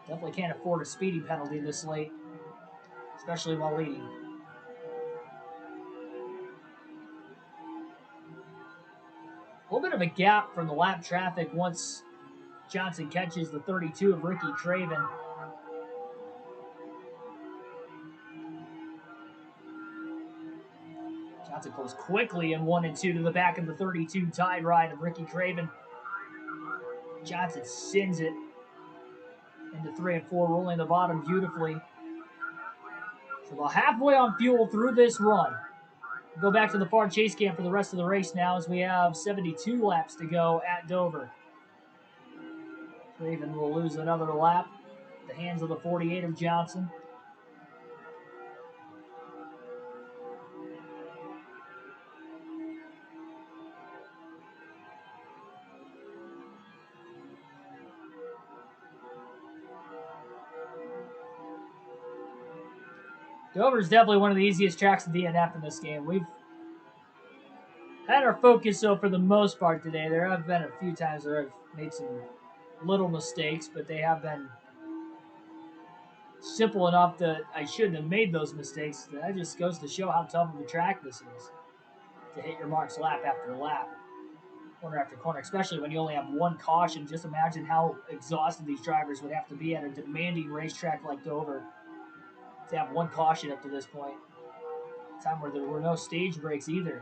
Definitely can't afford a speeding penalty this late, especially while leading. A little bit of a gap from the lap traffic once Johnson catches the 32 of Ricky Craven. Johnson goes quickly in 1 and 2 to the back of the 32 tide ride of Ricky Craven. Johnson sends it into 3 and 4, rolling the bottom beautifully. So about halfway on fuel through this run. We'll go back to the far chase cam for the rest of the race now as we have 72 laps to go at Dover. Craven will lose another lap at the hands of the 48 of Johnson. Dover is definitely one of the easiest tracks to DNF in this game. We've had our focus, so for the most part today, there have been a few times where I've made some little mistakes, but they have been simple enough that I shouldn't have made those mistakes. That just goes to show how tough of a track this is to hit your marks lap after lap, corner after corner, especially when you only have one caution. Just imagine how exhausted these drivers would have to be at a demanding racetrack like Dover to have one caution up to this point. A time where there were no stage breaks either.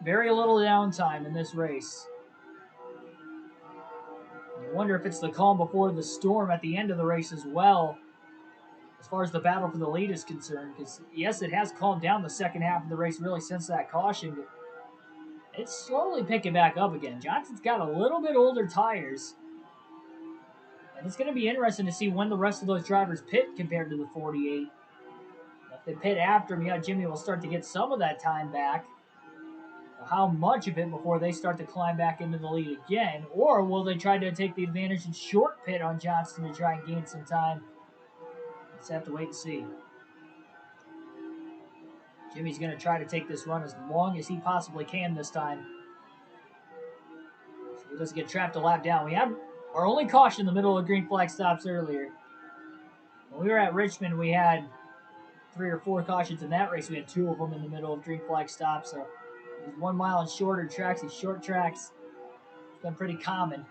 Very little downtime in this race. I wonder if it's the calm before the storm at the end of the race as well, as far as the battle for the lead is concerned. Because, yes, it has calmed down the second half of the race really since that caution, but it's slowly picking back up again. Johnson's got a little bit older tires, and it's going to be interesting to see when the rest of those drivers pit compared to the 48. If they pit after him, yeah, Jimmy will start to get some of that time back. How much of it before they start to climb back into the lead again? Or will they try to take the advantage and short pit on Johnson to try and gain some time? Let's have to wait and see. Jimmy's going to try to take this run as long as he possibly can this time, so he doesn't get trapped a lap down. We have our only caution in the middle of green flag stops earlier. When we were at Richmond, we had 3 or 4 cautions in that race. We had 2 of them in the middle of green flag stops. So these 1 mile and shorter tracks, these short tracks, it's been pretty common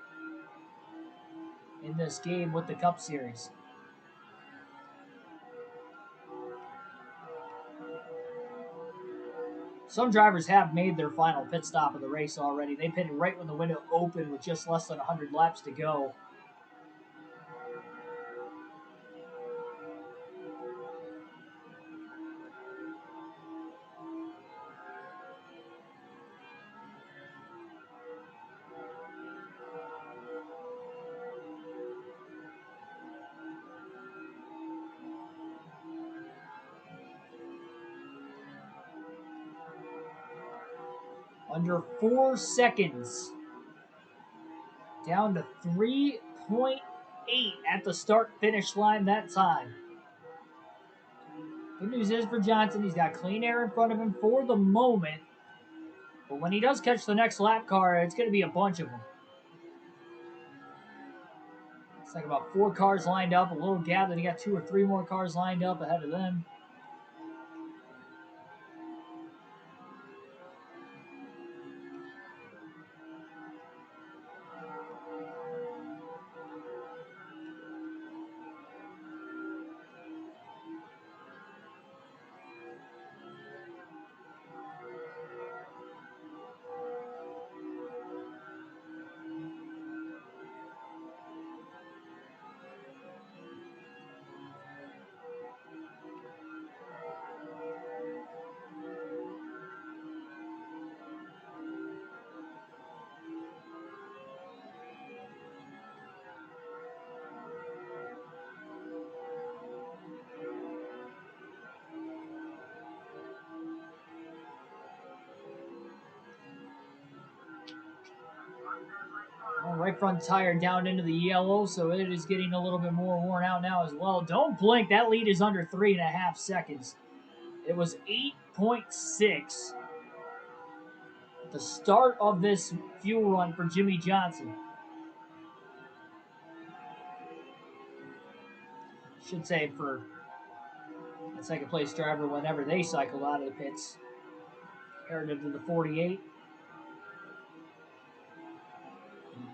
in this game with the Cup Series. Some drivers have made their final pit stop of the race already. They pitted right when the window opened with just less than 100 laps to go. Under 4 seconds. Down to 3.8 at the start-finish line that time. Good news is for Johnson, he's got clean air in front of him for the moment. But when he does catch the next lap car, it's going to be a bunch of them. It's like about 4 cars lined up, a little gap, then he got 2 or 3 more cars lined up ahead of them. Right front tire down into the yellow, so it is getting a little bit more worn out now as well. Don't blink. That lead is under 3.5 seconds. It was 8.6 at the start of this fuel run for Jimmy Johnson. Should say for the second place driver whenever they cycled out of the pits. Comparative to the 48.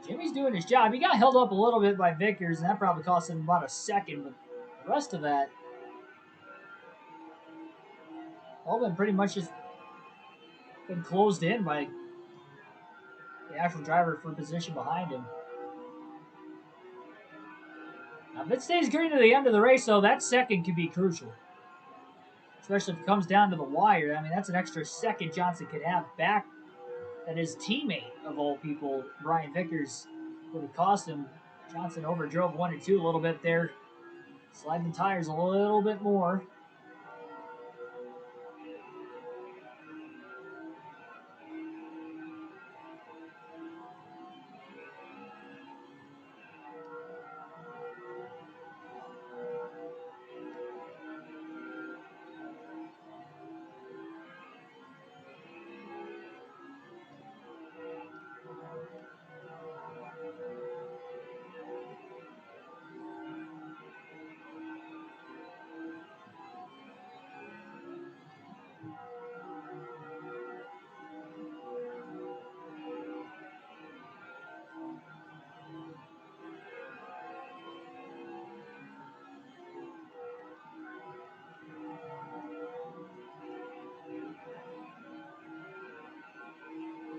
Jimmy's doing his job. He got held up a little bit by Vickers, and that probably cost him about a second, but the rest of that, all been pretty much just been closed in by the actual driver for position behind him. Now, if it stays green to the end of the race, though, that second could be crucial. Especially if it comes down to the wire. I mean, that's an extra second Johnson could have back that his teammate, of all people, Brian Vickers, would have cost him. Johnson overdrove 1 and 2 a little bit there. Sliding the tires a little bit more.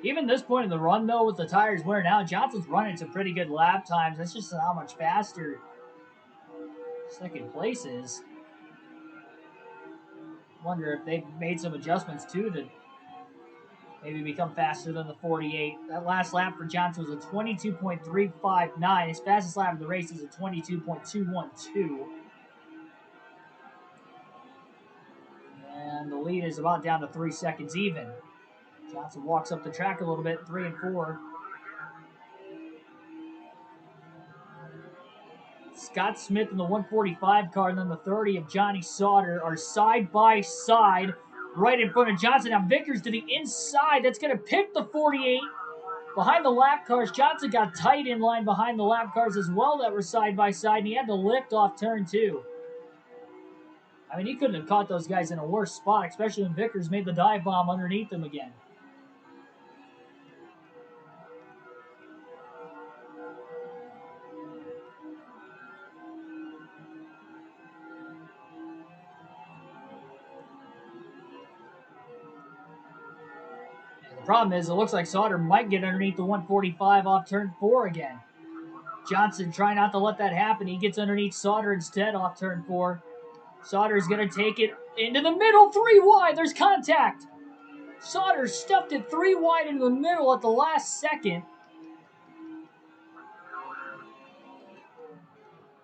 Even this point in the run, though, with the tires wearing out, Johnson's running some pretty good lap times. That's just how much faster second place is. Wonder if they've made some adjustments, too, to maybe become faster than the 48. That last lap for Johnson was a 22.359. His fastest lap of the race is a 22.212. And the lead is about down to 3 seconds even. Johnson walks up the track a little bit, 3 and 4. Scott Smith in the 145 car and then the 30 of Johnny Sauter are side by side right in front of Johnson. Now Vickers to the inside. That's going to pick the 48 behind the lap cars. Johnson got tight in line behind the lap cars as well that were side by side, and he had to lift off turn 2. I mean, he couldn't have caught those guys in a worse spot, especially when Vickers made the dive bomb underneath them again. The problem is, it looks like Sauter might get underneath the 145 off turn 4 again. Johnson trying not to let that happen. He gets underneath Sauter instead off turn 4. Sauter's going to take it into the middle, 3 wide. There's contact. Sauter stuffed it 3 wide into the middle at the last second.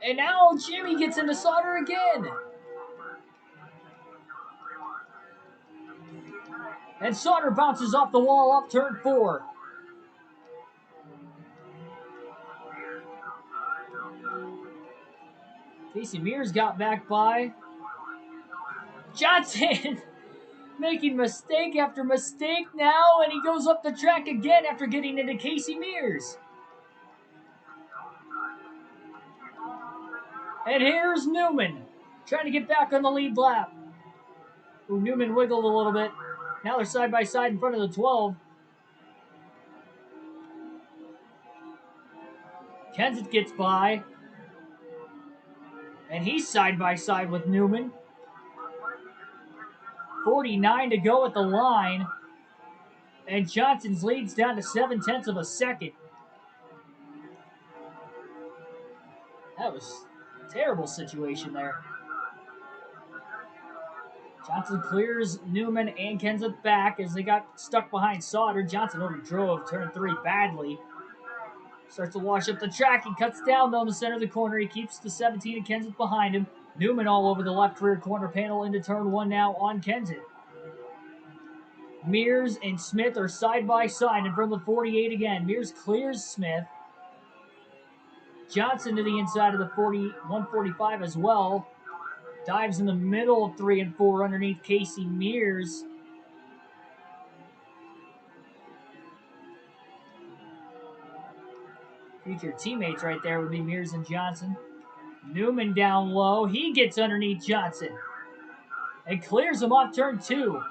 And now Jimmy gets into Sauter again. And Sauter bounces off the wall off turn 4. Casey Mears got back by. Johnson making mistake after mistake now, and he goes up the track again after getting into Casey Mears. And here's Newman trying to get back on the lead lap. Ooh, Newman wiggled a little bit. Now they're side by side in front of the 12. Kenseth gets by. And he's side by side with Newman. 49 to go at the line. And Johnson's lead's down to 0.7 of a second. That was a terrible situation there. Johnson clears Newman and Kenseth back as they got stuck behind Sauter. Johnson overdrove turn 3 badly. Starts to wash up the track. He cuts down though in the center of the corner. He keeps the 17 of Kenseth behind him. Newman all over the left rear corner panel into turn 1 now on Kenseth. Mears and Smith are side by side in front of the 48 again. Mears clears Smith. Johnson to the inside of the 145 as well. Dives in the middle of 3 and 4 underneath Casey Mears. Future teammates right there would be Mears and Johnson. Newman down low. He gets underneath Johnson and clears him off turn 2.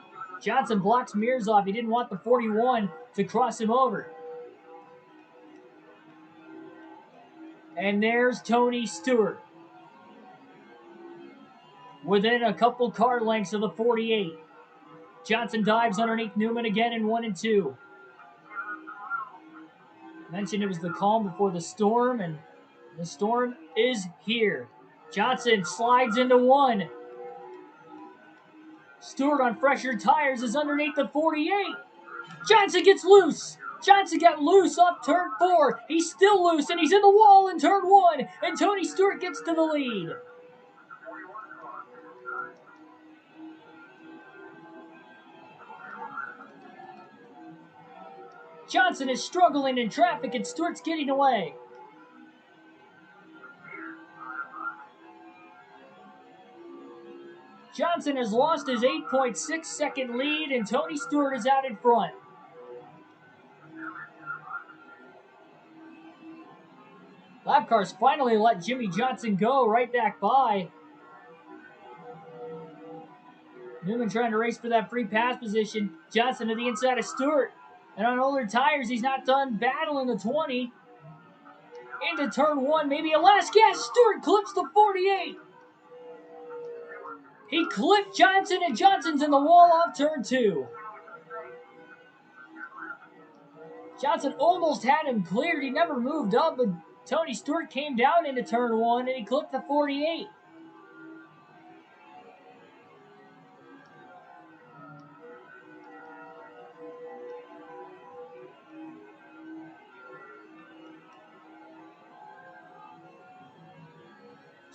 Johnson blocks Mears off. He didn't want the 41 to cross him over. And there's Tony Stewart. Within a couple car lengths of the 48. Johnson dives underneath Newman again in 1 and 2. Mentioned it was the calm before the storm, and the storm is here. Johnson slides into 1. Stewart on fresher tires is underneath the 48. Johnson gets loose. Johnson got loose off turn 4. He's still loose, and he's in the wall in turn 1. And Tony Stewart gets to the lead. Johnson is struggling in traffic, and Stewart's getting away. Johnson has lost his 8.6 second lead, and Tony Stewart is out in front. Lap cars finally let Jimmy Johnson go right back by. Newman trying to race for that free pass position. Johnson to the inside of Stewart. And on older tires, he's not done battling the 20. Into turn 1, maybe a last gas. Stewart clips the 48. He clipped Johnson, and Johnson's in the wall off turn 2. Johnson almost had him cleared. He never moved up, but Tony Stewart came down into turn 1, and he clipped the 48.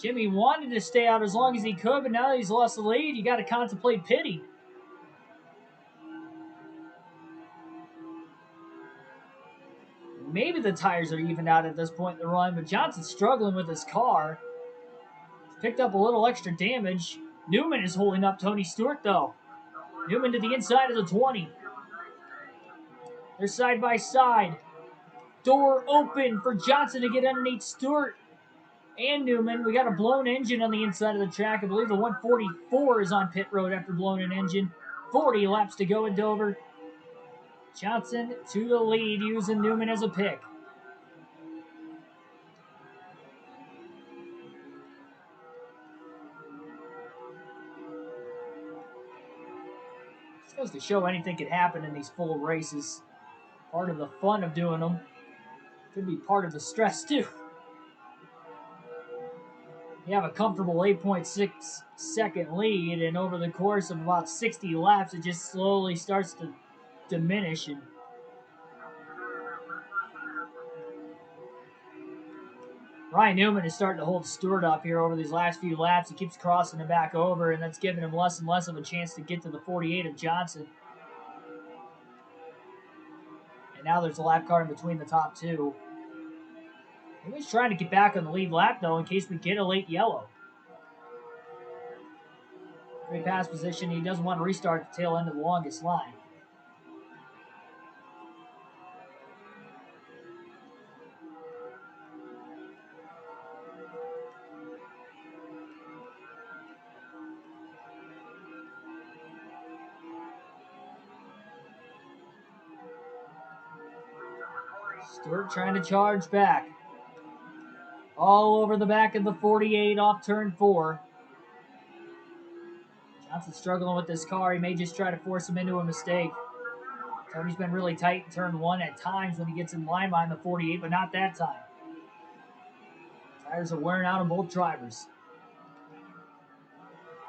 Jimmy wanted to stay out as long as he could, but now that he's lost the lead, you got to contemplate pitting. Maybe the tires are evened out at this point in the run, but Johnson's struggling with his car. He's picked up a little extra damage. Newman is holding up Tony Stewart, though. Newman to the inside of the 20. They're side by side. Door open for Johnson to get underneath Stewart and Newman. We got a blown engine on the inside of the track. I believe the 144 is on pit road after blowing an engine. 40 laps to go in Dover. Johnson to the lead using Newman as a pick. This goes to show anything could happen in these full races. Part of the fun of doing them. Could be part of the stress too. You have a comfortable 8.6 second lead, and over the course of about 60 laps, it just slowly starts to diminish. And Ryan Newman is starting to hold Stewart up here over these last few laps. He keeps crossing him back over, and that's giving him less and less of a chance to get to the 48 of Johnson. And now there's a lap car in between the top two. He's trying to get back on the lead lap, though, in case we get a late yellow. Great pass position. He doesn't want to restart at the tail end of the longest line. Stewart trying to charge back. All over the back of the 48 off turn 4. Johnson struggling with this car. He may just try to force him into a mistake. Tony's been really tight in turn 1 at times when he gets in line behind the 48, but not that time. Tires are wearing out on both drivers.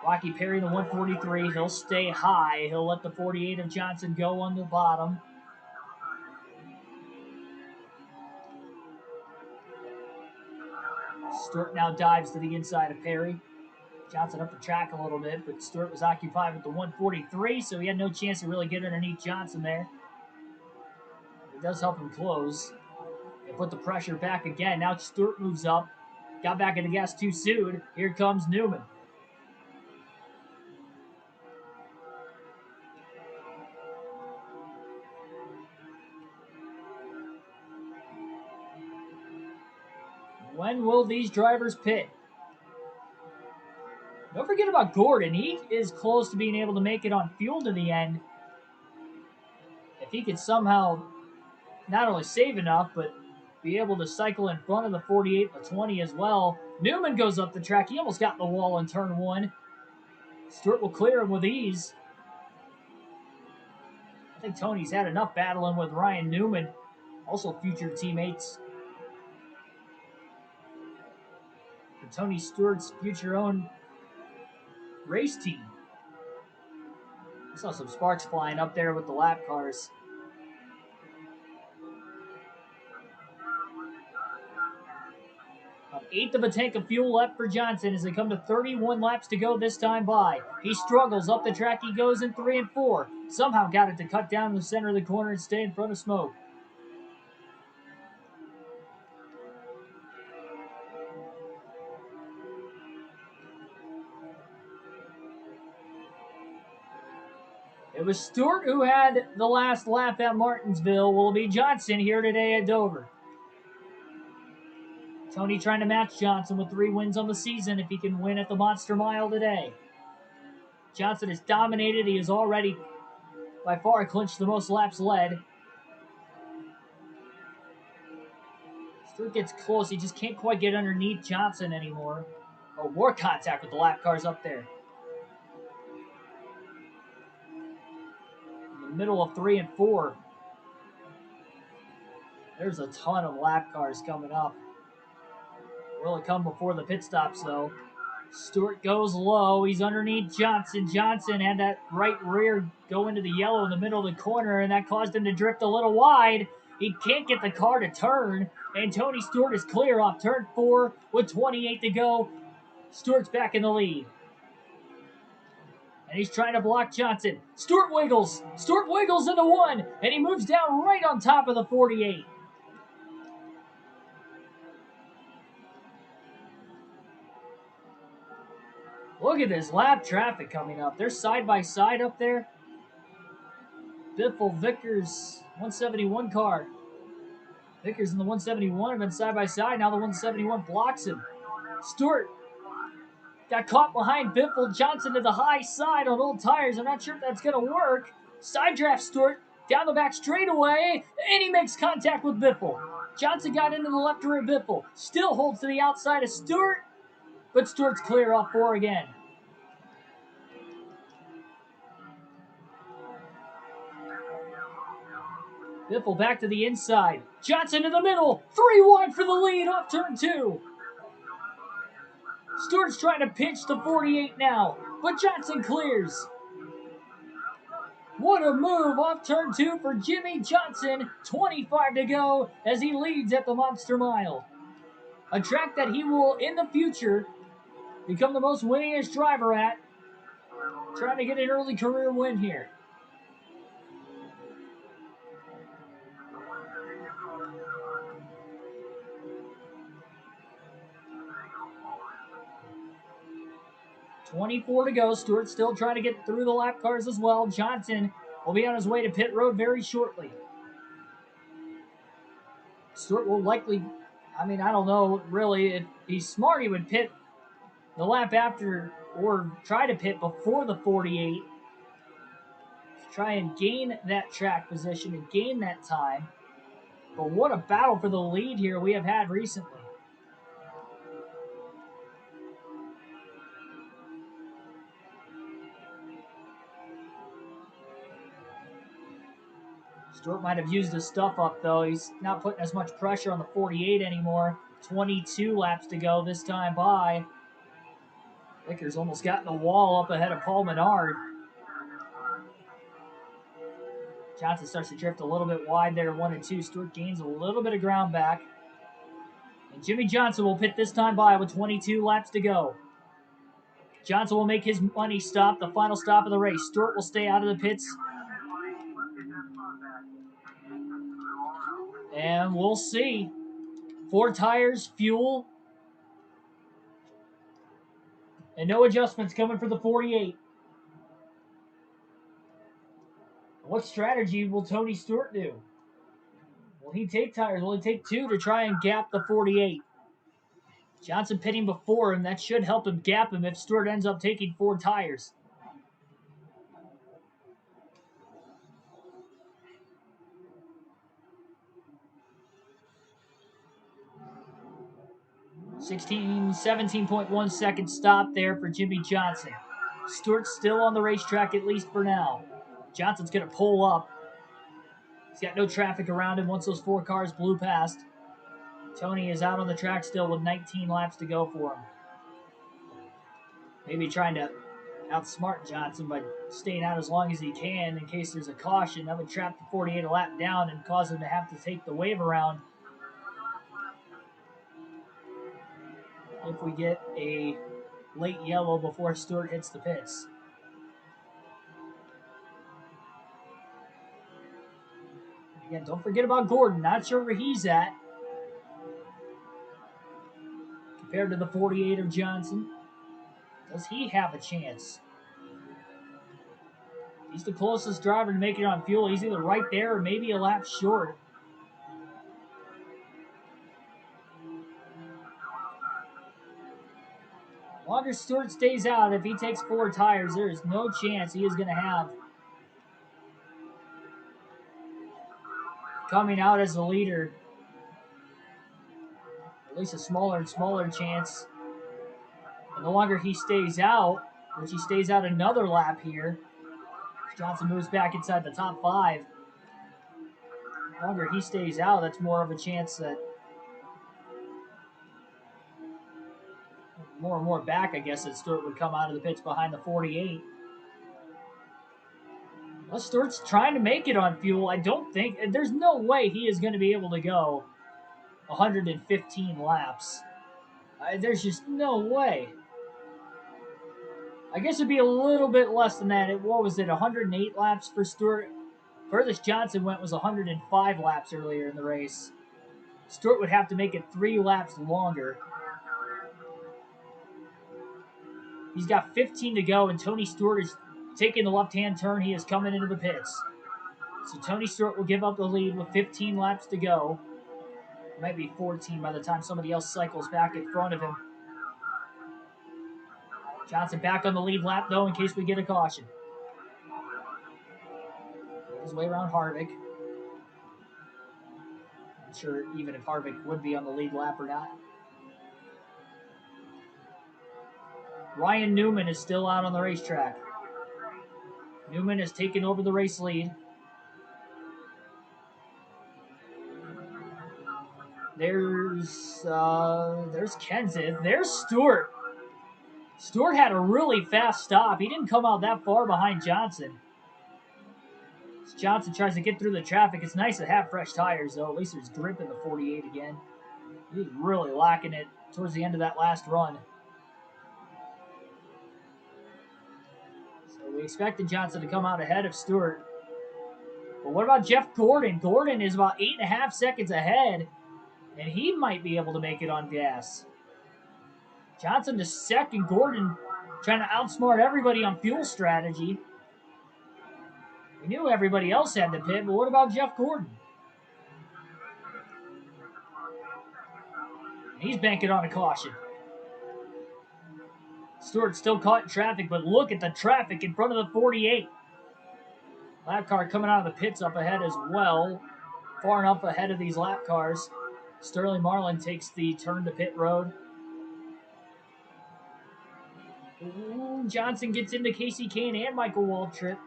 Rocky Perry, the 143, he'll stay high. He'll let the 48 of Johnson go on the bottom. Stewart now dives to the inside of Perry. Johnson up the track a little bit, but Stewart was occupied with the 143, so he had no chance to really get underneath Johnson there. It does help him close. If put the pressure back again. Now Stewart moves up. Got back in the gas too soon. Here comes Newman. When will these drivers pit? Don't forget about Gordon. He is close to being able to make it on fuel to the end. If he could somehow not only save enough, but be able to cycle in front of the 48 and the 20 as well. Newman goes up the track. He almost got in the wall in turn 1. Stewart will clear him with ease. I think Tony's had enough battling with Ryan Newman. Also future teammates. For Tony Stewart's future own race team. I saw some sparks flying up there with the lap cars. An eighth of a tank of fuel left for Johnson as they come to 31 laps to go this time by. He struggles up the track. He goes in 3 and 4. Somehow got it to cut down the center of the corner and stay in front of smoke. It was Stewart who had the last lap at Martinsville. Will it be Johnson here today at Dover? Tony trying to match Johnson with 3 wins on the season if he can win at the Monster Mile today. Johnson has dominated. He has already by far clinched the most laps led. Stewart gets close. He just can't quite get underneath Johnson anymore. Oh, more contact with the lap cars up there. In the middle of 3 and 4. There's a ton of lap cars coming up. Will it come before the pit stops, though? Stewart goes low. He's underneath Johnson. Johnson had that right rear go into the yellow in the middle of the corner, and that caused him to drift a little wide. He can't get the car to turn, and Tony Stewart is clear off turn 4 with 28 to go. Stewart's back in the lead. And he's trying to block Johnson. Stewart wiggles. Stewart wiggles into 1, and he moves down right on top of the 48. Look at this lap traffic coming up. They're side by side up there. Biffle, Vickers, 171 car. Vickers in the 171 have been side by side. Now the 171 blocks him. Stewart got caught behind Biffle. Johnson to the high side on old tires. I'm not sure if that's going to work. Side draft Stewart down the back straightaway, and he makes contact with Biffle. Johnson got into the left rear Biffle. Still holds to the outside of Stewart. But Stewart's clear off 4 again. Biffle back to the inside. Johnson in the middle. 3 wide for the lead off turn 2. Stewart's trying to pinch the 48 now, but Johnson clears. What a move off turn 2 for Jimmy Johnson. 25 to go as he leads at the Monster Mile. A track that he will, in the future, become the most winningest driver at. Trying to get an early career win here. .24 to go. Stewart still trying to get through the lap cars as well. Johnson will be on his way to pit road very shortly. Stewart will likely, I don't know, really. If he's smart, he would pit the lap after or try to pit before the 48 to try and gain that track position and gain that time. But what a battle for the lead here we have had recently. Stewart might have used his stuff up, though. He's not putting as much pressure on the 48 anymore. 22 laps to go this time by. Vickers almost got in the wall up ahead of Paul Menard. Johnson starts to drift a little bit wide there, 1 and 2. Stewart gains a little bit of ground back. And Jimmy Johnson will pit this time by with 22 laps to go. Johnson will make his money stop, the final stop of the race. Stewart will stay out of the pits. And we'll see. 4 tires, fuel, and no adjustments coming for the 48. What strategy will Tony Stewart do? Will he take tires? Will he take 2 to try and gap the 48? Johnson pitting before him. That should help him gap him if Stewart ends up taking 4 tires. – 17.1 second stop there for Jimmy Johnson. Stewart's still on the racetrack, at least for now. Johnson's going to pull up. He's got no traffic around him once those 4 cars blew past. Tony is out on the track still with 19 laps to go for him. Maybe trying to outsmart Johnson by staying out as long as he can in case there's a caution. That would trap the 48 a lap down and cause him to have to take the wave around if we get a late yellow before Stewart hits the pits. Again, don't forget about Gordon. Not sure where he's at compared to the 48 of Johnson. Does he have a chance? He's the closest driver to make it on fuel. He's either right there or maybe a lap short. The longer Stewart stays out, if he takes 4 tires, there is no chance he is going to have coming out as the leader. At least a smaller and smaller chance. And the longer he stays out, which he stays out another lap here, Johnson moves back inside the top 5. The longer he stays out, that's more of a chance that more and more back, I guess, that Stewart would come out of the pits behind the 48. Well, Stewart's trying to make it on fuel. I don't think, there's no way he is going to be able to go 115 laps. There's just no way. I guess it'd be a little bit less than that. What was it, 108 laps for Stewart? Furthest Johnson went was 105 laps earlier in the race. Stewart would have to make it 3 laps longer. He's got 15 to go, and Tony Stewart is taking the left-hand turn. He is coming into the pits. So Tony Stewart will give up the lead with 15 laps to go. It might be 14 by the time somebody else cycles back in front of him. Johnson back on the lead lap, though, in case we get a caution. His way around Harvick. Not sure even if Harvick would be on the lead lap or not. Ryan Newman is still out on the racetrack. Newman has taken over the race lead. There's Kenseth. There's Stewart. Stewart had a really fast stop. He didn't come out that far behind Johnson. As Johnson tries to get through the traffic. It's nice to have fresh tires, though. At least there's grip in the 48 again. He was really lacking it towards the end of that last run. So we expected Johnson to come out ahead of Stewart. But what about Jeff Gordon? Gordon is about 8.5 seconds ahead, and he might be able to make it on gas. Johnson to second, Gordon trying to outsmart everybody on fuel strategy. We knew everybody else had to pit, but what about Jeff Gordon? He's banking on a caution. Stewart still caught in traffic, but look at the traffic in front of the 48. Lap car coming out of the pits up ahead as well. Far enough ahead of these lap cars. Sterling Marlin takes the turn to pit road. Ooh, Johnson gets into Casey Kane and Michael Waltrip.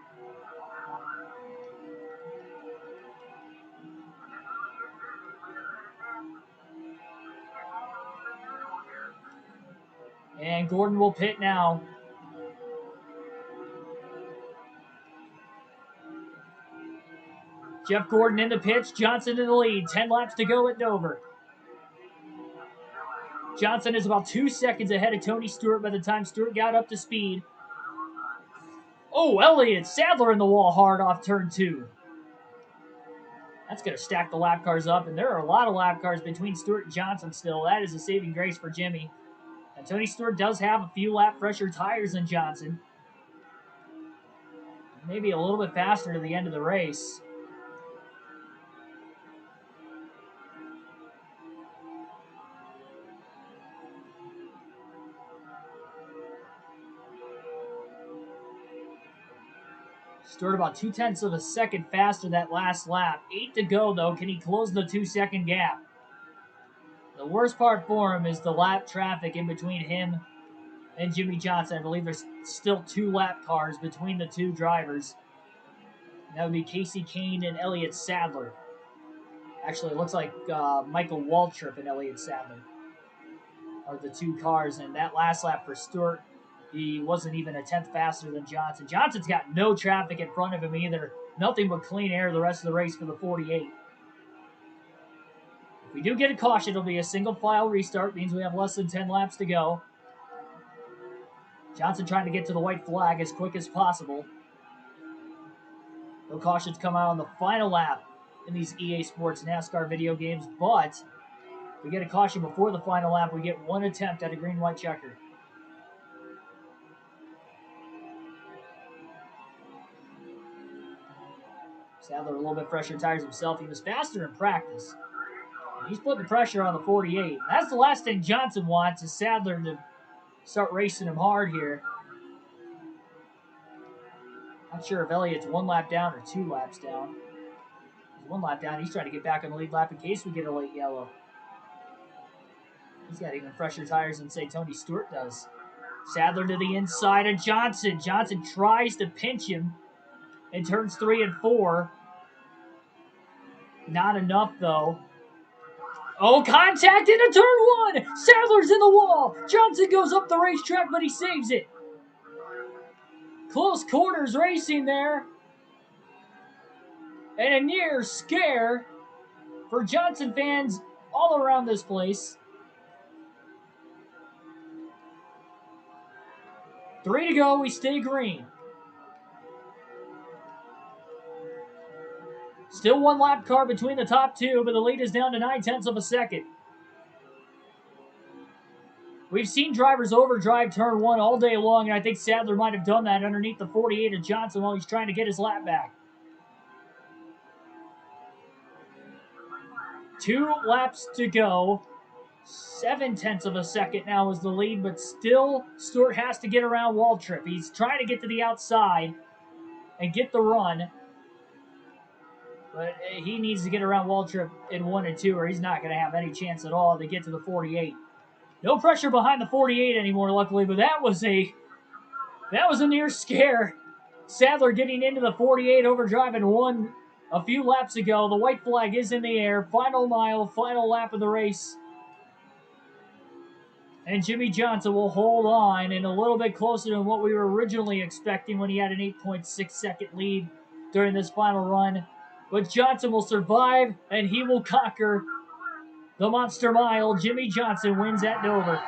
And Gordon will pit now. Jeff Gordon in the pits, Johnson in the lead. 10 laps to go at Dover. Johnson is about 2 seconds ahead of Tony Stewart by the time Stewart got up to speed. Oh, Elliott Sadler in the wall hard off turn 2. That's going to stack the lap cars up, and there are a lot of lap cars between Stewart and Johnson still. That is a saving grace for Jimmy. And Tony Stewart does have a few lap fresher tires than Johnson. Maybe a little bit faster to the end of the race. Stewart about 0.2 of a second faster that last lap. 8 to go, though. Can he close the 2-second gap? The worst part for him is the lap traffic in between him and Jimmy Johnson. I believe there's still 2 lap cars between the 2 drivers. That would be Casey Kane and Elliott Sadler. Actually, it looks like Michael Waltrip and Elliott Sadler are the 2 cars. And that last lap for Stewart, he wasn't even 1/10 faster than Johnson. Johnson's got no traffic in front of him either. Nothing but clean air the rest of the race for the 48. If we do get a caution, it'll be a single file restart. Means we have less than 10 laps to go. Johnson trying to get to the white flag as quick as possible. No cautions come out on the final lap in these EA Sports NASCAR video games, but if we get a caution before the final lap, we get 1 attempt at a green-white checker. Sadler a little bit fresher tires himself. He was faster in practice. He's putting the pressure on the 48. That's the last thing Johnson wants, is Sadler to start racing him hard here. Not sure if Elliott's 1 lap down or 2 laps down. He's 1 lap down. He's trying to get back on the lead lap in case we get a late yellow. He's got even fresher tires than, say, Tony Stewart does. Sadler to the inside of Johnson. Johnson tries to pinch him in turns 3 and 4. Not enough, though. Oh, contact into turn 1! Sadler's in the wall! Johnson goes up the racetrack, but he saves it. Close quarters racing there. And a near scare for Johnson fans all around this place. 3 to go, we stay green. Still 1 lap car between the top 2, but the lead is down to 0.9 of a second. We've seen drivers overdrive turn 1 all day long, and I think Sadler might have done that underneath the 48 of Johnson while he's trying to get his lap back. 2 laps to go. 0.7 of a second now is the lead, but still Stewart has to get around Waltrip. He's trying to get to the outside and get the run. But he needs to get around Waltrip in 1 and 2, or he's not going to have any chance at all to get to the 48. No pressure behind the 48 anymore, luckily, but that was a near scare. Sadler getting into the 48, overdriving 1 a few laps ago. The white flag is in the air. Final mile, final lap of the race. And Jimmy Johnson will hold on and a little bit closer than what we were originally expecting when he had an 8.6 second lead during this final run. But Johnson will survive, and he will conquer the Monster Mile. Jimmy Johnson wins at Dover.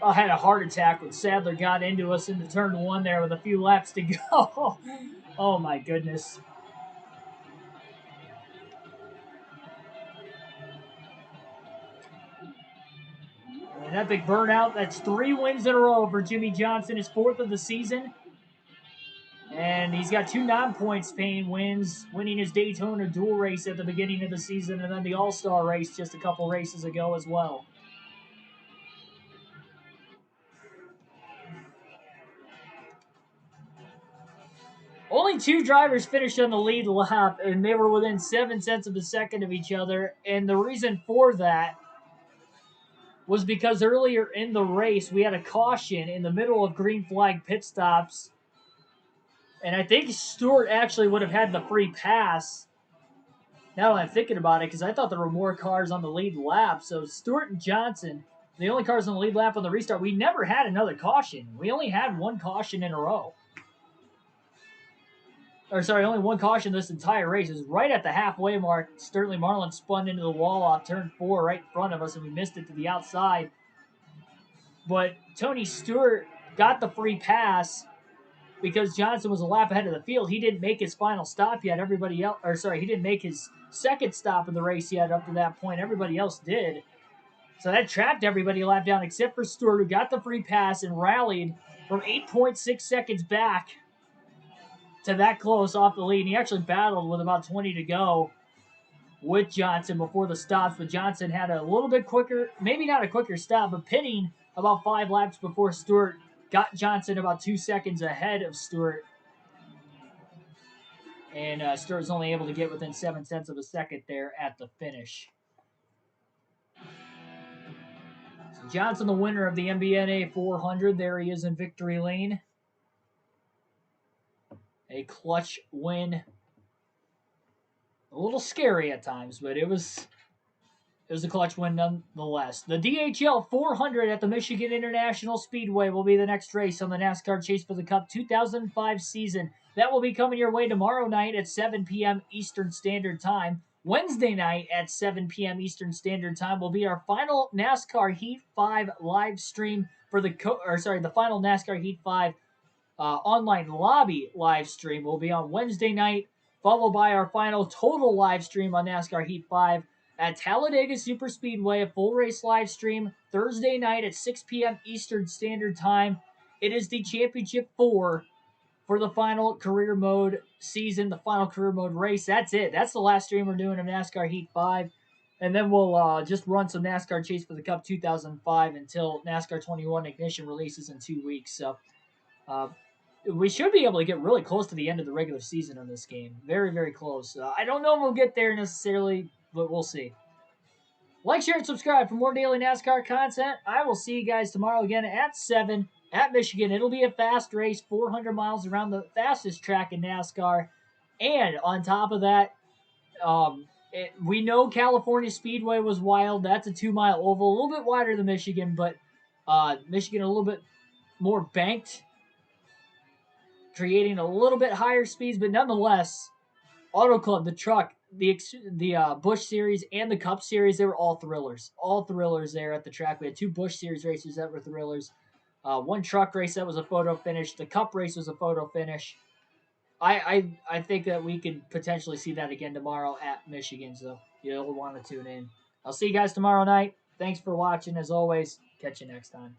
I had a heart attack when Sadler got into us into turn 1 there with a few laps to go. Oh, my goodness. An epic burnout. That's 3 wins in a row for Jimmy Johnson, his 4th of the season. And he's got 2 non-points paying wins, winning his Daytona dual race at the beginning of the season and then the All-Star race just a couple races ago as well. Only 2 drivers finished on the lead lap, and they were within 0.7 of a second of each other. And the reason for that was because earlier in the race, we had a caution in the middle of green flag pit stops. And I think Stewart actually would have had the free pass. Now that I'm thinking about it, because I thought there were more cars on the lead lap. So Stewart and Johnson, the only cars on the lead lap on the restart, we never had another caution. We only had 1 caution in a row. or sorry, only one caution this entire race. It was right at the halfway mark. Sterling Marlin spun into the wall off turn 4 right in front of us, and we missed it to the outside. But Tony Stewart got the free pass because Johnson was a lap ahead of the field. He didn't make his final stop yet. Everybody else, or sorry, he didn't make his second stop in the race yet up to that point. Everybody else did. So that trapped everybody a lap down except for Stewart, who got the free pass and rallied from 8.6 seconds back to that close off the lead. And he actually battled with about 20 to go with Johnson before the stops, but Johnson had a little bit quicker, maybe not a quicker stop, but pitting about 5 laps before Stewart got Johnson about 2 seconds ahead of Stewart. And Stewart was only able to get within 7/10 of a second there at the finish. So Johnson, the winner of the MBNA 400. There he is in victory lane. A clutch win. A little scary at times, but it was a clutch win nonetheless. The DHL 400 at the Michigan International Speedway will be the next race on the NASCAR Chase for the Cup 2005 season. That will be coming your way tomorrow night at 7 p.m. Eastern Standard Time. Wednesday night at 7 p.m. Eastern Standard Time will be our final NASCAR Heat 5 live stream for the final NASCAR Heat 5 online lobby live stream will be on Wednesday night, followed by our final total live stream on NASCAR Heat 5 at Talladega Superspeedway, a full race live stream Thursday night at 6 p.m. Eastern Standard Time. It is the Championship 4 for the final career mode season, the final career mode race. That's it. That's the last stream we're doing of NASCAR Heat 5. And then we'll just run some NASCAR Chase for the Cup 2005 until NASCAR 21 Ignition releases in 2 weeks. So we should be able to get really close to the end of the regular season on this game. Very, very close. I don't know if we'll get there necessarily, but we'll see. Like, share, and subscribe for more daily NASCAR content. I will see you guys tomorrow again at 7 at Michigan. It'll be a fast race, 400 miles around the fastest track in NASCAR. And on top of that, we know California Speedway was wild. That's a 2-mile oval, a little bit wider than Michigan, but Michigan a little bit more banked, creating a little bit higher speeds, but nonetheless, Auto Club, the truck, the Busch Series, and the Cup Series, they were all thrillers. All thrillers there at the track. We had 2 Busch Series races that were thrillers. 1 truck race that was a photo finish. The Cup race was a photo finish. I think that we could potentially see that again tomorrow at Michigan, so you'll want to tune in. I'll see you guys tomorrow night. Thanks for watching, as always. Catch you next time.